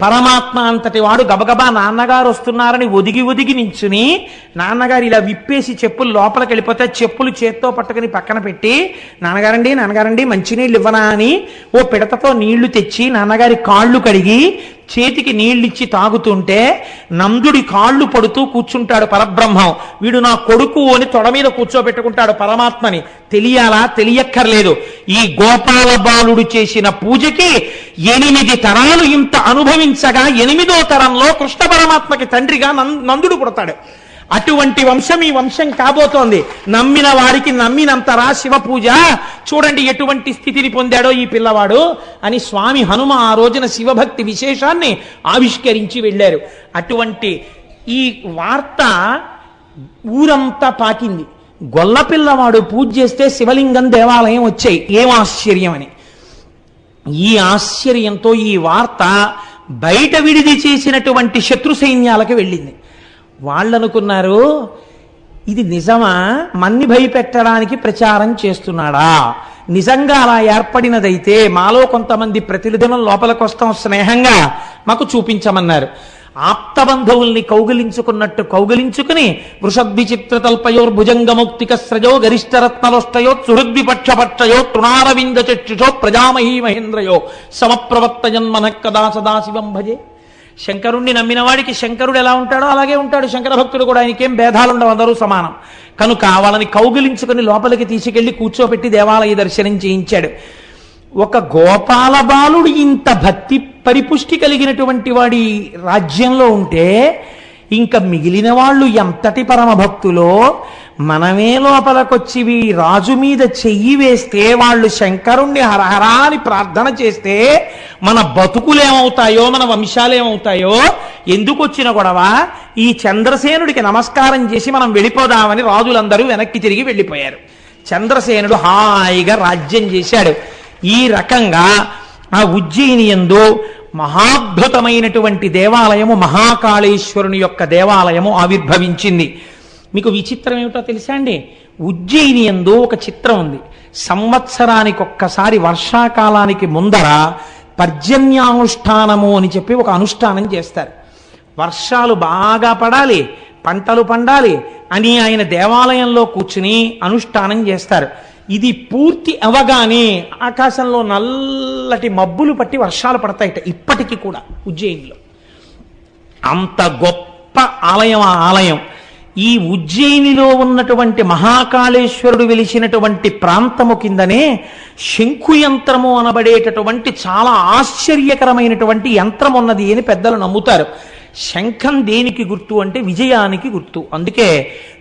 పరమాత్మ అంతటి వాడు గబగబా నాన్నగారు వస్తున్నారని ఒదిగి నించుని నాన్నగారు ఇలా విప్పేసి చెప్పులు లోపలికి వెళ్ళిపోతే చెప్పులు చేత్తో పట్టుకుని పక్కన పెట్టి నాన్నగారండి మంచినీళ్ళు ఇవ్వనా అని ఓ పిడతతో నీళ్లు తెచ్చి నాన్నగారి కాళ్ళు కడిగి చేతికి నీళ్ళిచ్చి తాగుతుంటే నందుడి కాళ్ళు పడుతూ కూర్చుంటాడు పరబ్రహ్మం. వీడు నా కొడుకు అని తొడ మీద కూర్చోబెట్టుకుంటాడు పరమాత్మని. తెలియాలా? తెలియక్కర్లేదు. ఈ గోపాల బాలుడు చేసిన పూజకి 8 తరాలు ఇంత అనుభవించగా 8వ తరంలో కృష్ణ పరమాత్మకి తండ్రిగా నందుడు పుడతాడు. అటువంటి వంశం ఈ వంశం కాబోతోంది. నమ్మిన వారికి నమ్మినంతరా శివ పూజ. చూడండి ఎటువంటి స్థితిని పొందాడో ఈ పిల్లవాడు అని స్వామి హనుమ ఆ రోజున శివభక్తి విశేషాన్ని ఆవిష్కరించి వెళ్ళారు. అటువంటి ఈ వార్త ఊరంతా పాకింది. గొల్ల పిల్లవాడు పూజ చేస్తే శివలింగం దేవాలయం వచ్చాయి. ఏం ఆశ్చర్యం అని. ఈ ఆశ్చర్యంతో ఈ వార్త బయట విడిది చేసినటువంటి శత్రు సైన్యాలకు వెళ్ళింది. వాళ్ళనుకున్నారు, ఇది నిజమా, మన్ని భయపెట్టడానికి ప్రచారం చేస్తున్నాడా? నిజంగా అలా ఏర్పడినదైతే మాలో కొంతమంది ప్రతిదినం లోపలికి వస్తాం, స్నేహంగా మాకు చూపించమన్నారు. ఆప్త ఆప్త బంధువుల్ని కౌగిలించుకున్నట్టు కౌగిలించుకుని వృషద్విచిత్ర తల్పయోర్ భుజంగముక్తిక స్రజో గరిష్టరత్నలోష్టయో సుహృద్విపక్షపక్షయో తృణారవింద చక్షుషో ప్రజామహీ మహేంద్రయో సమప్రవర్తయన్మన కదా సదాశివం భజే. శంకరుణ్ణి నమ్మిన వాడికి శంకరుడు ఎలా ఉంటాడో అలాగే ఉంటాడు శంకర భక్తుడు కూడా. ఆయనకేం భేదాలుండవు, అందరూ సమానం. కనుక వాళ్ళని కౌగిలించుకుని లోపలికి తీసుకెళ్లి కూర్చోబెట్టి దేవాలయ దర్శనం చేయించాడు. ఒక గోపాల బాలుడు ఇంత భక్తి పరిపుష్టి కలిగినటువంటి వాడి రాజ్యంలో ఉంటే ఇంకా మిగిలిన వాళ్ళు ఎంతటి పరమ భక్తులో, మనమే లోపలకొచ్చి రాజు మీద చెయ్యి వేస్తే వాళ్ళు శంకరుణ్ణి హరహరా అని ప్రార్థన చేస్తే మన బతుకులేమవుతాయో, మన వంశాలేమవుతాయో. ఎందుకు వచ్చిన గొడవ? ఈ చంద్రసేనుడికి నమస్కారం చేసి మనం వెళ్ళిపోదామని రాజులందరూ వెనక్కి తిరిగి వెళ్ళిపోయారు. చంద్రసేనుడు హాయిగా రాజ్యం చేశాడు. ఈ రకంగా ఆ ఉజ్జయిని యందు మహాద్భుతమైనటువంటి దేవాలయము, మహాకాళేశ్వరుని యొక్క దేవాలయము ఆవిర్భవించింది. మీకు విచిత్రం ఏమిటో తెలుసా అండి? ఉజ్జయిని యందు ఒక చిత్రం ఉంది. సంవత్సరానికి ఒక్కసారి వర్షాకాలానికి ముందర పర్జన్యానుష్ఠానము అని చెప్పి ఒక అనుష్ఠానం చేస్తారు. వర్షాలు బాగా పడాలి, పంటలు పండాలి అని ఆయన దేవాలయంలో కూర్చుని అనుష్ఠానం చేస్తారు. ఇది పూర్తి అవగానే ఆకాశంలో నల్లటి మబ్బులు పట్టి వర్షాలు పడతాయిట ఇప్పటికీ కూడా ఉజ్జయినిలో. అంత గొప్ప ఆలయం ఆ ఆలయం. ఈ ఉజ్జయినిలో ఉన్నటువంటి మహాకాళేశ్వరుడు వెలిసినటువంటి ప్రాంతము కిందనే శంఖు యంత్రము అనబడేటటువంటి చాలా ఆశ్చర్యకరమైనటువంటి యంత్రం ఉన్నది అని పెద్దలు నమ్ముతారు. శంఖం దేనికి గుర్తు అంటే విజయానికి గుర్తు. అందుకే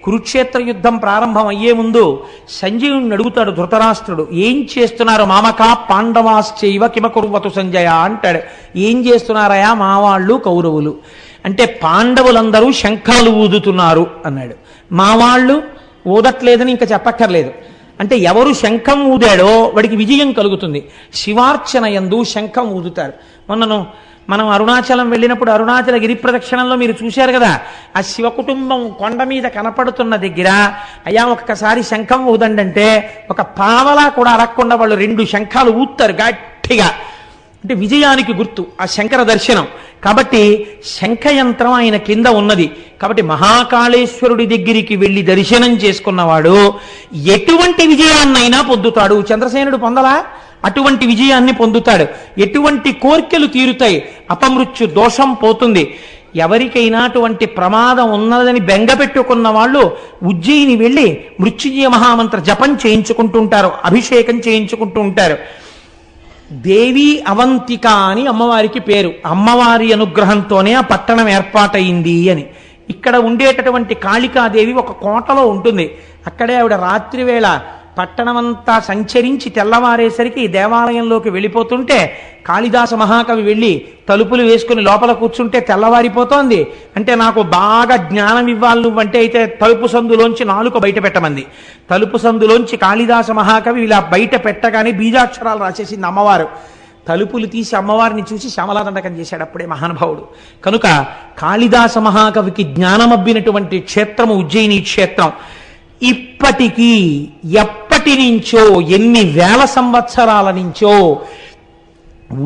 కురుక్షేత్ర యుద్ధం ప్రారంభం అయ్యే ముందు సంజయుడిని అడుగుతాడు ధృతరాష్ట్రుడు, ఏం చేస్తున్నారు మామకా పాండవాశ్చైవ కిమకుర్వతు సంజయ అంటాడు. ఏం చేస్తున్నారయా మా వాళ్ళు కౌరవులు అంటే, పాండవులందరూ శంఖాలు ఊదుతున్నారు అన్నాడు. మా వాళ్ళు ఊదట్లేదని ఇంకా చెప్పక్కర్లేదు. అంటే ఎవరు శంఖం ఊదాడో వాడికి విజయం కలుగుతుంది. శివార్చన యందు శంఖం ఊదుతారు. మనం అరుణాచలం వెళ్ళినప్పుడు అరుణాచల గిరి ప్రదక్షిణంలో మీరు చూశారు కదా, ఆ శివ కుటుంబం కొండ మీద కనపడుతున్న దగ్గర అయ్యా ఒక్కసారి శంఖం ఊదండి అంటే ఒక పావలా కూడా అరక్కుండా వాళ్ళు 2 శంఖాలు ఊతారు గట్టిగా. అంటే విజయానికి గుర్తు ఆ శంకర దర్శనం. కాబట్టి శంఖయంత్రం ఆయన కింద ఉన్నది. కాబట్టి మహాకాళేశ్వరుడి దగ్గరికి వెళ్ళి దర్శనం చేసుకున్నవాడు ఎటువంటి విజయాన్నైనా పొందుతాడు. చంద్రసేనుడు పొందలా? అటువంటి విజయాన్ని పొందుతాడు. ఎటువంటి కోర్కెలు తీరుతాయి, అపమృత్యు దోషం పోతుంది. ఎవరికైనా అటువంటి ప్రమాదం ఉన్నదని బెంగపెట్టుకున్న వాళ్ళు ఉజ్జయిని వెళ్ళి మృత్యుంజయ మహామంత్ర జపం చేయించుకుంటూ ఉంటారు, అభిషేకం చేయించుకుంటూ ఉంటారు. దేవి అవంతిక అని అమ్మవారికి పేరు. అమ్మవారి అనుగ్రహంతోనే ఆ పట్టణం ఏర్పాటైంది అని. ఇక్కడ ఉండేటటువంటి కాళికాదేవి ఒక కోటలో ఉంటుంది. అక్కడే ఆవిడ రాత్రి వేళ పట్టణమంతా సంచరించి తెల్లవారేసరికి దేవాలయంలోకి వెళ్ళిపోతుంటే కాళిదాస మహాకవి వెళ్ళి తలుపులు వేసుకుని లోపల కూర్చుంటే తెల్లవారిపోతోంది. అంటే నాకు బాగా జ్ఞానం ఇవ్వాలి నువ్వంటే అయితే తలుపు సందులోంచి నాలుక బయట పెట్టమంది. తలుపు సందులోంచి కాళిదాస మహాకవి ఇలా బయట పెట్టగానే బీజాక్షరాలు రాసేసింది అమ్మవారు. తలుపులు తీసి అమ్మవారిని చూసి శ్యామలాదండకం చేశాడు అప్పుడే మహానుభావుడు. కనుక కాళిదాస మహాకవికి జ్ఞానమబ్బినటువంటి క్షేత్రము ఉజ్జయిని క్షేత్రం. ఇప్పటికీ ఎప్పటి నుంచో, ఎన్ని వేల సంవత్సరాల నుంచో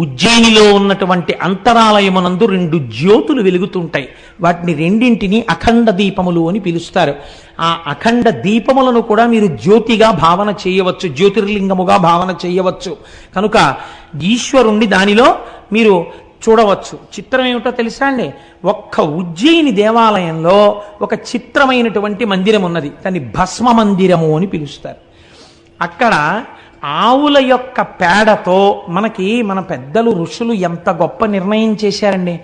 ఉజ్జయినిలో ఉన్నటువంటి అంతరాలయమునందు 2 జ్యోతులు వెలుగుతుంటాయి. వాటిని రెండింటిని అఖండ దీపములు అని పిలుస్తారు. ఆ అఖండ దీపములను కూడా మీరు జ్యోతిగా భావన చేయవచ్చు, జ్యోతిర్లింగముగా భావన చేయవచ్చు. కనుక ఈశ్వరుణ్ణి దానిలో మీరు చూడవచ్చు. చిత్రం ఏమిటో తెలుసా అండి? ఒక్క ఉజ్జయిని దేవాలయంలో ఒక చిత్రమైనటువంటి మందిరం ఉన్నది. దాన్ని భస్మ మందిరము అని పిలుస్తారు. అక్కడ ఆవుల యొక్క పేడతో మన పెద్దలు ఋషులు ఎంత గొప్ప నిర్ణయం చేశారండి.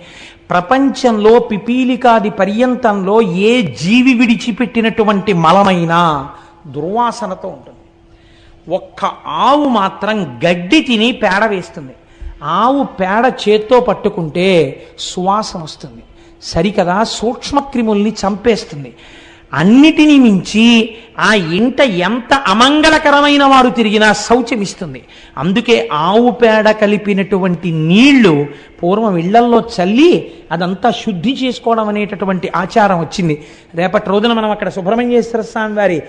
ప్రపంచంలో పిపీలికాది పర్యంతంలో ఏ జీవి విడిచిపెట్టినటువంటి మలమైనా దుర్వాసనతో ఉంటుంది. ఒక్క ఆవు మాత్రం గడ్డి తిని పేడ వేస్తుంది. ఆవు పేడ చేత్తో పట్టుకుంటే సువాసన వస్తుంది, సరికదా సూక్ష్మక్రిముల్ని చంపేస్తుంది. అన్నిటినీ మించి ఆ ఇంట ఎంత అమంగళకరమైన వారు తిరిగినా శౌచమిస్తుంది. అందుకే ఆవు పేడ కలిపినటువంటి నీళ్లు పూర్వం ఇళ్లల్లో చల్లి అదంతా శుద్ధి చేసుకోవడం అనేటటువంటి ఆచారం వచ్చింది. రేపటి రోజున మనం అక్కడ సుబ్రహ్మణ్యేశ్వర స్వామి వారి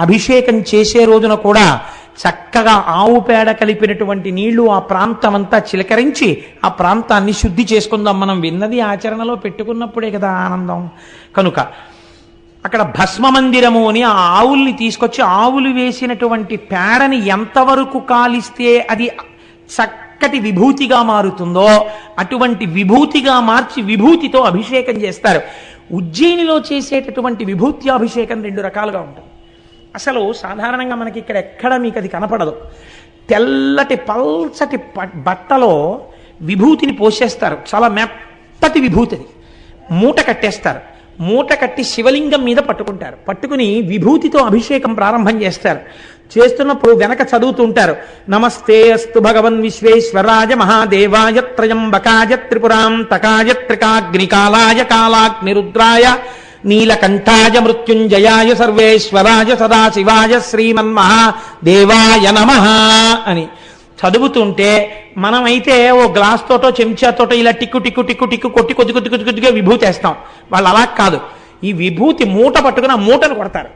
అభిషేకం చేసే రోజున కూడా చక్కగా ఆవు పేడ కలిపినటువంటి నీళ్లు ఆ ప్రాంతం అంతా చిలకరించి ఆ ప్రాంతాన్ని శుద్ధి చేసుకుందాం. మనం విన్నది ఆచరణలో పెట్టుకున్నప్పుడే కదా ఆనందం. కనుక అక్కడ భస్మ మందిరము అని ఆ ఆవుల్ని తీసుకొచ్చి ఆవులు వేసినటువంటి పేడని ఎంతవరకు కాలిస్తే అది చక్కటి విభూతిగా మారుతుందో అటువంటి విభూతిగా మార్చి విభూతితో అభిషేకం చేస్తారు. ఉజ్జయినిలో చేసేటటువంటి విభూతి అభిషేకం 2 రకాలుగా ఉంటుంది. అసలు సాధారణంగా మనకి ఇక్కడ ఎక్కడ మీకు అది కనపడదు. తెల్లటి పల్చటి బట్టలో విభూతిని పోసేస్తారు. చాలా మెత్తటి విభూతి, అది మూట కట్టేస్తారు. మూట కట్టి శివలింగం మీద పట్టుకుంటారు. పట్టుకుని విభూతితో అభిషేకం ప్రారంభం చేస్తారు. చేస్తున్నప్పుడు వెనక చదువుతుంటారు, నమస్తే అస్తు భగవన్ విశ్వేశ్వరాయ మహాదేవాయ త్రయంబకాయ త్రిపురాంతకాయ త్రికాగ్నికాలాయ కాలాగ్నిరుద్రాయ నీలకంఠాయ మృత్యుంజయాయ సర్వేశ్వరాయ సదాశివాయ శ్రీమన్మహాదేవాయ నమః అని చదువుతుంటే మనమైతే ఓ గ్లాస్ తోటో చెంచాతోటో ఇలా టిక్కు టిక్కు టిక్కు టిక్కు కొట్టి కొద్ది కొద్ది కొద్ది కొద్దిగా విభూతి వేస్తాం. వాళ్ళు అలా కాదు, ఈ విభూతి మూట పట్టుకుని ఆ మూటను కొడతారు.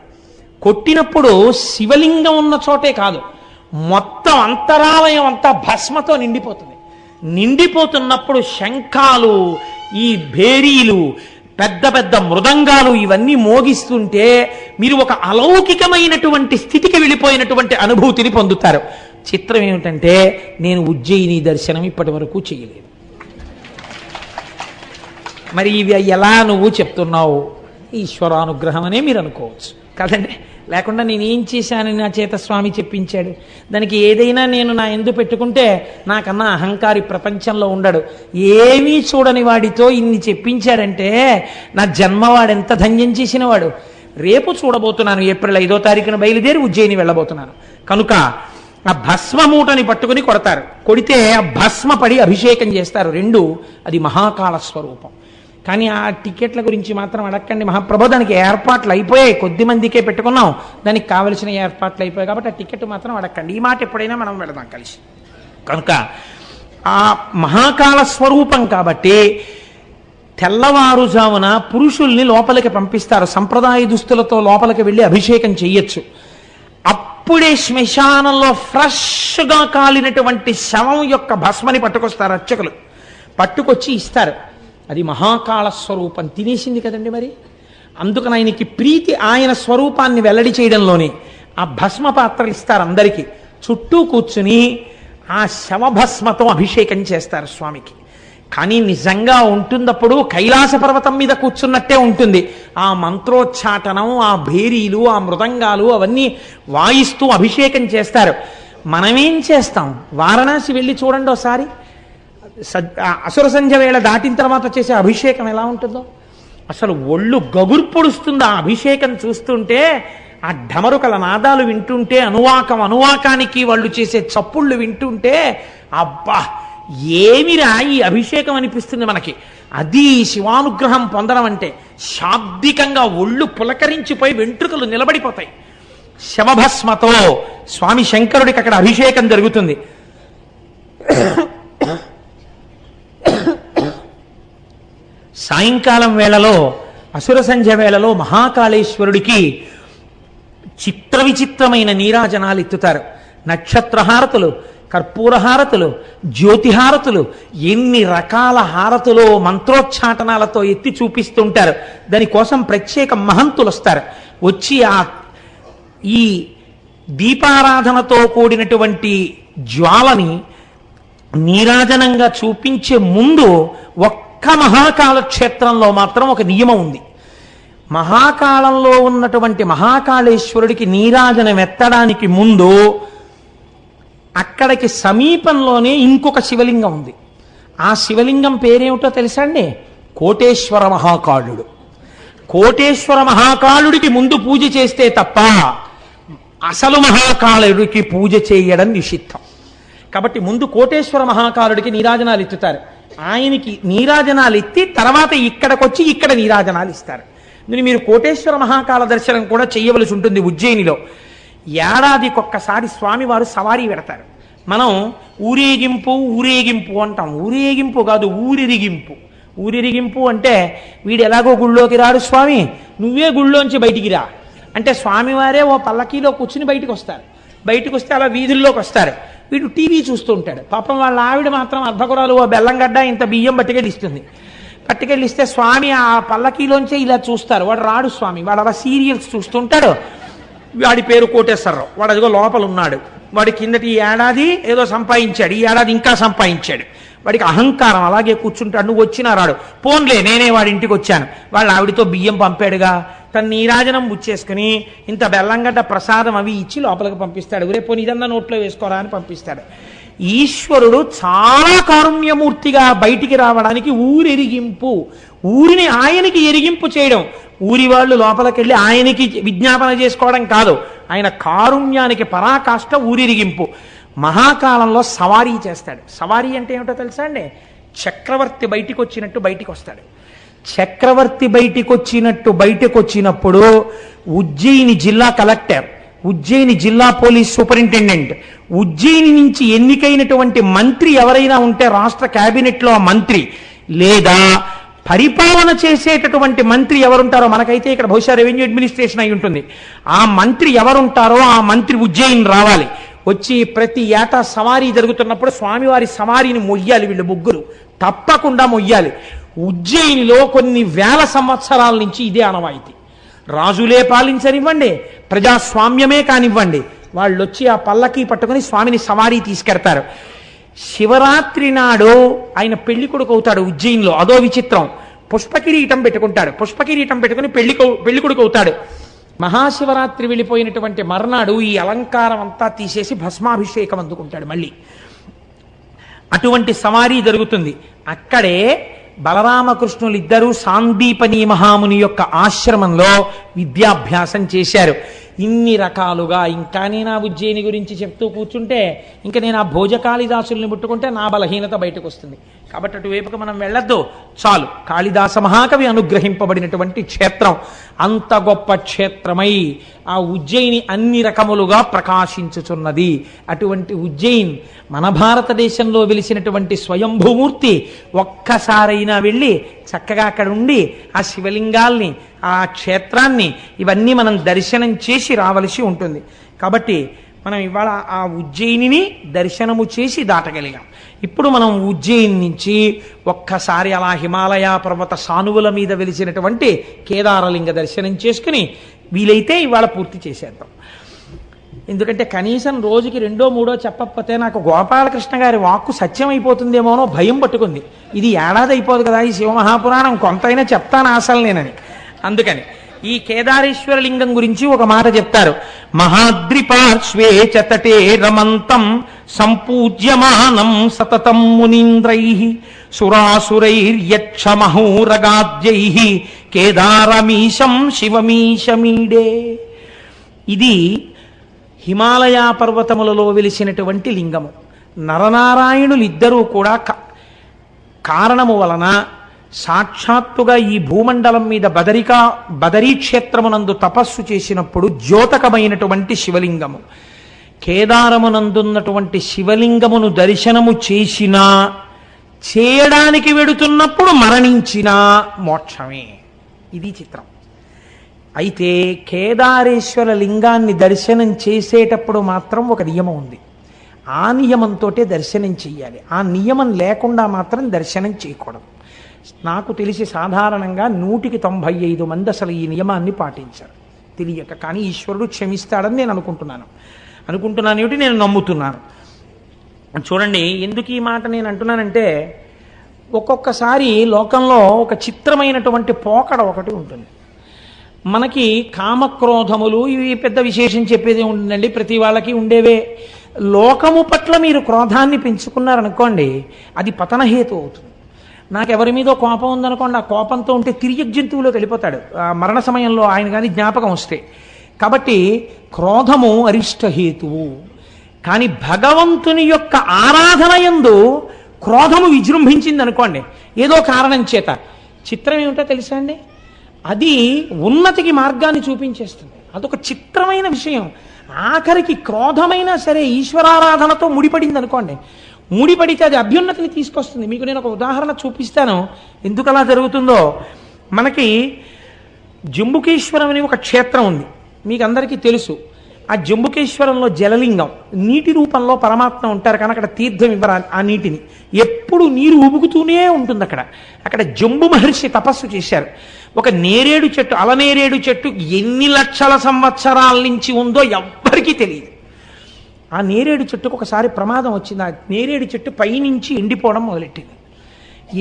కొట్టినప్పుడు శివలింగం ఉన్న చోటే కాదు, మొత్తం అంతరాలయం అంతా భస్మతో నిండిపోతుంది. నిండిపోతున్నప్పుడు శంఖాలు, ఈ భేరీలు, పెద్ద పెద్ద మృదంగాలు ఇవన్నీ మోగిస్తుంటే మీరు ఒక అలౌకికమైనటువంటి స్థితికి వెళ్ళిపోయినటువంటి అనుభూతిని పొందుతారు. చిత్రం ఏమిటంటే నేను ఉజ్జయిని దర్శనం ఇప్పటి వరకు చేయలేదు. మరి ఇవి ఎలా నువ్వు చెప్తున్నావు? ఈశ్వరానుగ్రహం అనే మీరు అనుకోవచ్చు కదండి. లేకుండా నేనేం చేశానని నా చేత స్వామి చెప్పించాడు. దానికి ఏదైనా నేను నా ఎందు పెట్టుకుంటే నాకన్నా అహంకారి ప్రపంచంలో ఉండడు. ఏమీ చూడని వాడితో ఇన్ని చెప్పించాడంటే నా జన్మవాడు ఎంత ధన్యం చేసినవాడు. రేపు చూడబోతున్నాను, ఏప్రిల్ 5వ తారీఖున బయలుదేరి ఉజ్జయిని వెళ్ళబోతున్నాను. కనుక ఆ భస్మ మూటని పట్టుకుని కొడతారు. కొడితే ఆ భస్మ పడి అభిషేకం చేస్తారు. 2 అది మహాకాళ స్వరూపం. కానీ ఆ టికెట్ల గురించి మాత్రం అడగండి మహాప్రభు, దానికి ఏర్పాట్లు అయిపోయాయి, కొద్ది మందికే పెట్టుకున్నాం, దానికి కావలసిన ఏర్పాట్లు అయిపోయాయి కాబట్టి ఆ టికెట్ మాత్రం అడగండి. ఈ మాట ఎప్పుడైనా మనం వెళదాం కలిసి. కనుక ఆ మహాకాళ స్వరూపం కాబట్టి తెల్లవారుజామున పురుషుల్ని లోపలికి పంపిస్తారు. సంప్రదాయ దుస్తులతో లోపలికి వెళ్ళి అభిషేకం చెయ్యొచ్చు. అప్పుడే శ్మశానంలో ఫ్రెష్గా కాలినటువంటి శవం యొక్క భస్మని పట్టుకొస్తారు అర్చకులు. పట్టుకొచ్చి ఇస్తారు. అది మహాకాళ స్వరూపం తినేసింది కదండి. మరి అందుకని ఆయనకి ప్రీతి ఆయన స్వరూపాన్ని వెల్లడి చేయడంలోనే ఆ భస్మ పాత్రలు ఇస్తారు అందరికీ. చుట్టూ కూర్చుని ఆ శవభస్మతో అభిషేకం చేస్తారు స్వామికి. కానీ నిజంగా ఉంటున్నప్పుడు కైలాస పర్వతం మీద కూర్చున్నట్టే ఉంటుంది. ఆ మంత్రోచ్చాటనం, ఆ భేరీలు, ఆ మృదంగాలు అవన్నీ వాయిస్తూ అభిషేకం చేస్తారు. మనమేం చేస్తాం? వారణాసి వెళ్ళి చూడండి ఒకసారి. అసుర సంధ్య వేళ దాటిన తర్వాత చేసే అభిషేకం ఎలా ఉంటుందో అసలు ఒళ్ళు గగుర్పొడుస్తుంది. ఆ అభిషేకం చూస్తుంటే, ఆ ఢమరుకల నాదాలు వింటుంటే, అనువాకానికి వాళ్ళు చేసే చప్పుళ్ళు వింటుంటే అబ్బా ఏమిరా ఈ అభిషేకం అనిపిస్తుంది మనకి. అది శివానుగ్రహం పొందడం అంటే. శాబ్దికంగా ఒళ్ళు పులకరించిపోయి వెంట్రుకలు నిలబడిపోతాయి. శవభస్మతో స్వామి శంకరుడికి అక్కడ అభిషేకం జరుగుతుంది. సాయంకాలం వేళలో, అసుర సంధ్య వేళలో మహాకాళేశ్వరుడికి చిత్ర విచిత్రమైన నీరాజనాలు ఎత్తుతారు. నక్షత్రహారతులు, కర్పూరహారతులు, జ్యోతిహారతులు, ఎన్ని రకాల హారతులు మంత్రోచ్చాటనాలతో ఎత్తి చూపిస్తుంటారు. దానికోసం ప్రత్యేక మహంతులు వస్తారు. వచ్చి ఈ దీపారాధనతో కూడినటువంటి జ్వాలని నీరాజనంగా చూపించే ముందు ఒక్క మహాకాళ క్షేత్రంలో మాత్రం ఒక నియమం ఉంది. మహాకాళంలో ఉన్నటువంటి మహాకాళేశ్వరుడికి నీరాజనం ఎత్తడానికి ముందు అక్కడికి సమీపంలోనే ఇంకొక శివలింగం ఉంది. ఆ శివలింగం పేరేమిటో తెలుసా అండి? కోటేశ్వర మహాకాళుడు. కోటేశ్వర మహాకాళుడికి ముందు పూజ చేస్తే తప్ప అసలు మహాకాళుడికి పూజ చేయడం నిషిద్ధం. కాబట్టి ముందు కోటేశ్వర మహాకాళుడికి నీరాజనాలు ఎత్తుతారు. ఆయనకి నీరాజనాలు ఎత్తి తర్వాత ఇక్కడికొచ్చి ఇక్కడ నీరాజనాలు ఇస్తారు. దీన్ని మీరు కోటేశ్వర మహాకాల దర్శనం కూడా చేయవలసి ఉంటుంది ఉజ్జయినిలో. ఏడాదికొక్కసారి స్వామివారు సవారీ పెడతారు. మనం ఊరేగింపు ఊరేగింపు అంటాం. ఊరేగింపు కాదు, ఊరిరిగింపు. ఊరిరిగింపు అంటే వీడు ఎలాగో గుళ్ళోకి రాడు స్వామి, నువ్వే గుళ్ళోంచి బయటికి రా అంటే స్వామివారే ఓ పల్లకీలో కూర్చుని బయటికి వస్తారు. బయటకు వస్తే అలా వీధుల్లోకి వస్తారు. వీడు టీవీ చూస్తూ ఉంటాడు. పాపం వాళ్ళ ఆవిడ మాత్రం అర్ధకురాలు ఓ బెల్లంగడ్డ ఇంత బియ్యం పట్టుకెళ్ళిస్తుంది. పట్టుకెళ్ళిస్తే స్వామి ఆ పల్లకీలోంచే ఇలా చూస్తారు. వాడు రాడు స్వామి, వాడు అలా సీరియల్స్ చూస్తుంటాడు. వాడి పేరు కోటేశ్వరరావు. వాడు అదిగో లోపల ఉన్నాడు. వాడి కిందటి ఏడాది ఏదో సంపాదించాడు, ఈ ఏడాది ఇంకా సంపాదించాడు. వాడికి అహంకారం, అలాగే కూర్చుంటాడు. నువ్వు వచ్చినా రాడు. పోన్లే నేనే వాడి ఇంటికి వచ్చాను, వాళ్ళ ఆవిడితో బియ్యం పంపాడుగా, తన నీరాజనం ముచ్చేసుకుని ఇంత బెల్లంగడ్డ ప్రసాదం అవి ఇచ్చి లోపలికి పంపిస్తాడు. రేపు ఇదన్నా నోట్లో వేసుకోరా అని పంపిస్తాడు. ఈశ్వరుడు చాలా కారుణ్యమూర్తిగా బయటికి రావడానికి ఊరెరిగింపు, ఊరిని ఆయనకి ఎరిగింపు చేయడం. ఊరి వాళ్ళు లోపలికి వెళ్ళి ఆయనకి విజ్ఞాపన చేసుకోవడం కాదు, ఆయన కారుణ్యానికి పరాకాష్ట ఊరిరిగింపు. మహాకాలంలో సవారీ చేస్తాడు. సవారీ అంటే ఏమిటో తెలుసా అండి? చక్రవర్తి బయటికి వచ్చినట్టు బయటికి వస్తాడు. చక్రవర్తి బయటికి వచ్చినప్పుడు ఉజ్జయిని జిల్లా కలెక్టర్, ఉజ్జయిని జిల్లా పోలీస్ సూపరింటెండెంట్, ఉజ్జయిని నుంచి ఎన్నికైనటువంటి మంత్రి ఎవరైనా ఉంటే రాష్ట్ర క్యాబినెట్లో మంత్రి, లేదా పరిపాలన చేసేటటువంటి మంత్రి ఎవరుంటారో, మనకైతే ఇక్కడ బహుశా రెవెన్యూ అడ్మినిస్ట్రేషన్ అయి ఉంటుంది, ఆ మంత్రి ఎవరుంటారో ఆ మంత్రి ఉజ్జయిని రావాలి. వచ్చి ప్రతి ఏటా సవారీ జరుగుతున్నప్పుడు స్వామివారి సవారీని మొయ్యాలి. వీళ్ళు ముగ్గురు తప్పకుండా మొయ్యాలి. ఉజ్జయినిలో కొన్ని వేల సంవత్సరాల నుంచి ఇదే ఆనవాయితీ. రాజులే పాలించనివ్వండి, ప్రజాస్వామ్యమే కానివ్వండి, వాళ్ళు వచ్చి ఆ పల్లకి పట్టుకుని స్వామిని సవారీ తీసుకెడతారు. శివరాత్రి నాడు ఆయన పెళ్లి కొడుకు అవుతాడు ఉజ్జయినిలో. అదో విచిత్రం. పుష్పకిరీటం పెట్టుకుంటాడు. పుష్పకిరీటం పెట్టుకుని పెళ్లి కొడుకు అవుతాడు. మహాశివరాత్రి వెళ్ళిపోయినటువంటి మర్నాడు ఈ అలంకారం అంతా తీసేసి భస్మాభిషేకం అందుకుంటాడు మళ్ళీ. అటువంటి సవారీ జరుగుతుంది. అక్కడే బలరామకృష్ణులు ఇద్దరూ సాందీపని మహాముని యొక్క ఆశ్రమంలో విద్యాభ్యాసం చేశారు. ఇన్ని రకాలుగా ఇంకా నేను ఆ ఉజ్జయిని గురించి చెప్తూ కూర్చుంటే ఇంకా నేను ఆ భోజకాళిదాసుల్ని ముట్టుకుంటే నా బలహీనత బయటకు వస్తుంది. కాబట్టి అటువైపుకి మనం వెళ్ళొద్దు, చాలు. కాళిదాస మహాకవి అనుగ్రహింపబడినటువంటి క్షేత్రం, అంత గొప్ప క్షేత్రమై ఆ ఉజ్జయిని అన్ని రకములుగా ప్రకాశించుచున్నది. అటువంటి ఉజ్జయిన్ మన భారతదేశంలో వెలిసినటువంటి స్వయంభూమూర్తి. ఒక్కసారైనా వెళ్ళి చక్కగా అక్కడ ఉండి ఆ శివలింగాల్ని, ఆ క్షేత్రాన్ని, ఇవన్నీ మనం దర్శనం చేసి రావలసి ఉంటుంది. కాబట్టి మనం ఇవాళ ఆ ఉజ్జయినిని దర్శనము చేసి దాటగలిగాం. ఇప్పుడు మనం ఉజ్జయిని నుంచి ఒక్కసారి అలా హిమాలయ పర్వత సానువుల మీద వెలిసినటువంటి కేదారలింగ దర్శనం చేసుకుని వీలైతే ఇవాళ పూర్తి చేసేద్దాం. ఎందుకంటే కనీసం రోజుకి 2, 3 చెప్పకపోతే నాకు గోపాలకృష్ణ గారి వాక్కు సత్యం అయిపోతుందేమోనో భయం పట్టుకుంది. ఇది ఏడాది అయిపోదు కదా ఈ శివమహాపురాణం, కొంతైనా చెప్తాను అసలు నేనని. అందుకని ఈ కేదారేశ్వర లింగం గురించి ఒక మాట చెప్తారు. మహాద్రి పార్శ్వే చతటే రమంతం సంపూజ్యమానం సతతం మునీంద్రైః సురాసురైర్యక్ష మహోరగాద్యైః కేదారమీశం శివమీశమీడే. ఇది హిమాలయ పర్వతములలో వెలిసినటువంటి లింగము. నరనారాయణులిద్దరూ కూడా కారణము వలన సాక్షాత్తుగా ఈ భూమండలం మీద బదరీ క్షేత్రమునందు తపస్సు చేసినప్పుడు ద్యోతకమైనటువంటి శివలింగము. కేదారమునందున్నటువంటి శివలింగమును దర్శనము చేసినా, చేయడానికి వెడుతున్నప్పుడు మరణించినా మోక్షమే. ఇది చిత్రం. అయితే కేదారేశ్వర లింగాన్ని దర్శనం చేసేటప్పుడు మాత్రం ఒక నియమం ఉంది. ఆ నియమంతో దర్శనం చెయ్యాలి. ఆ నియమం లేకుండా మాత్రం దర్శనం చేయకూడదు. నాకు తెలిసి సాధారణంగా 195 మంది అసలు ఈ నియమాన్ని పాటించారు తెలియక. కానీ ఈశ్వరుడు క్షమిస్తాడని నేను అనుకుంటున్నాను ఏమిటి, నేను నమ్ముతున్నాను. చూడండి, ఎందుకు ఈ మాట నేను అంటున్నానంటే, ఒక్కొక్కసారి లోకంలో ఒక చిత్రమైనటువంటి పోకడ ఒకటి ఉంటుంది. మనకి కామక్రోధములు ఇవి పెద్ద విశేషం చెప్పేది ఉంటుందండి, ప్రతి వాళ్ళకి ఉండేవే. లోకము పట్ల మీరు క్రోధాన్ని పెంచుకున్నారనుకోండి, అది పతనహేతు అవుతుంది. నాకు ఎవరి మీదో కోపం ఉందనుకోండి, ఆ కోపంతో ఉంటే తిరిగి జంతువులోకి వెళ్ళిపోతాడు మరణ సమయంలో ఆయన కానీ జ్ఞాపకం వస్తే. కాబట్టి క్రోధము అరిష్టహేతువు. కానీ భగవంతుని యొక్క ఆరాధన యందు క్రోధము విజృంభించింది అనుకోండి ఏదో కారణం చేత, చిత్రం ఏమిటో తెలుసా అండి? అది ఉన్నతికి మార్గాన్ని చూపించేస్తుంది. అదొక చిత్రమైన విషయం. ఆఖరికి క్రోధమైనా సరే ఈశ్వరారాధనతో ముడిపడింది అనుకోండి, ముడిపడితే అది అభ్యున్నతిని తీసుకొస్తుంది. మీకు నేను ఒక ఉదాహరణ చూపిస్తాను ఎందుకు అలా జరుగుతుందో. మనకి జంబుకేశ్వరం అనే ఒక క్షేత్రం ఉంది, మీకు అందరికీ తెలుసు. ఆ జంబుకేశ్వరంలో జలలింగం నీటి రూపంలో పరమాత్మ ఉంటారు, కానీ అక్కడ తీర్థం ఇవ్వరు ఆ నీటిని. ఎప్పుడు నీరు ఉబుకుతూనే ఉంటుంది అక్కడ. అక్కడ జంబు మహర్షి తపస్సు చేశారు. ఒక నేరేడు చెట్టు, అలనేరేడు చెట్టు ఎన్ని లక్షల సంవత్సరాల నుంచి ఉందో ఎవ్వరికీ తెలియదు. ఆ నేరేడు చెట్టుకు ఒకసారి ప్రమాదం వచ్చింది. ఆ నేరేడు చెట్టు పైనుంచి ఎండిపోవడం మొదలెట్టింది.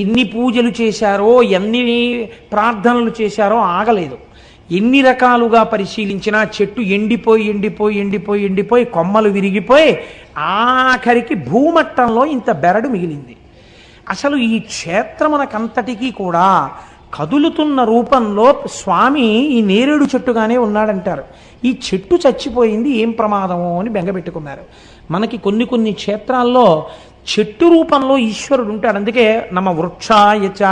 ఎన్ని పూజలు చేశారో, ఎన్ని ప్రార్థనలు చేశారో ఆగలేదు. ఎన్ని రకాలుగా పరిశీలించినా చెట్టు ఎండిపోయి ఎండిపోయి ఎండిపోయి ఎండిపోయి కొమ్మలు విరిగిపోయి ఆఖరికి భూమట్టంలో ఇంత బెరడు మిగిలింది. అసలు ఈ క్షేత్రమునకంతటికీ కూడా కదులుతున్న రూపంలో స్వామి ఈ నేరేడు చెట్టుగానే ఉన్నాడంటారు. ఈ చెట్టు చచ్చిపోయింది, ఏం ప్రమాదమో అని బెంగపెట్టుకున్నారు. మనకి కొన్ని కొన్ని క్షేత్రాల్లో చెట్టు రూపంలో ఈశ్వరుడు ఉంటాడు. అందుకే నమ వృక్షాయచ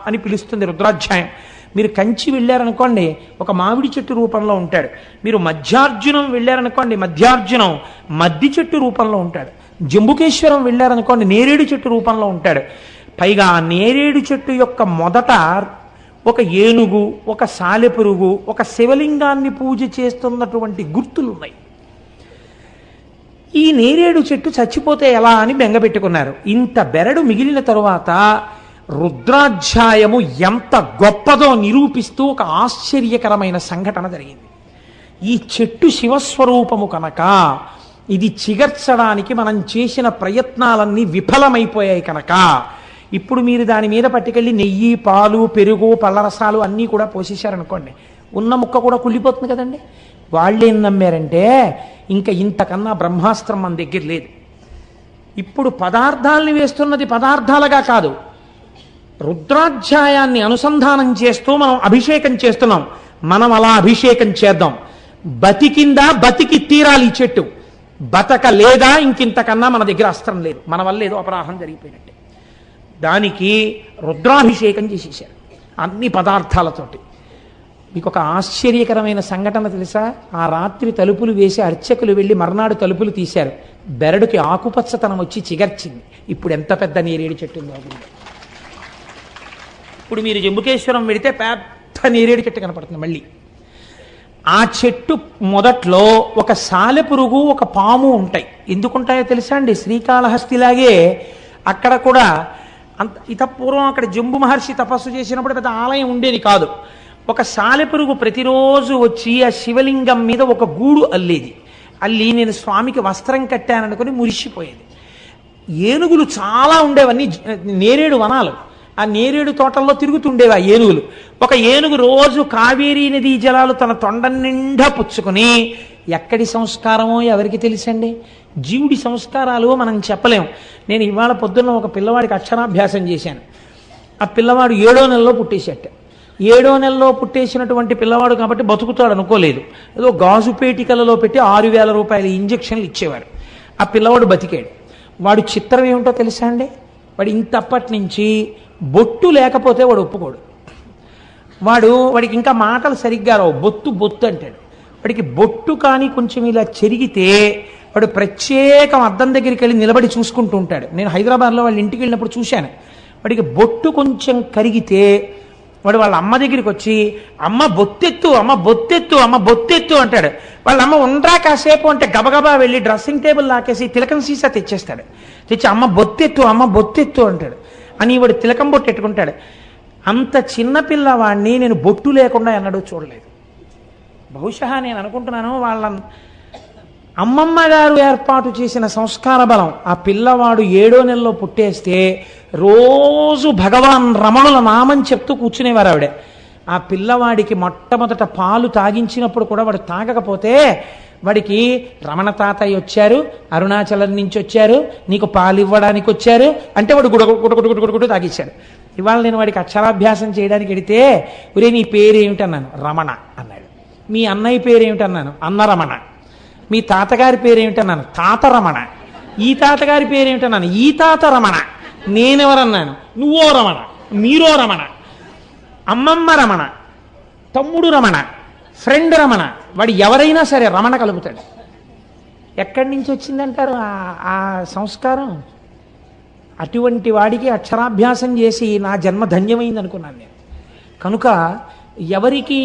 అని పిలుస్తుంది రుద్రాధ్యాయం. మీరు కంచి వెళ్ళారనుకోండి, ఒక మామిడి చెట్టు రూపంలో ఉంటాడు. మీరు మధ్యార్జునం వెళ్ళారనుకోండి, మధ్యార్జునం మద్ది చెట్టు రూపంలో ఉంటాడు. జంబుకేశ్వరం వెళ్ళారనుకోండి, నేరేడు చెట్టు రూపంలో ఉంటాడు. పైగా ఆ నేరేడు చెట్టు యొక్క మొదట ఒక ఏనుగు, ఒక సాలెపురుగు, ఒక శివలింగాన్ని పూజ చేస్తున్నటువంటి గుర్తులు ఉన్నాయి. ఈ నేరేడు చెట్టు చచ్చిపోతే ఎలా అని బెంగపెట్టుకున్నారు. ఇంత బెరడు మిగిలిన తరువాత రుద్రాధ్యాయము ఎంత గొప్పదో నిరూపిస్తూ ఒక ఆశ్చర్యకరమైన సంఘటన జరిగింది. ఈ చెట్టు శివస్వరూపము కనుక ఇది చిగర్చడానికి మనం చేసిన ప్రయత్నాలన్నీ విఫలమైపోయాయి కనుక ఇప్పుడు మీరు దాని మీద పట్టుకెళ్ళి నెయ్యి, పాలు, పెరుగు, పళ్ళరసాలు అన్నీ కూడా పోసేశారనుకోండి, ఉన్న ముక్క కూడా కుళ్ళిపోతుంది కదండి. వాళ్ళు ఏం నమ్మారంటే ఇంకా ఇంతకన్నా బ్రహ్మాస్త్రం మన దగ్గర లేదు. ఇప్పుడు పదార్థాలని వేస్తున్నది పదార్థాలుగా కాదు, రుద్రాధ్యాయాన్ని అనుసంధానం చేస్తూ మనం అభిషేకం చేస్తున్నాం. మనం అలా అభిషేకం చేద్దాం. బతికిందా, బతికి తీరాలి ఈ చెట్టు. బతక లేదా ఇంకింతకన్నా మన దగ్గర అస్త్రం లేదు. మన వల్ల ఏదో అపరాధం జరిగిపోయినట్టే. దానికి రుద్రాభిషేకం చేసేసారు అన్ని పదార్థాలతోటి. మీకు ఒక ఆశ్చర్యకరమైన సంఘటన తెలుసా? ఆ రాత్రి తలుపులు వేసి అర్చకులు వెళ్ళి మర్నాడు తలుపులు తీశారు. బెరడుకి ఆకుపచ్చతనం వచ్చి చిగర్చింది. ఇప్పుడు ఎంత పెద్ద నేరేడు చెట్టు ఉందో. ఇప్పుడు మీరు జంబుకేశ్వరం వెళితే పెద్ద నేరేడు చెట్టు కనపడుతుంది. మళ్ళీ ఆ చెట్టు మొదట్లో ఒక సాలెపురుగు, ఒక పాము ఉంటాయి. ఎందుకుంటాయో తెలుసా అండి? శ్రీకాళహస్తిలాగే అక్కడ కూడా పూర్వం అక్కడ జంబు మహర్షి తపస్సు చేసినప్పుడు పెద్ద ఆలయం ఉండేది కాదు. ఒక సాలెపురుగు ప్రతిరోజు వచ్చి ఆ శివలింగం మీద ఒక గూడు అల్లేది. అల్లి నేను స్వామికి వస్త్రం కట్టాననుకుని మురిసిపోయేది. ఏనుగులు చాలా ఉండేవన్నీ నేరేడు వనాలు. ఆ నేరేడు తోటల్లో తిరుగుతుండేవి ఆ ఏనుగులు. ఒక ఏనుగు రోజు కావేరీ నదీ జలాలు తన తొండ నిండా పుచ్చుకొని, ఎక్కడి సంస్కారమో ఎవరికి తెలుసండి? జీవుడి సంస్కారాలు మనం చెప్పలేం. నేను ఇవాళ పొద్దున్న ఒక పిల్లవాడికి అక్షరాభ్యాసం చేశాను. ఆ పిల్లవాడు 7వ నెలలో పుట్టేసేట. 7వ నెలలో పుట్టేసినటువంటి పిల్లవాడు కాబట్టి బతుకుతాడు అనుకోలేదు. ఏదో గాజు పేటికలలో పెట్టి 6,000 రూపాయల ఇంజక్షన్లు ఇచ్చేవారు. ఆ పిల్లవాడు బతికాడు. వాడు చిత్రం ఏమిటో తెలుసా అండి? వాడు ఇంతప్పటి నుంచి బొట్టు లేకపోతే వాడు ఒప్పుకోడు. వాడికి ఇంకా మాటలు సరిగ్గా రావు. బొత్తు బొత్తు అంటాడు. వాడికి బొట్టు కానీ కొంచెం ఇలా చెరిగితే వాడు ప్రత్యేకం అద్దం దగ్గరికి వెళ్ళి నిలబడి చూసుకుంటూ ఉంటాడు. నేను హైదరాబాద్లో వాళ్ళ ఇంటికి వెళ్ళినప్పుడు చూశాను. వాడికి బొట్టు కొంచెం కరిగితే వాడు వాళ్ళ అమ్మ దగ్గరికి వచ్చి, అమ్మ బొత్తెత్తు, అమ్మ బొత్తెత్తు, అమ్మ బొత్తెత్తు అంటాడు. వాళ్ళ అమ్మ ఉండరా కాసేపు అంటే గబగబా వెళ్ళి డ్రెస్సింగ్ టేబుల్ లాకేసి తిలకం సీసా తెచ్చేస్తాడు. తెచ్చి అమ్మ బొత్తెత్తు, అమ్మ బొత్తెత్తు అంటాడు. అని వాడు తిలకం బొట్టు ఎట్టుకుంటాడు. అంత చిన్నపిల్లవాడిని నేను బొట్టు లేకుండా ఎన్నడూ చూడలేదు. బహుశా నేను అనుకుంటున్నాను వాళ్ళ అమ్మమ్మ గారు ఏర్పాటు చేసిన సంస్కార బలం. ఆ పిల్లవాడు 7వ నెలలో పుట్టేస్తే రోజు భగవాన్ రమణుల నామం చెప్తూ కూర్చునేవారు ఆవిడ. ఆ పిల్లవాడికి మొట్టమొదట పాలు తాగించినప్పుడు కూడా వాడు తాగకపోతే వాడికి రమణ తాతయ్య వచ్చారు, అరుణాచలం నుంచి వచ్చారు, నీకు పాలు ఇవ్వడానికి వచ్చారు అంటే వాడు గుడగుడు తాగిచ్చాడు. ఇవాళ నేను వాడికి అక్షరాభ్యాసం చేయడానికి వెడితే, ఒరే నీ పేరేమిటన్నాను, రమణ అన్నాడు. మీ అన్నయ్య పేరేమిటన్నాను, అన్నరమణ. మీ తాతగారి పేరేమిటన్నాను, తాత రమణ. ఈ తాతగారి పేరేమిటన్నాను, ఈ తాత రమణ. నేనెవరన్నాను, నువ్వో రమణ, మీరో రమణ, అమ్మమ్మ రమణ. తమ్ముడు రమణ, ఫ్రెండ్ రమణ, వాడు ఎవరైనా సరే రమణ కలుపుతాడు. ఎక్కడి నుంచి వచ్చిందంటారు ఆ సంస్కారం? అటువంటి వాడికి అక్షరాభ్యాసం చేసి నా జన్మ ధన్యమైంది అనుకున్నాను నేను. కనుక ఎవరికి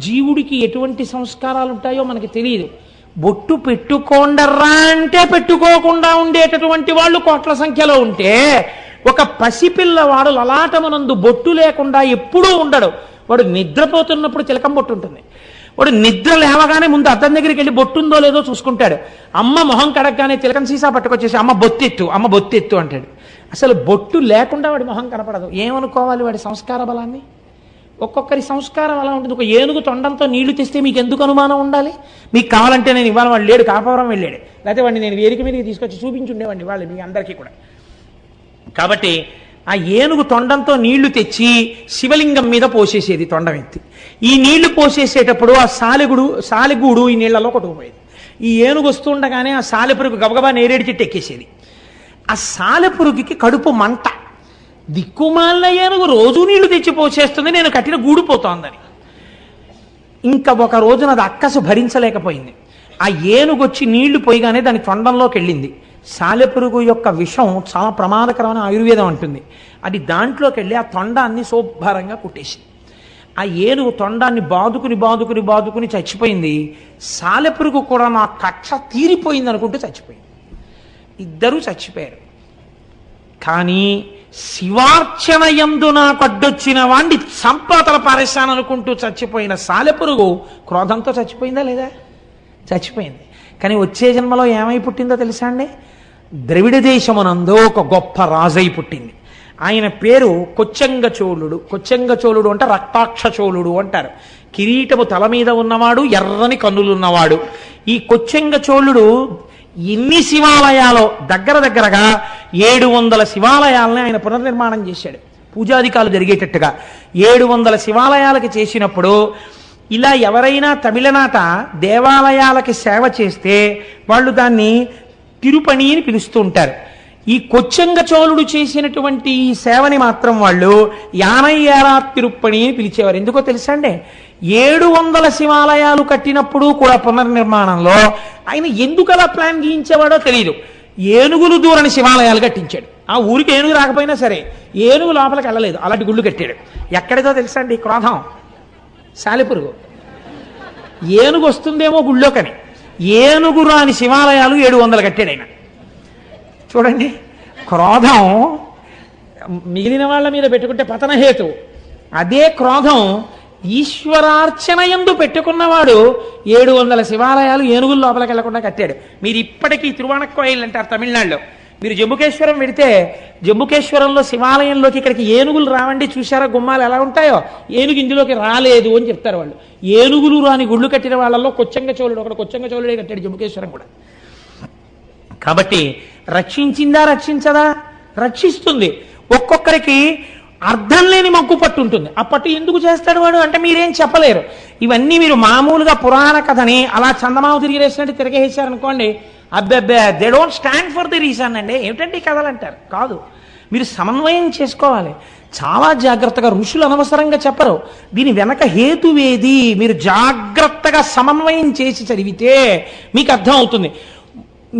జీవుడికి ఎటువంటి సంస్కారాలు ఉంటాయో మనకి తెలియదు. బొట్టు పెట్టుకోండర్రా అంటే పెట్టుకోకుండా ఉండేటటువంటి వాళ్ళు కోట్ల సంఖ్యలో ఉంటే, ఒక పసిపిల్లవాడు లలాటమునందు బొట్టు లేకుండా ఎప్పుడూ ఉండడు. వాడు నిద్రపోతున్నప్పుడు చిలకం బొట్టు ఉంటుంది. వాడు నిద్ర లేవగానే ముందు అద్దం దగ్గరికి వెళ్ళి బొట్టుందో లేదో చూసుకుంటాడు. అమ్మ మొహం కడగగానే తిలకం సీసా పట్టుకొచ్చేసి అమ్మ బొత్తెత్తు, అమ్మ బొత్తెత్తు అంటాడు. అసలు బొట్టు లేకుండా వాడి మొహం కనపడదు. ఏమనుకోవాలి వాడి సంస్కార బలాన్ని? ఒక్కొక్కరి సంస్కారం అలా ఉంటుంది. ఒక ఏనుగు తొండంతో నీళ్లు తెస్తే మీకు ఎందుకు అనుమానం ఉండాలి? మీకు కావాలంటే నేను ఇవాళ వాడు లేడు, కాపవరం వెళ్ళాడు, లేకపోతే వాడిని నేను వేదిక మీదకి తీసుకొచ్చి చూపించుండేవాడిని వాళ్ళు మీ అందరికీ కూడా. కాబట్టి ఆ ఏనుగు తొండంతో నీళ్లు తెచ్చి శివలింగం మీద పోసేసేది తొండం ఎత్తి. ఈ నీళ్లు పోసేసేటప్పుడు ఆ సాలెగూడు ఈ నీళ్లలో కొట్టుకుపోయేది. ఈ ఏనుగు వస్తుండగానే ఆ సాలెపురుగు గబగబా నేరేడు చెట్టు ఎక్కేసేది. ఆ సాలెపురుగుకి కడుపు మంట. దిక్కుమాలిన ఏనుగు రోజు నీళ్లు తెచ్చి పోసేస్తుంది, నేను కట్టిన గూడు పోతోందని. ఇంకా ఒక రోజున అది అక్కసు భరించలేకపోయింది. ఆ ఏనుగు వచ్చి నీళ్లు పోయిగానే దాని తొండంలోకి వెళ్ళింది. సాలెపురుగు యొక్క విషం చాలా ప్రమాదకరమైన ఆయుర్వేదం అంటుంది. అది దాంట్లోకి వెళ్ళి ఆ తొండాన్ని శుభ్రంగా కుట్టేసింది. ఆ ఏనుగు తొండాన్ని బాదుకుని చచ్చిపోయింది. సాలెపురుగు కూడా నా కక్ష తీరిపోయింది అనుకుంటూ చచ్చిపోయింది. ఇద్దరూ చచ్చిపోయారు. కానీ శివార్చన యందు నాకు అడ్డొచ్చిన వాణ్ణి సంపాతల పారేశాననుకుంటూ చచ్చిపోయిన సాలెపురుగు క్రోధంతో చచ్చిపోయిందా లేదా? చచ్చిపోయింది. కానీ వచ్చే జన్మలో ఏమై పుట్టిందో తెలుసా అండి? ద్రవిడ దేశమునందు ఒక గొప్ప రాజై పుట్టింది. ఆయన పేరు కొచ్చంగ చోళుడు. కొచ్చంగ చోళుడు అంటే రక్తాక్ష చోళుడు అంటారు. కిరీటము తల మీద ఉన్నవాడు, ఎర్రని కన్నులున్నవాడు. ఈ కొచ్చంగ చోళుడు ఎన్ని శివాలయాలో దగ్గరగా 700 శివాలయాలని ఆయన పునర్నిర్మాణం చేశాడు. పూజాధికాలు జరిగేటట్టుగా 700 శివాలయాలకి చేసినప్పుడు ఇలా ఎవరైనా తమిళనాట దేవాలయాలకి సేవ చేస్తే వాళ్ళు దాన్ని తిరుపణి అని పిలుస్తూ ఉంటారు. ఈ కొచ్చంగ చోళుడు చేసినటువంటి ఈ సేవని మాత్రం వాళ్ళు యానయ్యారా తిరుప్పణి అని పిలిచేవారు. ఎందుకో తెలుసా అండి? 700 శివాలయాలు కట్టినప్పుడు కూడా పునర్నిర్మాణంలో ఆయన ఎందుకు అలా ప్లాన్ గీయించేవాడో తెలియదు. ఏనుగులు దూరని శివాలయాలు కట్టించాడు. ఆ ఊరికి ఏనుగు రాకపోయినా సరే ఏనుగు లోపలికి వెళ్ళలేదు, అలాంటి గుళ్ళు కట్టాడు. ఎక్కడితో తెలుసా అండి క్రోధం? సాలెపురుగు. ఏనుగు వస్తుందేమో గుళ్ళోకని ఏనుగు రాని శివాలయాలు 700 కట్టాడు ఆయన. చూడండి, క్రోధం మిగిలిన వాళ్ళ మీద పెట్టుకుంటే పతనహేతు. అదే క్రోధం ఈశ్వరార్చన యందు పెట్టుకున్నవాడు 700 శివాలయాలు ఏనుగుల లోపలికి వెళ్లకుండా కట్టాడు. మీరు ఇప్పటికీ తిరువాణక్కోయిల్ అంటారు తమిళనాడులో. మీరు జంబుకేశ్వరం వెడితే జంబుకేశ్వరంలో శివాలయంలోకి ఇక్కడికి ఏనుగులు రావండి, చూశారా గుమ్మాలు ఎలా ఉంటాయో? ఏనుగు ఇందులోకి రాలేదు అని చెప్తారు వాళ్ళు. ఏనుగులు రాని గుళ్ళు కట్టిన వాళ్ళల్లో కొచ్చంగ చోళుడు ఒకడు. కొచ్చంగ చోళుడే కట్టాడు జంబుకేశ్వరం కూడా. కాబట్టి రక్షించిందా రక్షించదా? రక్షిస్తుంది. ఒక్కొక్కరికి అర్థం లేని మగ్గు పట్టు ఉంటుంది. ఆ పట్టు ఎందుకు చేస్తాడు వాడు అంటే మీరేం చెప్పలేరు. ఇవన్నీ మీరు మామూలుగా పురాణ కథని అలా చందమామ తిరిగేసినట్టు తిరగేసారనుకోండి, అబ్బెబ్బే they don't stand for the reason అండి. ఏమిటంటే ఈ కథలు అంటారు. కాదు, మీరు సమన్వయం చేసుకోవాలి చాలా జాగ్రత్తగా. ఋషులు అనవసరంగా చెప్పరు. దీని వెనక హేతువేది మీరు జాగ్రత్తగా సమన్వయం చేసి చదివితే మీకు అర్థం అవుతుంది.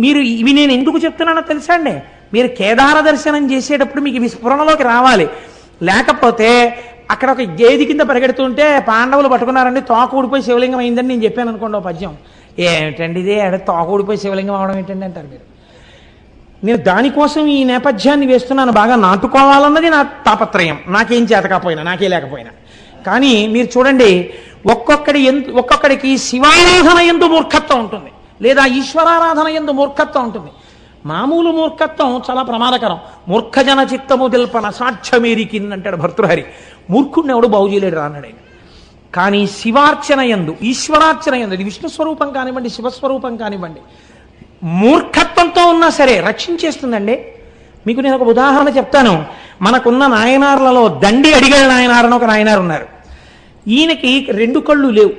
మీరు ఇవి నేను ఎందుకు చెప్తున్నానో తెలుసా అండి? మీరు కేదార దర్శనం చేసేటప్పుడు మీకు ఇవి స్ఫురణలోకి రావాలి. లేకపోతే అక్కడ ఒక గేది కింద పరిగెడుతుంటే పాండవులు పట్టుకున్నారండి, తోక ఊడిపోయి శివలింగం అయిందని నేను చెప్పాను అనుకోండి. ఓ పద్యం, ఏమిటండి ఇదే తోక ఊడిపోయి శివలింగం అవడం ఏంటండి అంటారు మీరు. నేను దానికోసం ఈ నేపథ్యాన్ని వేస్తున్నాను. బాగా నాటుకోవాలన్నది నా తాపత్రయం. నాకేం చేతకపోయినా, నాకే లేకపోయినా. కానీ మీరు చూడండి, ఒక్కొక్కడికి శివారాధన యందు మూర్ఖత్వం ఉంటుంది, లేదా ఈశ్వరారాధన యందు మూర్ఖత్వం ఉంటుంది. మామూలు మూర్ఖత్వం చాలా ప్రమాదకరం. మూర్ఖజన చిత్తము తెల్పన సాక్ష్యమేరికిన్ అంటాడు భర్తృహరి. మూర్ఖుడిని ఎవడు బాగు చేయలేడు అన్నాడు ఆయన. కానీ శివార్చన యందు, ఈశ్వరార్చన యందు, ఇది విష్ణు స్వరూపం కానివ్వండి, శివస్వరూపం కానివ్వండి, మూర్ఖత్వంతో ఉన్నా సరే రక్షించేస్తుందండి. మీకు నేను ఒక ఉదాహరణ చెప్తాను. మనకున్న నాయనార్లలో దండి అడిగల నాయనార్ అని ఒక నాయనారు ఉన్నారు. ఈయనకి 2 కళ్ళు లేవు.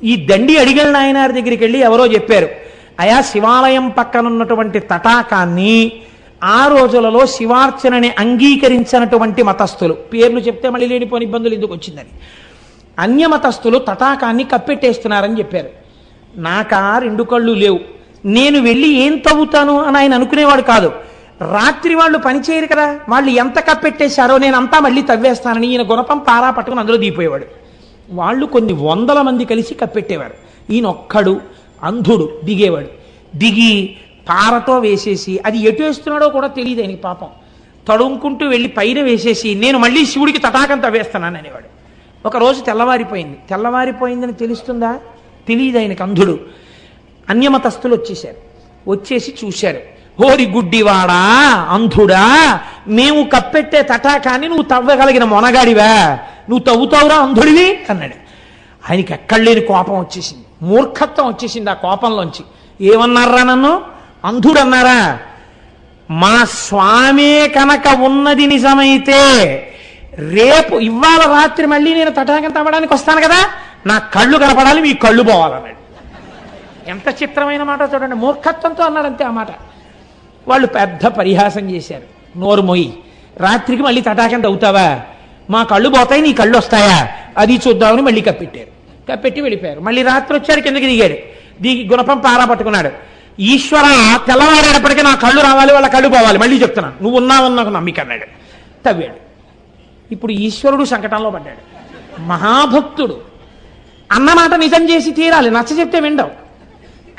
ఈ దండి అడిగల నాయనార్ దగ్గరికి వెళ్ళి ఎవరో చెప్పారు, అయా శివాలయం పక్కనున్నటువంటి తటాకాన్ని ఆ రోజులలో శివార్చనని అంగీకరించినటువంటి మతస్థులు, పేర్లు చెప్తే మళ్ళీ లేనిపోని ఇబ్బందులు ఎందుకు వచ్చిందని, అన్యమతస్థులు తటాకాన్ని కప్పెట్టేస్తున్నారని చెప్పారు. నాకా 2 కళ్ళు లేవు, నేను వెళ్ళి ఏం తవ్వుతాను అని ఆయన అనుకునేవాడు కాదు. రాత్రి వాళ్ళు పనిచేయరు కదా, వాళ్ళు ఎంత కప్పెట్టేశారో నేను అంతా మళ్ళీ తవ్వేస్తానని ఈయన గుణపం పారా పట్టుకుని అందులో దిగిపోయేవాడు. వాళ్ళు కొన్ని 100 మంది కలిసి కప్పెట్టేవారు. ఈయన ఒక్కడు అంధుడు దిగేవాడు. దిగి పారతో వేసేసి అది ఎటు వేస్తున్నాడో కూడా తెలియదు ఆయనకి పాపం. తడుముకుంటూ వెళ్ళి పైన వేసేసి నేను మళ్ళీ శివుడికి తటాకం తవ్వేస్తున్నాను అనేవాడు. ఒకరోజు తెల్లవారిపోయిందని తెలుస్తుందా? తెలియదు ఆయనకు, అంధుడు. అన్యమతస్థులు వచ్చేశారు. వచ్చేసి చూశారు. హోరి గుడ్డివాడా, అంధుడా, మేము కప్పెట్టే తటాకాన్ని నువ్వు తవ్వగలిగిన మొనగాడివా? నువ్వు తవ్వుతావురా అంధుడివి అన్నాడు. ఆయనకి ఎక్కడలేని కోపం వచ్చేసింది, మూర్ఖత్వం వచ్చేసింది ఆ కోపంలోంచి. ఏమన్నారా నన్ను? అంధుడు అన్నారా? మా స్వామే కనుక ఉన్నది నిజమైతే రేపు ఇవాళ రాత్రి మళ్ళీ నేను తటాకం తవ్వడానికి వస్తాను కదా, నా కళ్ళు కనపడాలి, మీ కళ్ళు పోవాలన్నాడు. ఎంత చిత్రమైన మాట చూడండి, మూర్ఖత్వంతో అన్నాడు అంతే ఆ మాట. వాళ్ళు పెద్ద పరిహాసం చేశారు. నోరు మొయ్యి, రాత్రికి మళ్ళీ తటాకం తవ్వుతావా? మా కళ్ళు పోతాయి, నీ కళ్ళు వస్తాయా? అది చూద్దామని మళ్ళీ కప్పెట్టారు. కప్పెట్టి వెళ్ళిపోయారు. మళ్ళీ రాత్రి వచ్చారు, కిందకి దిగాడు. దిగి గుణపం పారా పట్టుకున్నాడు. ఈశ్వర, తెల్లవారేటప్పటికీ నా కళ్ళు రావాలి, వాళ్ళ కళ్ళు పోవాలి, మళ్ళీ చెప్తున్నా, నువ్వు ఉన్నావని నాకు నమ్మిక అన్నాడు. తవ్వాడు. ఇప్పుడు ఈశ్వరుడు సంకటంలో పడ్డాడు. మహాభక్తుడు అన్నమాట నిజం చేసి తీరాలి, నచ్చ చెప్తే విండవు.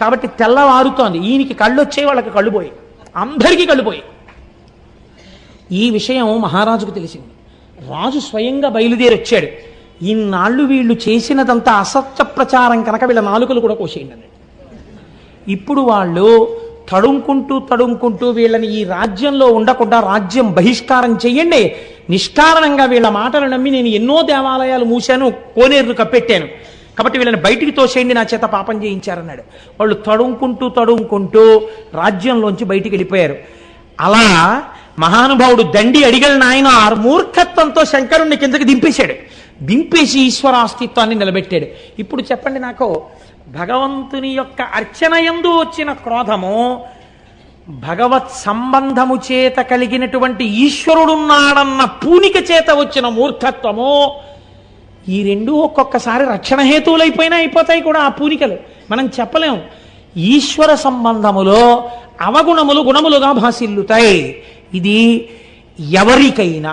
కాబట్టి తెల్లవారుతోంది. ఈయనకి కళ్ళు వచ్చాయి, వాళ్ళకి కళ్ళు పోయి, అందరికీ కళ్ళు పోయి. ఈ విషయం మహారాజుకు తెలిసింది. రాజు స్వయంగా బయలుదేరి వచ్చాడు. ఇన్నాళ్ళు వీళ్ళు చేసినదంతా అసత్య ప్రచారం కనుక వీళ్ళ నాలుకలు కూడా కోసేయండి అన్నాడు. ఇప్పుడు వాళ్ళు తడుముకుంటూ వీళ్ళని ఈ రాజ్యంలో ఉండకుండా రాజ్యం బహిష్కారం చెయ్యండి, నిష్కారణంగా వీళ్ళ మాటలు నమ్మి నేను ఎన్నో దేవాలయాలు మూశాను, కోనేరులు కప్పెట్టాను, కాబట్టి వీళ్ళని బయటికి తోసేయండి, నా చేత పాపం చేయించారన్నాడు. వాళ్ళు తడుముకుంటూ రాజ్యంలోంచి బయటికి వెళ్ళిపోయారు. అలా మహానుభావుడు దండి అడిగల నాయన మూర్ఖత్వంతో శంకరుణ్ణి కిందకి దింపేశాడు. దింపేసి ఈశ్వరాస్తిత్వాన్ని నిలబెట్టాడు. ఇప్పుడు చెప్పండి నాకు, భగవంతుని యొక్క అర్చనయందు వచ్చిన క్రోధము, భగవత్ సంబంధము చేత కలిగినటువంటి ఈశ్వరుడున్నాడన్న పూనిక చేత వచ్చిన మూర్ఖత్వము, ఈ రెండు ఒక్కొక్కసారి రక్షణ హేతువులైపోయినా అయిపోతాయి కూడా ఆ పూనికలు. మనం చెప్పలేం. ఈశ్వర సంబంధములో అవగుణములు గుణములుగా భాసిల్లుతాయి. ఇది ఎవరికైనా,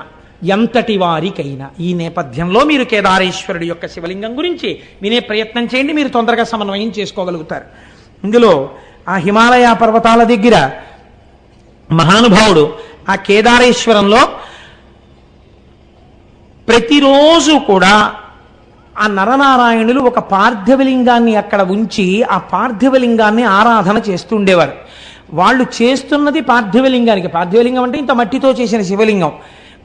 ఎంతటి వారికైనా. ఈ నేపథ్యంలో మీరు కేదారేశ్వరుడి యొక్క శివలింగం గురించి వినే ప్రయత్నం చేయండి, మీరు తొందరగా సమన్వయం చేసుకోగలుగుతారు. ఇందులో ఆ హిమాలయ పర్వతాల దగ్గర మహానుభావుడు ఆ కేదారేశ్వరంలో ప్రతిరోజు కూడా ఆ నరనారాయణులు ఒక పార్థివలింగాన్ని అక్కడ ఉంచి ఆ పార్థివలింగాన్ని ఆరాధన చేస్తుండేవారు. వాళ్ళు చేస్తున్నది పార్థివలింగానికి. పార్థివలింగం అంటే ఇంత మట్టితో చేసిన శివలింగం.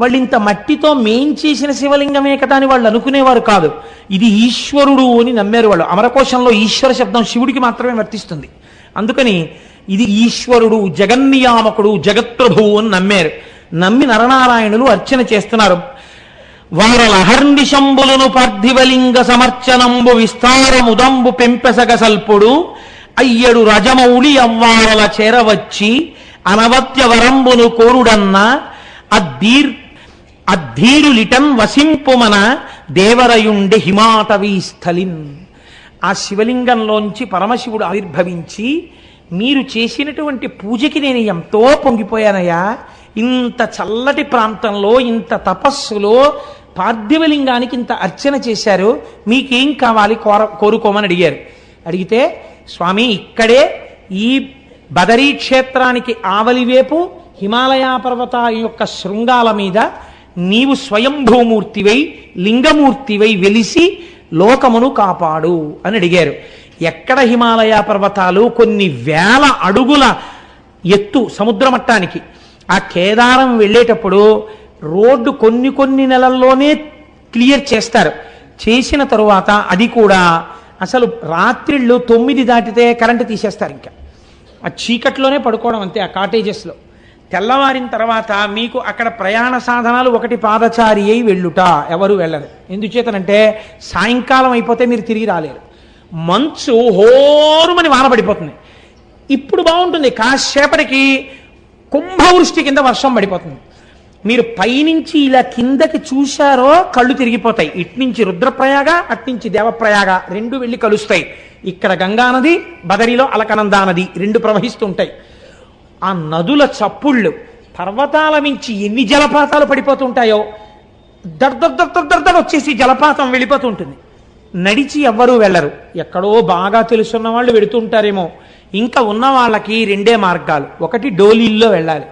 వాళ్ళు ఇంత మట్టితో మేం చేసిన శివలింగమే కదా అని వాళ్ళు అనుకునేవారు కాదు. ఇది ఈశ్వరుడు అని నమ్మారు వాళ్ళు. అమరకోశంలో ఈశ్వర శబ్దం శివుడికి మాత్రమే వర్తిస్తుంది. అందుకని ఇది ఈశ్వరుడు, జగన్నియామకుడు, జగత్ప్రభువు అని నమ్మారు. నమ్మి నరనారాయణులు అర్చన చేస్తున్నారు. వారలహర్నిశంబులను పార్థివలింగ సమర్చనంబు విస్తారముదంబు పెంపెసగ సల్పుడు అయ్యడు రజమౌళి అవ్వారల చేరవచ్చి అనవత్య వరంబును కోరుడన్న అద్ధీరులిటన్ వసింపుమన దేవరయుండి హిమాటవీ స్థలిన్. ఆ శివలింగంలోంచి పరమశివుడు ఆవిర్భవించి, మీరు చేసినటువంటి పూజకి నేను ఎంతో పొంగిపోయానయ్యా, ఇంత చల్లటి ప్రాంతంలో ఇంత తపస్సులో పార్థివలింగానికి ఇంత అర్చన చేశారు, మీకేం కావాలి కోరుకోమని అడిగారు. అడిగితే, స్వామి ఇక్కడే ఈ బదరీ క్షేత్రానికి ఆవలివేపు హిమాలయ పర్వతాల యొక్క శృంగాల మీద నీవు స్వయంభూమూర్తివై లింగమూర్తివై వెలిసి లోకమును కాపాడు అని అడిగారు. ఎక్కడ హిమాలయ పర్వతాలు? కొన్ని వేల అడుగుల ఎత్తు సముద్ర మట్టానికి. ఆ కేదారం వెళ్ళేటప్పుడు రోడ్డు కొన్ని నెలల్లోనే క్లియర్ చేస్తారు. చేసిన తరువాత అది కూడా అసలు రాత్రిళ్ళు 9 దాటితే కరెంటు తీసేస్తారు. ఇంకా ఆ చీకట్లోనే పడుకోవడం అంతే ఆ కాటేజెస్లో. తెల్లవారిన తర్వాత మీకు అక్కడ ప్రయాణ సాధనాలు, ఒకటి పాదచారి అయి వెళ్ళుట, ఎవరు వెళ్ళరు. ఎందుచేతనంటే సాయంకాలం అయిపోతే మీరు తిరిగి రాలేరు. మంచు హోరుమని వాన పడిపోతుంది. ఇప్పుడు బాగుంటుంది, కాసేపటికి కుంభవృష్టి కింద వర్షం పడిపోతుంది. మీరు పైనుంచి ఇలా కిందకి చూశారో కళ్ళు తిరిగిపోతాయి. ఇట్నుంచి రుద్రప్రయాగ, అట్నుంచి దేవప్రయాగ రెండు వెళ్ళి కలుస్తాయి. ఇక్కడ గంగానది, బదరిలో అలకనందా నది రెండు ప్రవహిస్తుంటాయి. ఆ నదుల చప్పుళ్ళు, పర్వతాల మించి ఎన్ని జలపాతాలు పడిపోతుంటాయో దర్దర్ వచ్చేసి జలపాతం వెళ్ళిపోతూ ఉంటుంది. నడిచి ఎవ్వరూ వెళ్ళరు. ఎక్కడో బాగా తెలుసున్న వాళ్ళు వెడుతుంటారేమో. ఇంకా ఉన్న వాళ్ళకి రెండే మార్గాలు. ఒకటి డోలీల్లో వెళ్ళాలి.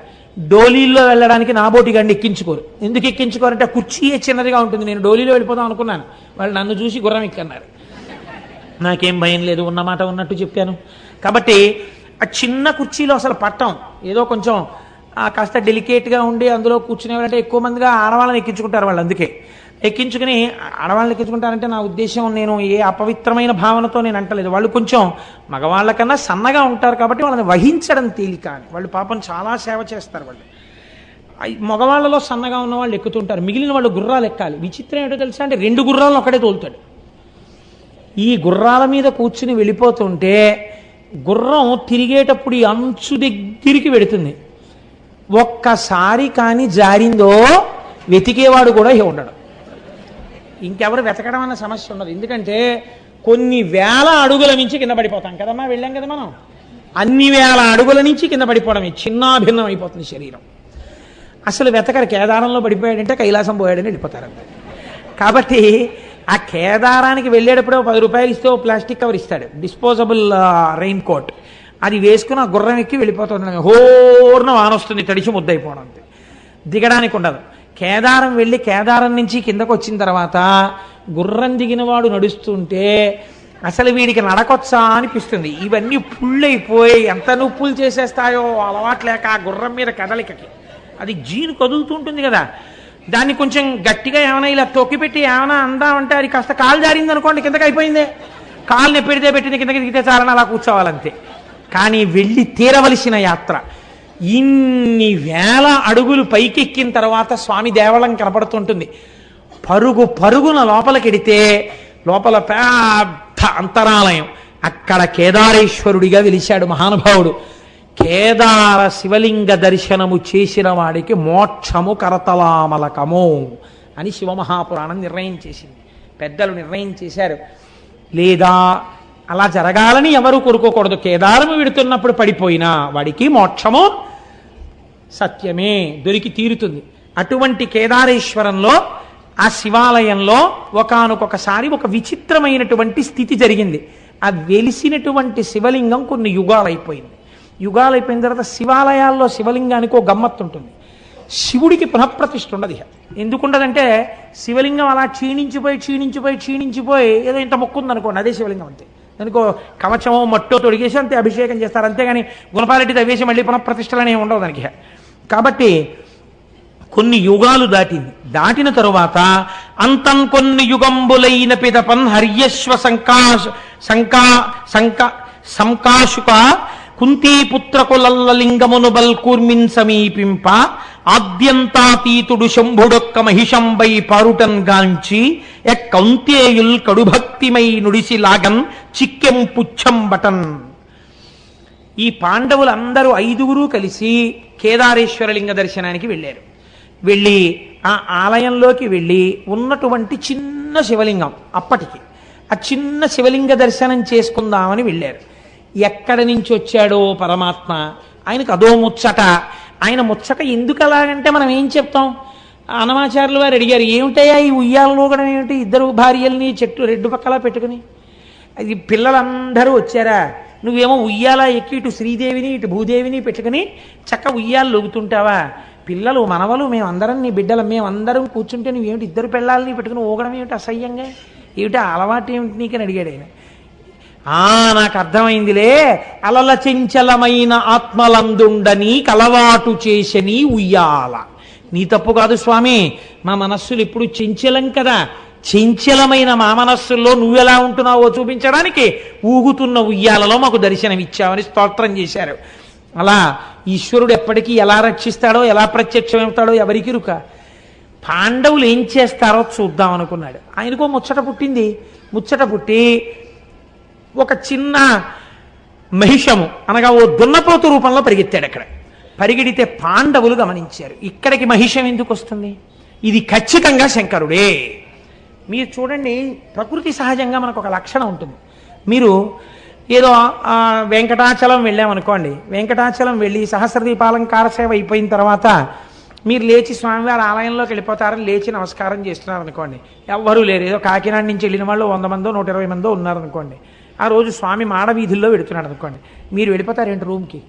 డోలీల్లో వెళ్ళడానికి నాబోటి గండి ఎక్కించుకోరు. ఎందుకు ఎక్కించుకోరంటే కుర్చీయే చిన్నదిగా ఉంటుంది. నేను డోలీలో వెళ్ళిపోదాం అనుకున్నాను, వాళ్ళు నన్ను చూసి గుర్రం ఎక్కన్నారు. నాకేం భయం లేదు, ఉన్నమాట ఉన్నట్టు చెప్పాను. కాబట్టి ఆ చిన్న కుర్చీలో అసలు పట్టం, ఏదో కొంచెం కాస్త డెలికేట్గా ఉండి అందులో కూర్చునే వాళ్ళంటే ఎక్కువ మందిగా ఆడవాళ్ళని ఎక్కించుకుంటారు వాళ్ళు. అందుకే ఎక్కించుకుని ఆడవాళ్ళని ఎక్కించుకుంటారంటే నా ఉద్దేశం నేను ఏ అపవిత్రమైన భావనతో నేను అంటలేదు. వాళ్ళు కొంచెం మగవాళ్ళ కన్నా సన్నగా ఉంటారు కాబట్టి వాళ్ళని వహించడం తేలిక అని. వాళ్ళు పాపం చాలా సేవ చేస్తారు. వాళ్ళు మగవాళ్ళలో సన్నగా ఉన్న వాళ్ళు ఎక్కుతుంటారు, మిగిలిన వాళ్ళు గుర్రాలు ఎక్కాలి. విచిత్రం ఏంటో తెలుసా అంటే 2 గుర్రాలను ఒకటే తోలుతాడు. ఈ గుర్రాల మీద కూర్చుని వెళ్ళిపోతుంటే గుర్రం తిరిగేటప్పుడు ఈ అంచు దగ్గరికి వెడుతుంది. ఒక్కసారి కానీ జారిందో వెతికేవాడు కూడా ఉండడు. ఇంకెవరు వెతకడం అన్న సమస్య ఉండదు. ఎందుకంటే కొన్ని వేల అడుగుల నుంచి కింద పడిపోతాం కదమ్మా, వెళ్ళాం కదా మనం. అన్ని వేల అడుగుల నుంచి కింద పడిపోవడమే, చిన్నాభిన్నం అయిపోతుంది శరీరం. అసలు వెతకరు. కేదారంలో పడిపోయాడంటే కైలాసం పోయాడని వెళ్ళిపోతారు. కాబట్టి ఆ కేదారానికి వెళ్ళేటప్పుడు 10 రూపాయలు ఇస్తే ప్లాస్టిక్ కవర్ ఇస్తాడు, డిస్పోజబుల్ రెయిన్ కోట్. అది వేసుకుని ఆ గుర్రం ఎక్కి వెళ్ళిపోతుంది. హోర్న వానొస్తుంది, తడిచి ముద్దయిపోవడం. అంతే, దిగడానికి ఉండదు. కేదారం వెళ్ళి కేదారం నుంచి కిందకు వచ్చిన తర్వాత గుర్రం దిగిన వాడు నడుస్తుంటే అసలు వీడికి నడకొచ్చా అనిపిస్తుంది. ఇవన్నీ పుళ్ళైపోయి ఎంత నొప్పులు చేసేస్తాయో అలవాట్లేక ఆ గుర్రం మీద కదలికకి. అది జీను కదులుతుంటుంది కదా, దాన్ని కొంచెం గట్టిగా ఏమైనా ఇలా తొక్కిపెట్టి ఏమైనా అందామంటే అది కాస్త కాలు జారింది అనుకోండి, కిందకి అయిపోయిందే. కాలుని పెడితే పెట్టింది, కిందకి దిగితే చాలని అలా కూర్చోవాలంతే. కానీ వెళ్ళి తీరవలసిన యాత్ర. ఇన్ని వేల అడుగులు పైకెక్కిన తర్వాత స్వామి దేవళం కనపడుతుంటుంది. పరుగు పరుగున లోపలికెడితే లోపల పెద్ద అంతరాలయం. అక్కడ కేదారేశ్వరుడిగా వెలిశాడు మహానుభావుడు. కేదార శివలింగ దర్శనము చేసిన వాడికి మోక్షము కరతలామలకము అని శివమహాపురాణం నిర్ణయం చేసింది. పెద్దలు నిర్ణయం చేశారు. లేదా అలా జరగాలని ఎవరు కోరుకోకూడదు. కేదారము విడుతున్నప్పుడు పడిపోయినా వాడికి మోక్షము సత్యమే, దొరికి తీరుతుంది. అటువంటి కేదారేశ్వరంలో ఆ శివాలయంలో ఒకానొకసారి ఒక విచిత్రమైనటువంటి స్థితి జరిగింది. ఆ వెలిసినటువంటి శివలింగం కొన్ని యుగాలైపోయింది. యుగాలైపోయిన తర్వాత శివాలయాల్లో శివలింగానికి ఒక గమ్మత్తు ఉంటుంది. శివుడికి పునఃప్రతిష్ఠ ఉండదు. ఎందుకుండదంటే శివలింగం అలా క్షీణించిపోయి ఏదో ఇంత మొక్కు ఉందనుకోండి, అదే శివలింగం అంతే. దానికో కవచమో మట్టో తొడిగేసి అంతే అభిషేకం చేస్తారు. అంతేగాని గుణపాలెట్టి తవ్వేసి మళ్ళీ పునఃప్రతిష్టలనే ఉండవు దానికి. కాబట్టి కొన్ని యుగాలు దాటిన తరువాత అంతం కొన్ని యుగంబులైన పిదపన్ హర్యశ్వ సంకాశుక కుంతీపుత్రకులల్ల లింగమును బల్కూర్మిన్ సమీపింప ఆద్యంతాతీతుడు శంభుడొక్క మహిషంబై పారుటన్ గాంచి కౌంతేయుల్ కడుభక్తిమై నుడిసి లాగన్ చిక్కెం పుచ్చం బటన్. ఈ పాండవులందరూ 5గురు కలిసి కేదారేశ్వర లింగ దర్శనానికి వెళ్ళారు. వెళ్ళి ఆ ఆలయంలోకి వెళ్ళి ఉన్నటువంటి చిన్న శివలింగం, అప్పటికి ఆ చిన్న శివలింగ దర్శనం చేసుకుందామని వెళ్ళారు. ఎక్కడి నుంచి వచ్చాడో పరమాత్మ, ఆయనకు అదో ముచ్చట. ఆయన ముచ్చట ఎందుకు అలాగంటే మనం ఏం చెప్తాం? అన్నమాచార్యులు వారు అడిగారు, ఏమిటయ్యా ఈ ఉయ్యాలలో కూడా ఏమిటి, 2 భార్యల్ని చెట్టు 2 పక్కలా పెట్టుకుని, అది పిల్లలందరూ వచ్చారా, నువ్వేమో ఉయ్యాల ఎక్కి ఇటు శ్రీదేవిని ఇటు భూదేవిని పెట్టుకుని చక్క ఉయ్యాలు లొగుతుంటావా? పిల్లలు మనవలు మేమందరం నీ బిడ్డలు మేమందరం కూర్చుంటే నువ్వేమిటి 2 పిల్లల్ని పెట్టుకుని ఊగడం ఏమిటి అసహ్యంగా, ఏమిటి అలవాటు ఏమిటి నీకని అడిగాడు ఆయన. నాకు అర్థమైందిలే, అలల చెంచలమైన ఆత్మలందుండని కలవాటు చేసని ఉయ్యాల. నీ తప్పు కాదు స్వామి, మా మనస్సులు ఇప్పుడు చెంచలం కదా, చెంచలమైన మా మనస్సుల్లో నువ్వెలా ఉంటున్నావో చూపించడానికి ఊగుతున్న ఉయ్యాలలో మాకు దర్శనమిచ్చావని స్తోత్రం చేశారు. అలా ఈశ్వరుడు ఎప్పటికీ ఎలా రక్షిస్తాడో ఎలా ప్రత్యక్షమవుతాడో ఎవరికి రుక. పాండవులు ఏం చేస్తారో చూద్దాం అనుకున్నాడు. ఆయనకో ముచ్చట పుట్టింది. ముచ్చట పుట్టి ఒక చిన్న మహిషము అనగా ఓ దున్నపోతు రూపంలో పరిగెత్తాడు. అక్కడ పరిగెడితే పాండవులు గమనించారు. ఇక్కడికి మహిషం ఎందుకు వస్తుంది? ఇది ఖచ్చితంగా శంకరుడే. మీరు చూడండి, ప్రకృతి సహజంగా మనకు ఒక లక్షణం ఉంటుంది. మీరు ఏదో వెంకటాచలం వెళ్ళామనుకోండి, వెంకటాచలం వెళ్ళి సహస్రదీపాలంకార సేవ అయిపోయిన తర్వాత మీరు లేచి స్వామివారి ఆలయంలోకి వెళ్ళిపోతారని లేచి నమస్కారం చేస్తున్నారు అనుకోండి, ఎవ్వరూ లేరు. ఏదో కాకినాడ నుంచి వెళ్ళిన వాళ్ళు 100 మందో 120 మందో ఉన్నారనుకోండి. ఆ రోజు స్వామి మాడవీధుల్లో వెడుతున్నాడు అనుకోండి, మీరు వెళ్ళిపోతారేంటి రూమ్కి?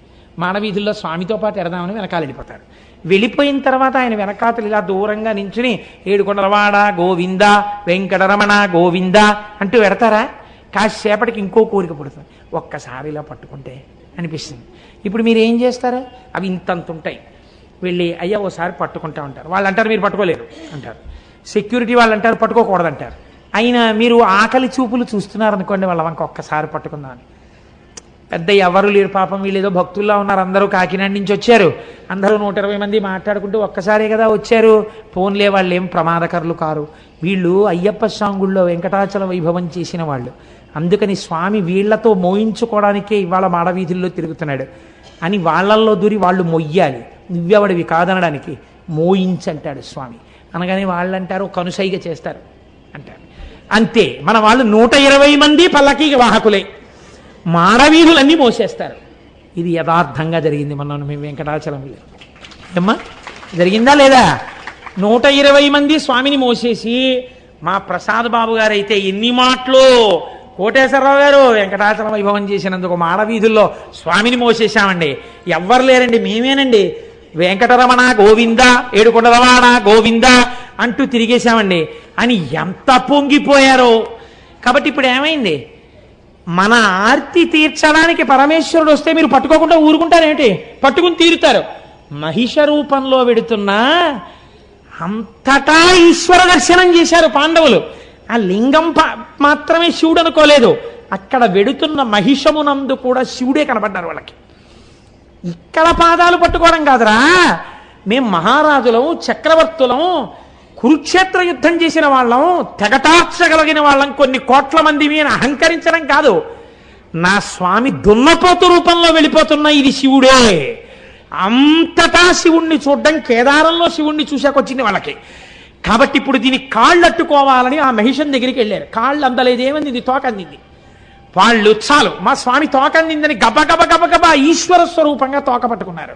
మాడవీధుల్లో స్వామితో పాటు ఎడదామని వెనకాల వెళ్ళిపోతారు. వెళ్ళిపోయిన తర్వాత ఆయన వెనకాతలు ఇలా దూరంగా నించుని ఏడుకొండలవాడ గోవింద, వెంకటరమణ గోవింద అంటూ పెడతారా? కాసేపటికి ఇంకో కోరిక పుడుతుంది, ఒక్కసారి ఇలా పట్టుకుంటే అనిపిస్తుంది. ఇప్పుడు మీరు ఏం చేస్తారు? అవి ఇంతంత ఉంటాయి. వెళ్ళి అయ్యా ఓసారి పట్టుకుంటా ఉంటారు. వాళ్ళు అంటారు మీరు పట్టుకోలేరు అంటారు. సెక్యూరిటీ వాళ్ళు అంటారు పట్టుకోకూడదు అంటారు. అయినా మీరు ఆకలి చూపులు చూస్తున్నారనుకోండి, వాళ్ళ వంక ఒక్కసారి పట్టుకుందామని. పెద్ద ఎవరు లేరు పాపం, వీళ్ళు ఏదో భక్తుల్లో ఉన్నారు, అందరూ కాకినాడ నుంచి వచ్చారు, అందరూ 120 మంది మాట్లాడుకుంటూ ఒక్కసారే కదా వచ్చారు, ఫోన్లే, వాళ్ళు ఏం ప్రమాదకరులు కారు, వీళ్ళు అయ్యప్ప స్వామి వెంకటాచల వైభవం చేసిన వాళ్ళు, అందుకని స్వామి వీళ్లతో మోయించుకోవడానికే ఇవాళ మాడవీధుల్లో తిరుగుతున్నాడు అని వాళ్ళల్లో దూరి వాళ్ళు మొయ్యాలి, నువ్వెవడివి కాదనడానికి, మోయించంటాడు స్వామి. అనగానే వాళ్ళు అంటారు కనుసైగా చేస్తారు అంటారు. అంతే, మన వాళ్ళు 120 మంది పల్లకి వాహకులే, మాడవీధులన్నీ మోసేస్తారు. ఇది యథార్థంగా జరిగింది. మనం మేము వెంకటాచలం ఏమ్మా జరిగిందా లేదా? 120 మంది స్వామిని మోసేసి, మా ప్రసాద్ బాబు గారు అయితే ఎన్ని మాటలు, కోటేశ్వరరావు గారు వెంకటాచలం వైభవం చేసినందుకు మాడవీధుల్లో స్వామిని మోసేశామండి, ఎవ్వరు లేరండి మేమేనండి, వెంకటరమణ గోవింద, ఏడుకొండలవాడ గోవింద అంటూ తిరిగేశామండి అని ఎంత పొంగిపోయారో. కాబట్టి ఇప్పుడు ఏమైంది? మన ఆర్తి తీర్చడానికి పరమేశ్వరుడు వస్తే మీరు పట్టుకోకుండా ఊరుకుంటారేమిటి? పట్టుకుని తీరుతారు. మహిష రూపంలో వెడుతున్నా అంతటా ఈశ్వర దర్శనం చేశారు పాండవులు. ఆ లింగం మాత్రమే శివుడు అనుకోలేదు, అక్కడ వెడుతున్న మహిషమునందు కూడా శివుడే కనబడ్డారు వాళ్ళకి. ఇక్కడ పాదాలు పట్టుకోవడం కాదురా, మేం మహారాజులం, చక్రవర్తులం, కురుక్షేత్ర యుద్ధం చేసిన వాళ్ళం, తెగటార్చగలిగిన వాళ్ళం, కొన్ని కోట్ల మంది అని అహంకరించడం కాదు. నా స్వామి దున్నపోతు రూపంలో వెళ్ళిపోతున్న ఇది శివుడే. అంతటా శివుణ్ణి చూడడం, కేదారంలో శివుణ్ణి చూశాకొచ్చింది వాళ్ళకి. కాబట్టి ఇప్పుడు దీన్ని కాళ్ళు అట్టుకోవాలని ఆ మహిషం దగ్గరికి వెళ్ళారు. కాళ్ళు అందలేదు, ఏమంది తోక అందింది. వాళ్ళు చాలు మా స్వామి తోక అందిందని గబగబ గబగబ ఈశ్వర స్వరూపంగా తోక పట్టుకున్నారు.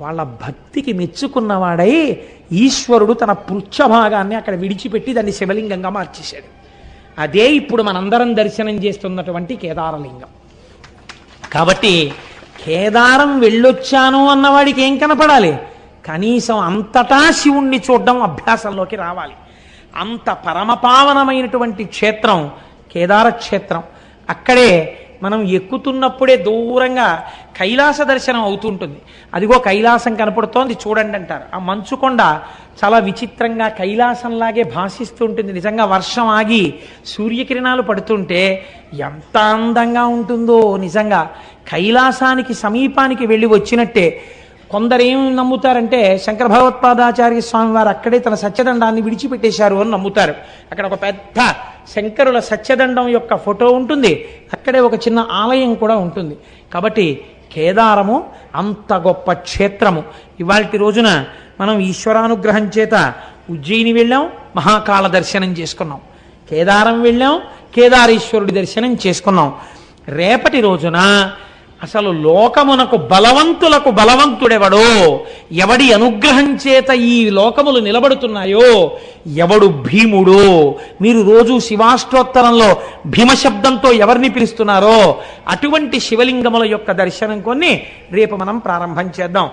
వాళ్ళ భక్తికి మెచ్చుకున్నవాడై ఈశ్వరుడు తన పృచ్ఛభాగాన్ని అక్కడ విడిచిపెట్టి దాన్ని శివలింగంగా మార్చేశాడు. అదే ఇప్పుడు మనందరం దర్శనం చేస్తున్నటువంటి కేదారలింగం. కాబట్టి కేదారం వెళ్ళొచ్చాను అన్నవాడికి ఏం కనపడాలి? కనీసం అంతటా శివుణ్ణి చూడడం అభ్యాసంలోకి రావాలి. అంత పరమపావనమైనటువంటి క్షేత్రం కేదార క్షేత్రం. అక్కడే మనం ఎక్కుతున్నప్పుడే దూరంగా కైలాస దర్శనం అవుతుంటుంది. అదిగో కైలాసం కనపడుతోంది చూడండి అంటారు. ఆ మంచుకొండ చాలా విచిత్రంగా కైలాసంలాగే భాషిస్తూ ఉంటుంది. నిజంగా వర్షం ఆగి సూర్యకిరణాలు పడుతుంటే ఎంత అందంగా ఉంటుందో. నిజంగా కైలాసానికి సమీపానికి వెళ్ళి వచ్చినట్టే. కొందరు ఏం నమ్ముతారంటే శంకర భగవత్పాదాచార్య స్వామి వారు అక్కడే తన సత్యదండాన్ని విడిచిపెట్టేశారు అని నమ్ముతారు. అక్కడ ఒక పెద్ద శంకరుల సత్యదండం యొక్క ఫోటో ఉంటుంది, అక్కడే ఒక చిన్న ఆలయం కూడా ఉంటుంది. కాబట్టి కేదారము అంత గొప్ప క్షేత్రము. ఇవాల్టి రోజున మనం ఈశ్వరానుగ్రహం చేత ఉజ్జయిని వెళ్ళాం, మహాకాళ దర్శనం చేసుకున్నాం. కేదారం వెళ్ళాం, కేదారేశ్వరుడి దర్శనం చేసుకున్నాం. రేపటి రోజున అసలు లోకమునకు బలవంతులకు బలవంతుడెవడో, ఎవడి అనుగ్రహం చేత ఈ లోకములు నిలబడుతున్నాయో, ఎవడు భీముడో, మీరు రోజు శివాష్టోత్తరంలో భీమశబ్దంతో ఎవరిని పిలుస్తున్నారో అటువంటి శివలింగముల యొక్క దర్శనం కొన్ని రేపు మనం ప్రారంభం చేద్దాం.